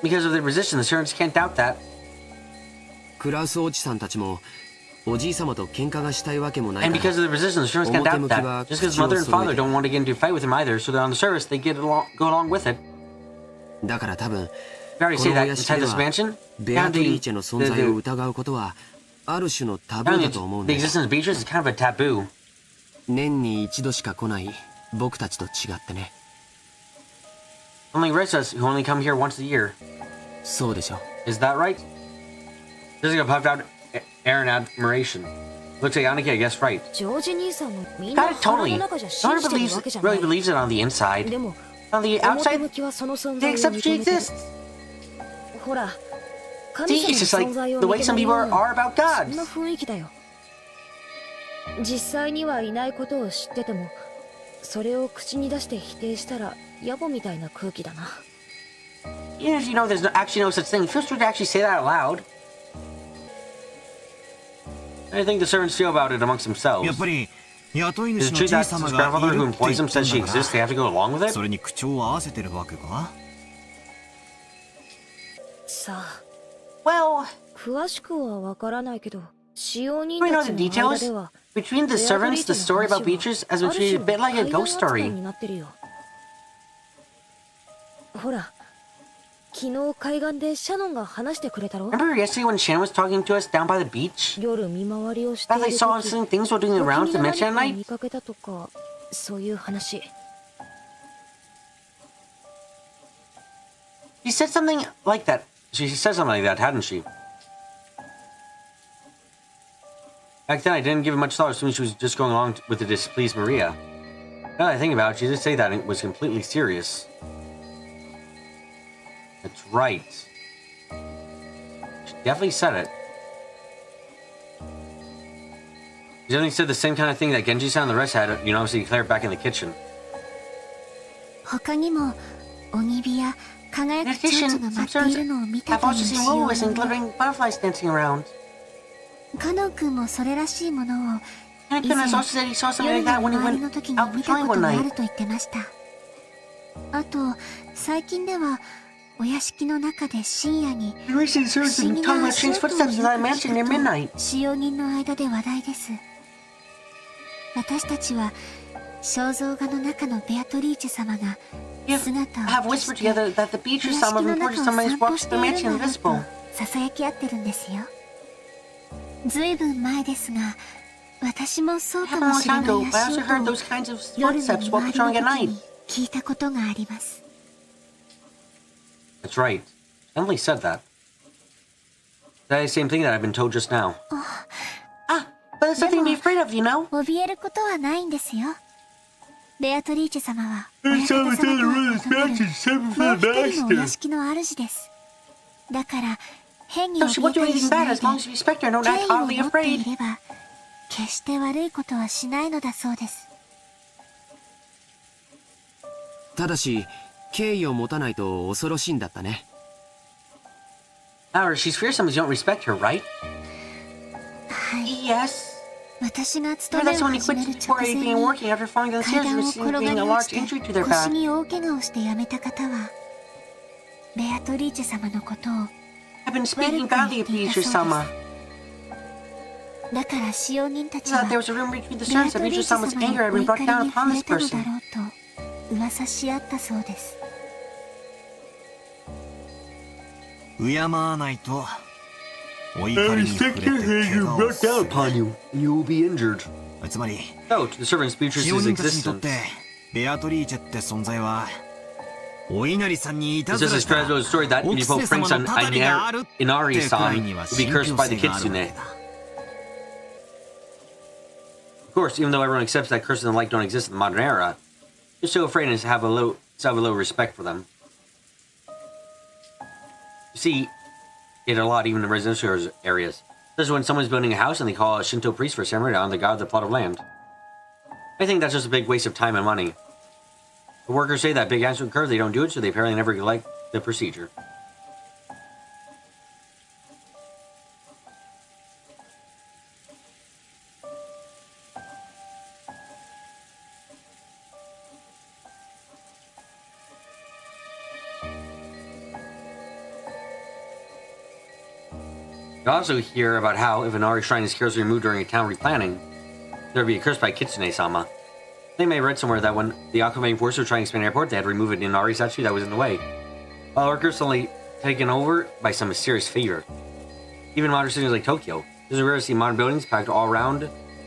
Because of their position, the servants can't doubt that. クラウスおじさんたちもおじい様と喧嘩がしたいわけもない And から。 because of their position, the servants can't doubt that. Just because mother and father don't want to get into a fight with him either, so they're on the service, they go along with it. だから多分 We already こ say の that お屋敷 inside で this は mansion. ベアトリーチェの存在を疑うことはある種のタブーだと思うん The だよ。 existence of Beatrice is kind of a taboo. 年に一度しか来ない僕たちと違ってね。Only rest of us who only come here once a year. そうでしょ。 Is that right? Jessica puffed out air in admiration. Looks like Aniki, I guess, right. ジョージ兄さんもみんな Got it 腹 totally. の中じゃ No 信 one じてるわけじゃない。 really believes it on the inside. でも On the 表 outside, 向きはその存 they 在を accept 認 she めてる。 exists. ほら、 See, 神 it's just 様 like の存在を the 認 way め some ない people よう are な about そんな gods. 雰囲気だよ。実際にはいないことを知ってても、それを口に出して否定したら野暮みたいな空気だな。 Even if you know there's actually no such thing, feel free to actually say that out loud. How do you think the servants feel about it amongst themselves? やっぱり雇い Is 主 it の true じい that 様 his がい grandfather る who って employs 言 them って says ん she だか exists, they ら、 have to go along with it? それに口を合わせてるわけか? さあ、 Well, 詳しくはわからないけど、使用人 we た know ち the の間 details. では、 Between the ベアトリ servants, ーチ the ェの story 話 about は Beatrice has been ある treated 種 a bit like a 怪談 ghost 扱い story. になってるよ。ほら、昨日海岸でシャノンが話してくれたろ。 Remember yesterday when Shannon was talking to us down by the beach? 夜見回りをしてい That る they 時、 saw us doing things while doing the 時 rounds に to 何 mention か at を night? 見かけたとか、そういう話。 She said something like that. She said something like that, hadn't she? Back then, I didn't give it much thought, assuming she was just going along with the displeased Maria. Now that I think about it, she did say that it was completely serious. That's right. She definitely said it. She definitely said the same kind of thing that Genji-san and the rest had, obviously declared back in the kitchen. 他にも鬼火や輝 In く蝶 addition, 々が some 舞っているのを見 servants た have という also 使 seen 用 wolves and 人 glittering butterflies dancing around. カノン君もそれらしいものを And 以前 Goodness also said he saw something 夜 like の that when 見 he 回りの went 時に out 見た patrolling こと one があ night. ると言ってました。あと最近ではお屋敷の中で深夜に And recently, servants have been talking about strange footsteps in that mansion near midnight. 使用人の間で話題です。私たちは肖像画の中のベアトリーチェ様が You 姿を have 消 whispered して together that the お Beatrice 屋 some 敷 of の important 中を somebody 散歩 walks し the ている mansion のだと invisible. ささやき合ってるんですよ。ずいぶん前ですが私もそうか Happened a も long しれ time ない ago, but I 足 also 音 heard を those kinds of 夜の footsteps while 周り patrolling の at 時 night. に聞いたことがあります。 That's right. Emily said that. That is the same thing that I've been told just now. Ah, but there's nothing to be afraid of, you know? 怯えることはないんですよ。ベアトリーチェ様は親方様とは異なるもう一人のお屋敷の主です。だから No, she won't do anything bad as long as you respect her and don't act oddly afraid. 決して悪いことはしないのだそうです。ただし、敬意を持たないと恐ろしいんだったね。However, she's fearsome as you don't respect her, right? はい。Yes. 私が勤めを始める直前に階段を転がり落ちて腰に大怪我をして辞めた方はベアトリーチェ様のことを I've been speaking badly of Beatrice-sama. だから使用人たちは There was a rumor between the ベア servants ト that リーチェ Beatrice-sama's 様 anger の had お been 怒 brought り down に upon 触れ this たのだ person. ろうと噂し合ったそうです。敬わないとお怒りに触れて怪我をする。 You will be injured. つまり So, to the servants, 使用 Beatrice's 人たちにとっ existence てベアトリーチェって存在はお稲荷さんにいた is ず just ら a した straightforward story that お if 狐 you 様 poke pranks の on たたりがあるってくら Inari-san, いには will be 信 cursed 憑 by the 性があるわけ kitsune. だ。 Of course, even though everyone accepts that curses and the like don't exist in the modern era, you're still afraid and have a little respect for them. You see it a lot even in residential areas. This is when someone's building a house and they call a Shinto priest for a ceremony to honor the god of the plot of land. I think that's just a big waste of time and money. The workers say that big accident occurs, they don't do it, so they apparently never like the procedure. You also hear about how, if an Ari shrine is carelessly removed during a town replanning, there would be a curse by Kitsune-sama. They may have read somewhere that when the occupying forces were trying to expand the airport, they had to remove an Inari statue that was in the way. While workers suddenly taken over by some mysterious fever. Even in modern cities like Tokyo, there's a rare to see modern buildings packed all around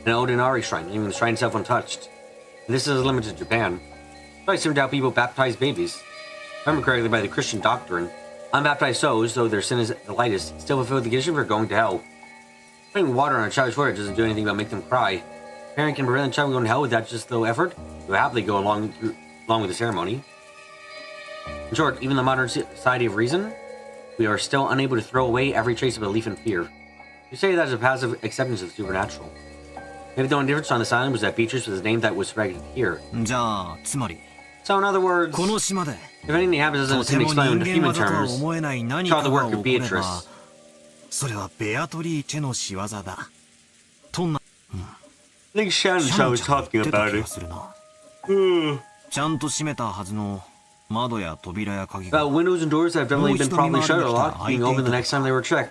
an old Inari shrine, leaving the shrine itself untouched. And this is limited to Japan. So I assume how people baptize babies. If I remember correctly by the Christian doctrine, unbaptized souls, though their sin is the lightest, still fulfill the condition for going to hell. Putting water on a child's forehead doesn't do anything but make them cry. A parent can prevent a child from going to hell without just little effort. They will happily go along with the ceremony. In short, even in the modern society of reason, we are still unable to throw away every trace of belief and fear. You say that as a passive acceptance of the supernatural. Maybe the only difference on this island was that Beatrice was the name that was spread here. じゃあつまり So in other words, この島で if anything happens doesn't とて seem も explained 人 in 間 human 技とは terms, 思えない何 try か the が work 起 of これば Beatrice. それはベアトリーチェの仕業だとな I think Shannon was talking 言ってた about 気 it. がするなちゃんと閉めたはずの窓や扉や鍵 About が windows and doors that have definitely been probably shut or locked, being open the next time they were checked.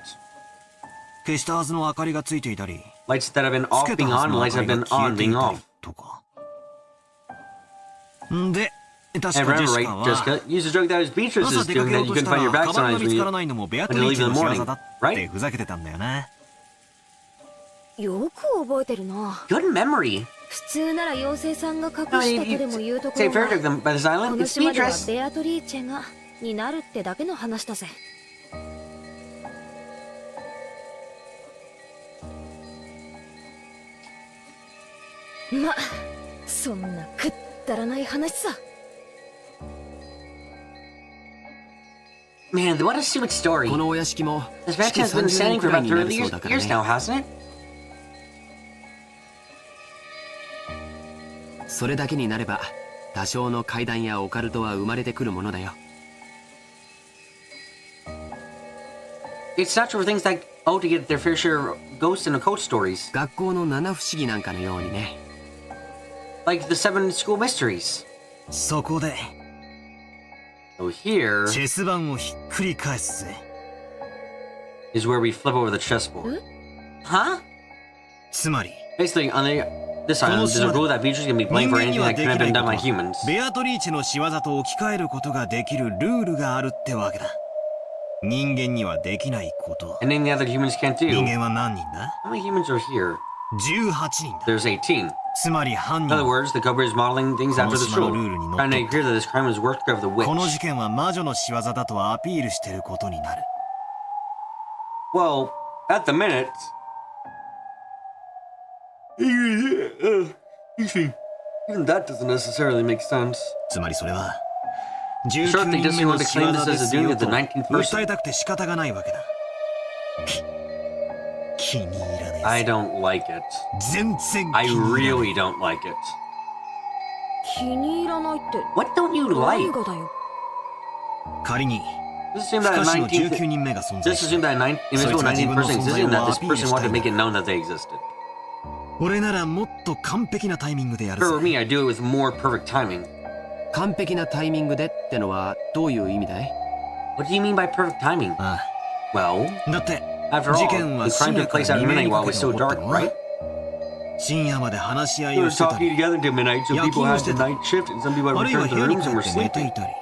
消したはずの明かりがついていたり Lights that have been つ off けた being は on ず and の明 lights か have りが been 消 on えてい being た off. りとかんで確 And かジェ remember, シ right, カは Jessica? Use the joke that was 朝 Beatrice's 出か doing けよ that う you とし couldn't た find your ら back カバン sometimes が見 when つ you からないのもベア had ト to リー leave チェ in the の仕業 morning, だって right? ふざけてたんだよねよく覚えてるな。 Good memory. 普通なら妖精さんが隠 No, し you, たとでも言うとこ say ろ fair が to them by this こ island. の It's 島では Beatrice. ベアトリーチェがになるってだけの話だぜ。ま、そんなくったらない話さ。 Man, what a stupid story. このお屋敷も This 築 mansion has been 30 standing 年 for くらい about にな 30るそうだから years now, ね hasn't it? それだけになれば多少の怪談やオカルトは生まれてくるものだよ It's natural for things like, oh, to get their fair share of ghosts and occult stories. 学校の七不思議なんかのようにね Like the 7 school mysteries. そこで So here チェス盤をひっくり返すぜ is where we flip over the chessboard. Huh? つまり Basically, on this island, there's a rule that Beatrice can be 人 blamed for 間に anything は that でき couldn't な have い been こと done by は humans. ベアトリーチェの仕業と置き換えることができるルールがあるってわけだ人間にはできないこと And anything other humans can't 人 do. 間は何人だ How many humans are here? 18人だ There's 18. つまり犯 In 人 other は words, the culprit is modeling things after this rule, trying to make clear that this crime was work of the witch. この事件は魔女の仕業だとアピールしてることになる Well, at the minute... Even that doesn't necessarily make sense. つまりそれは Sure, 19 they 人 just 目の want to 仕 claim 業 this で as す the doing よ of the と 19th 訴え person. たくて仕方がないわけだ I don't like it. I really don't like it. 気に入らないって What don't you 何 like? がだよ。仮に Just assume that 不 a 可視の 19th 19人目が存 Just 在し assume that a 19th person existed and that this person wanted to make it て known that they existed. 俺ならもっと完璧なタイミングでやる For ぜ me, I do it with more perfect timing. 完璧なタイミングでってのはどういう意味だい？ What do you mean by perfect timing? あ Well, あだって after 事 all, 件は the 深 crime 夜 took から place at 未明 midnight に while か it け was て so 起こった dark, のは right? 深夜まで話し合 We いを were してたり talking together until midnight, so 夜 people 勤を had して the たり night shift and some people had あるいは returned to 部 their 屋に rooms 帰 and っ were て寝て sleeping. いたり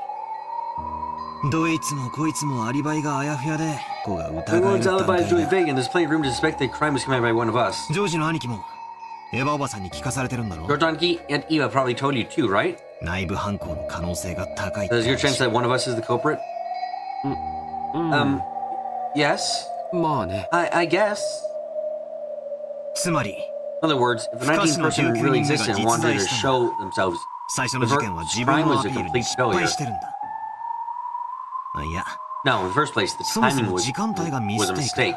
どいつもこいつもアリバイがあやふやで子が疑え Everyone's る段 alibi is really 階だ vague, and there's plenty of room to suspect that crime was committed by one of us. ジョージの兄貴もエヴァおばさんに聞かされてるんだろ Your donkey and Eva probably told you too, right? 内部犯行の可能性が高いって There's a good chance that one of us is the culprit. Yes, まあね。 I guess. つまり In other words, if a 19th person really existed and wanted to show themselves, 最初の事件は自分のアピールに失敗してるんだあいや no, in the first place, the そもそ timing も was 時間帯がミ a ステイク mistake.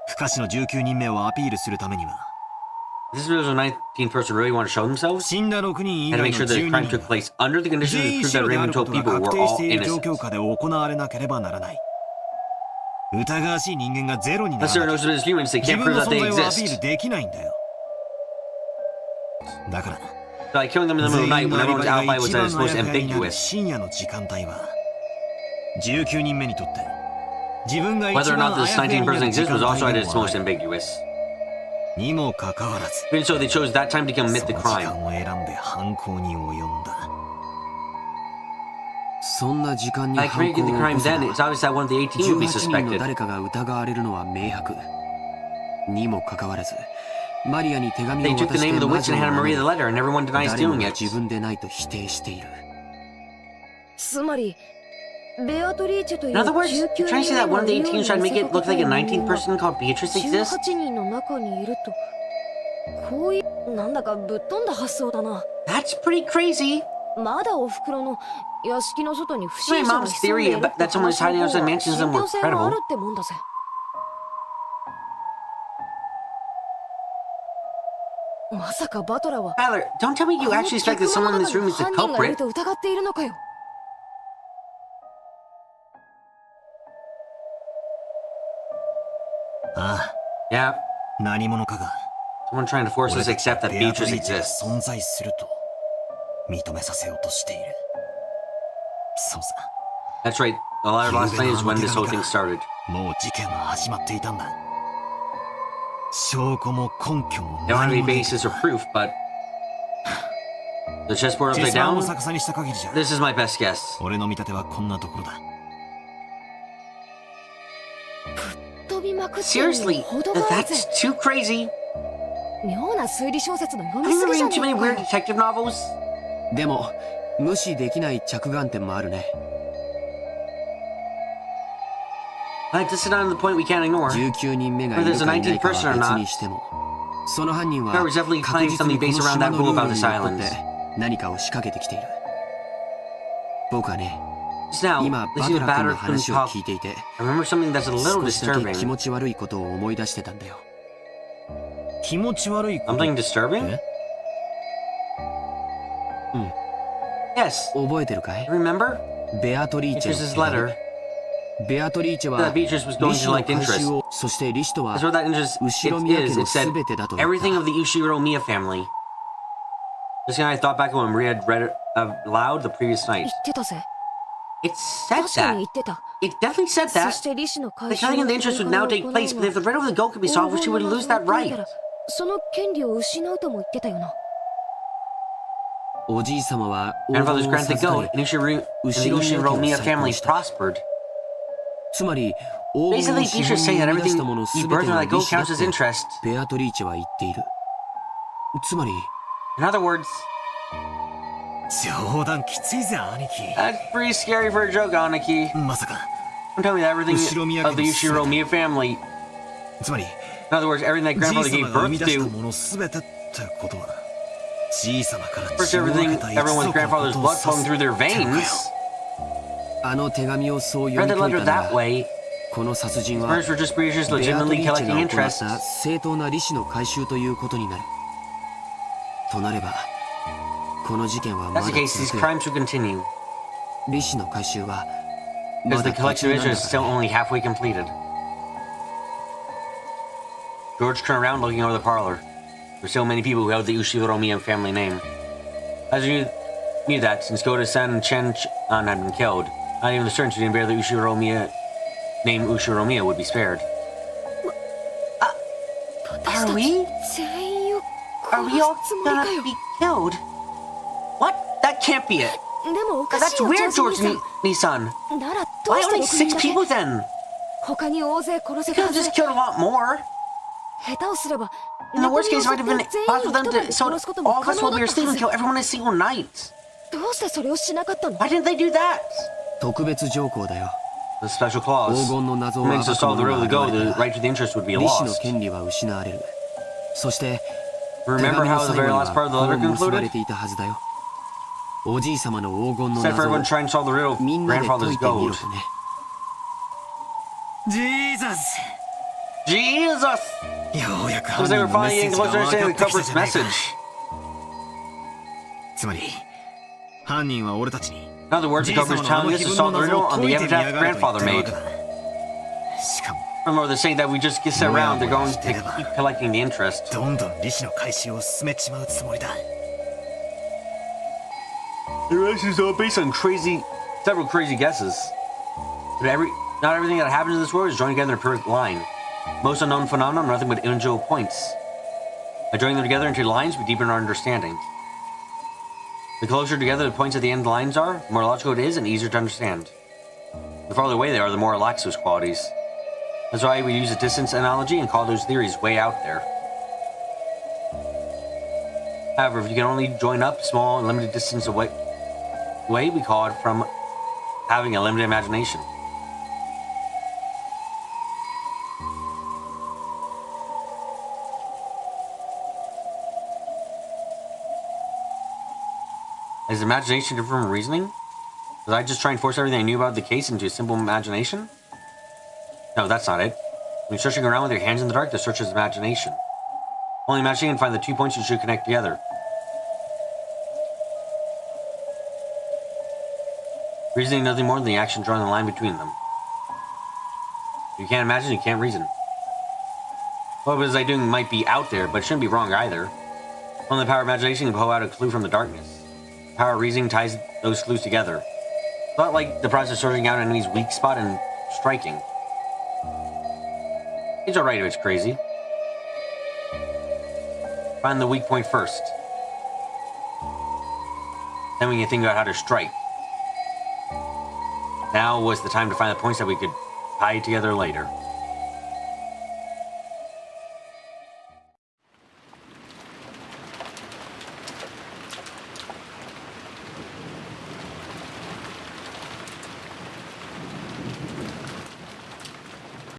不可視の19人目をアピールするためには If this was a 19th person really want to show themselves, 死んだ6人以 had to 外 make の sure that the 12 crime 人 took place under the conditions 全員 to prove シ that ロであ Raymond るこ told とが people 確 were 定し all ている状 innocent. 況下で行われなければならない疑わしい人間がゼロにな Unless ら there are な no きゃ suspicious humans, they 自 can't 分 prove の that 存 they 在をアピー exist. ルできないんだよだから So like killing them in the middle of the 全 night 員 when のアリ everyone's バ alibi イが was 一 at 番 its あや most ふやになる ambiguous. 深夜の時間帯は19人目にとって自分が一 Whether or 番 not あや this ふやに 19th な person る時 exists 間 was 帯 also at で its もあ most る ambiguous. にもかかわらず Even so, they chose that time to そ commit の the 時 crime. 間を選んで犯行に及んだそんな時間に By 犯 committing 行 the を crime 起こせ then, ば it's obvious that one of the 18 would be 18人の suspected. 誰かが疑われるのは明白にもかかわらずマリアに手紙 They を took 渡 the し name て of the 魔 witch 女 and を handed 名乗 Maria り the letter, and everyone denies 誰も doing が it. 自分でないと否定しているつまりベアトリーチェとい In う other words, 19 you're trying to say that one of the 18 tried to make it look like a 19th 人 person called Beatrice exists? 18人の中にいるとこういうなんだかぶっ飛んだ発想だな That's pretty crazy. まだお袋の屋敷の外に不 My 審者が mom's 潜んで theory いるって that someone is 話 hiding の outside 方が mansions 信 and 憑 more 性があ credible. るってもんだぜまさかバトラーは Tyler, don't tell me you actually suspect that someone in this room is the 犯人がいる culprit. と疑っているのかよああ Yeah, 何者かが someone trying to force us to accept that ベアト Beatrice リーチェが exists. 存在すると認めさせようとしているそうさ That's right. The letter last night is when this whole thing started. もう事件は始まっていたんだ証拠も根拠も They don't have 何 any もない basis or proof, but the chessboard 実 upside 際を down. 逆さにした限りじゃ This is my best guess. 俺の見立てはこんなところだ飛びまくってるに Seriously, ほどがあるぜ that's too crazy. 妙な推理小説の読み Have す you ぎじゃ read too ね many えか weird よ detective novels? でも無視できない着眼点もあるね I like to sit down to the point we can't ignore. 19人目がいるかいないかは別にしてもその犯人は There was definitely 確 playing 実に something この based around 島 that の rule ル about ール this にのっとっ island. て何かを仕掛けてきている僕はね Just now, 今 listening バ to トラー君 Batter の from 話を Top, 聞いていて I remember something that's a little 少しだけ気 disturbing. 持ち悪いことを思い出してたんだよ気持ち悪いこと Something disturbing? え Yes. 覚えてるかい Remember? ベアトリーチェ Beatrice's の手紙 letter. ベアトリーチェは That Beatrice was 利 going 子 to の like 回収 interest. をそして利子とは That's what that interest 後ろ宮 is. 家の It said 全てだと言っ everything た of the Ushiro Miya family. This thing I thought back when Maria had read it aloud the previous 言 night. ってたぜ It said 確かに that. 言ってた It definitely said そ that. して利子の The 回収 killing of the interest would now take place, but if the riddle of the goat could be solved, she would lose that right. その権利を失うとも言ってたよなおじい様は黄 Grandfather's 金を granted 授か goat, り and the Ushiro Miya family prospered. つまり黄金 Basically, を資 Beatrice 本 saying に that 生み出 everything したもの he 全 birthed て in は that 利 goat 子だ counts って as interest. ベアトリーチェは言っているつまり In other words, 冗談きついぜ兄貴 that's pretty scary for a joke, Aniki. まさか Don't tell me that everything of the Ushiro Miya family. つまり In other words, everything that じい grandfather 様 gave が生み birth 出した to. もの全てってことはじい様から First, 血を分 everything, けた一 everyone's 族の grandfather's ことを blood 指す flowing through their ってのかよ veins. あの手紙をそう Read 読み the 解い letter たな that ら way. この殺人は First, we're just ベアト legitimately リーチェ collecting が行っ interest. た正当な利子の回収ということになる。となればこの事件はま That's だ the case, these 続く。 crimes will continue. 利子の回収はま Because だ the 途 collection 中 of なん interest だ is か still らね。 only halfway completed. George turned around looking over the parlor. There were so many people who held the Ushiro-miya family name. As you knew that, since Goda-san and Chen-an had been killed, not even the servants who didn't bear the Ushiro-miya name Ushiro-miya would be spared. Are we? 全員を Are 殺 we all すつもり gonna かよ be killed? What? That can't be it. でもおかし That's いよ weird, ジョー George ジ兄さ Nissan. んならどう Why して only 6 6 人だけ people then? 他に大勢殺せ You た could は have ず just killed a lot more. 下手をすれば In the worst case, it might have been 全員 possible を for them 一晩で to so 殺すことも all of 可 us 能 while だ we っ were た asleep は and ず kill everyone in a single night. どうしてそれをしなかったの Why didn't they do that? 特別条項だよ。 The special 黄 clause 金の謎を makes 暴 us く solve 者 the が riddle to 現 go. れ The たら right to the interest would be 利子の lost. 権利は失われる。そして手 Remember 紙の how the 最後 very に last part は of the こ letter う結ばれ concluded? ていたはずだよ。おじい様の黄金の Said for 謎を everyone trying to solve the riddle, みんなで解 grandfather's いてみろ gold. とね。ジーザス Jesus! ようやく Because 犯 they 人 were のメッ finally セー getting ジが closer to 分か understanding っ the てきた culprit's じゃないか message. つまり犯人は俺たちに Now the words じ the い様 culprit's のあ telling の us 非 to 分 solve の the 謎 riddle を on 解 the いてみや epitaph がると言 grandfather ってるわ made. けだ。しかも Furthermore, they're saying that we just sit around, they're going to keep collecting the interest. どんどん利子の回収を進めちまうつもりだ。 The rest is all based on several crazy guesses. But not everything that happens in this world is joined together in a perfect line. Most unknown phenomena are nothing but individual points. By joining them together into lines, we deepen our understanding. The closer together the points at the end of the lines are, the more logical it is and easier to understand. The farther away they are, the more it lacks those qualities. That's why we use a distance analogy and call those theories way out there. However, if you can only join up small and limited distance away, we call it from having a limited imagination. Is imagination different from reasoning? Did I just try and force everything I knew about the case into a simple imagination? No, that's not it. When you're searching around with your hands in the dark, the search is imagination. Only imagining can find the 2 points you should connect together. Reasoning nothing more than the action drawing the line between them. If you can't imagine, you can't reason. What was I doing might be out there, but it shouldn't be wrong either. Only the power of imagination can pull out a clue from the darkness. The power of reasoning ties those clues together. It's not like the process of sorting out an enemy's weak spot and striking. It's alright if it's crazy. Find the weak point first. Then we can think about how to strike. Now was the time to find the points that we could tie together later.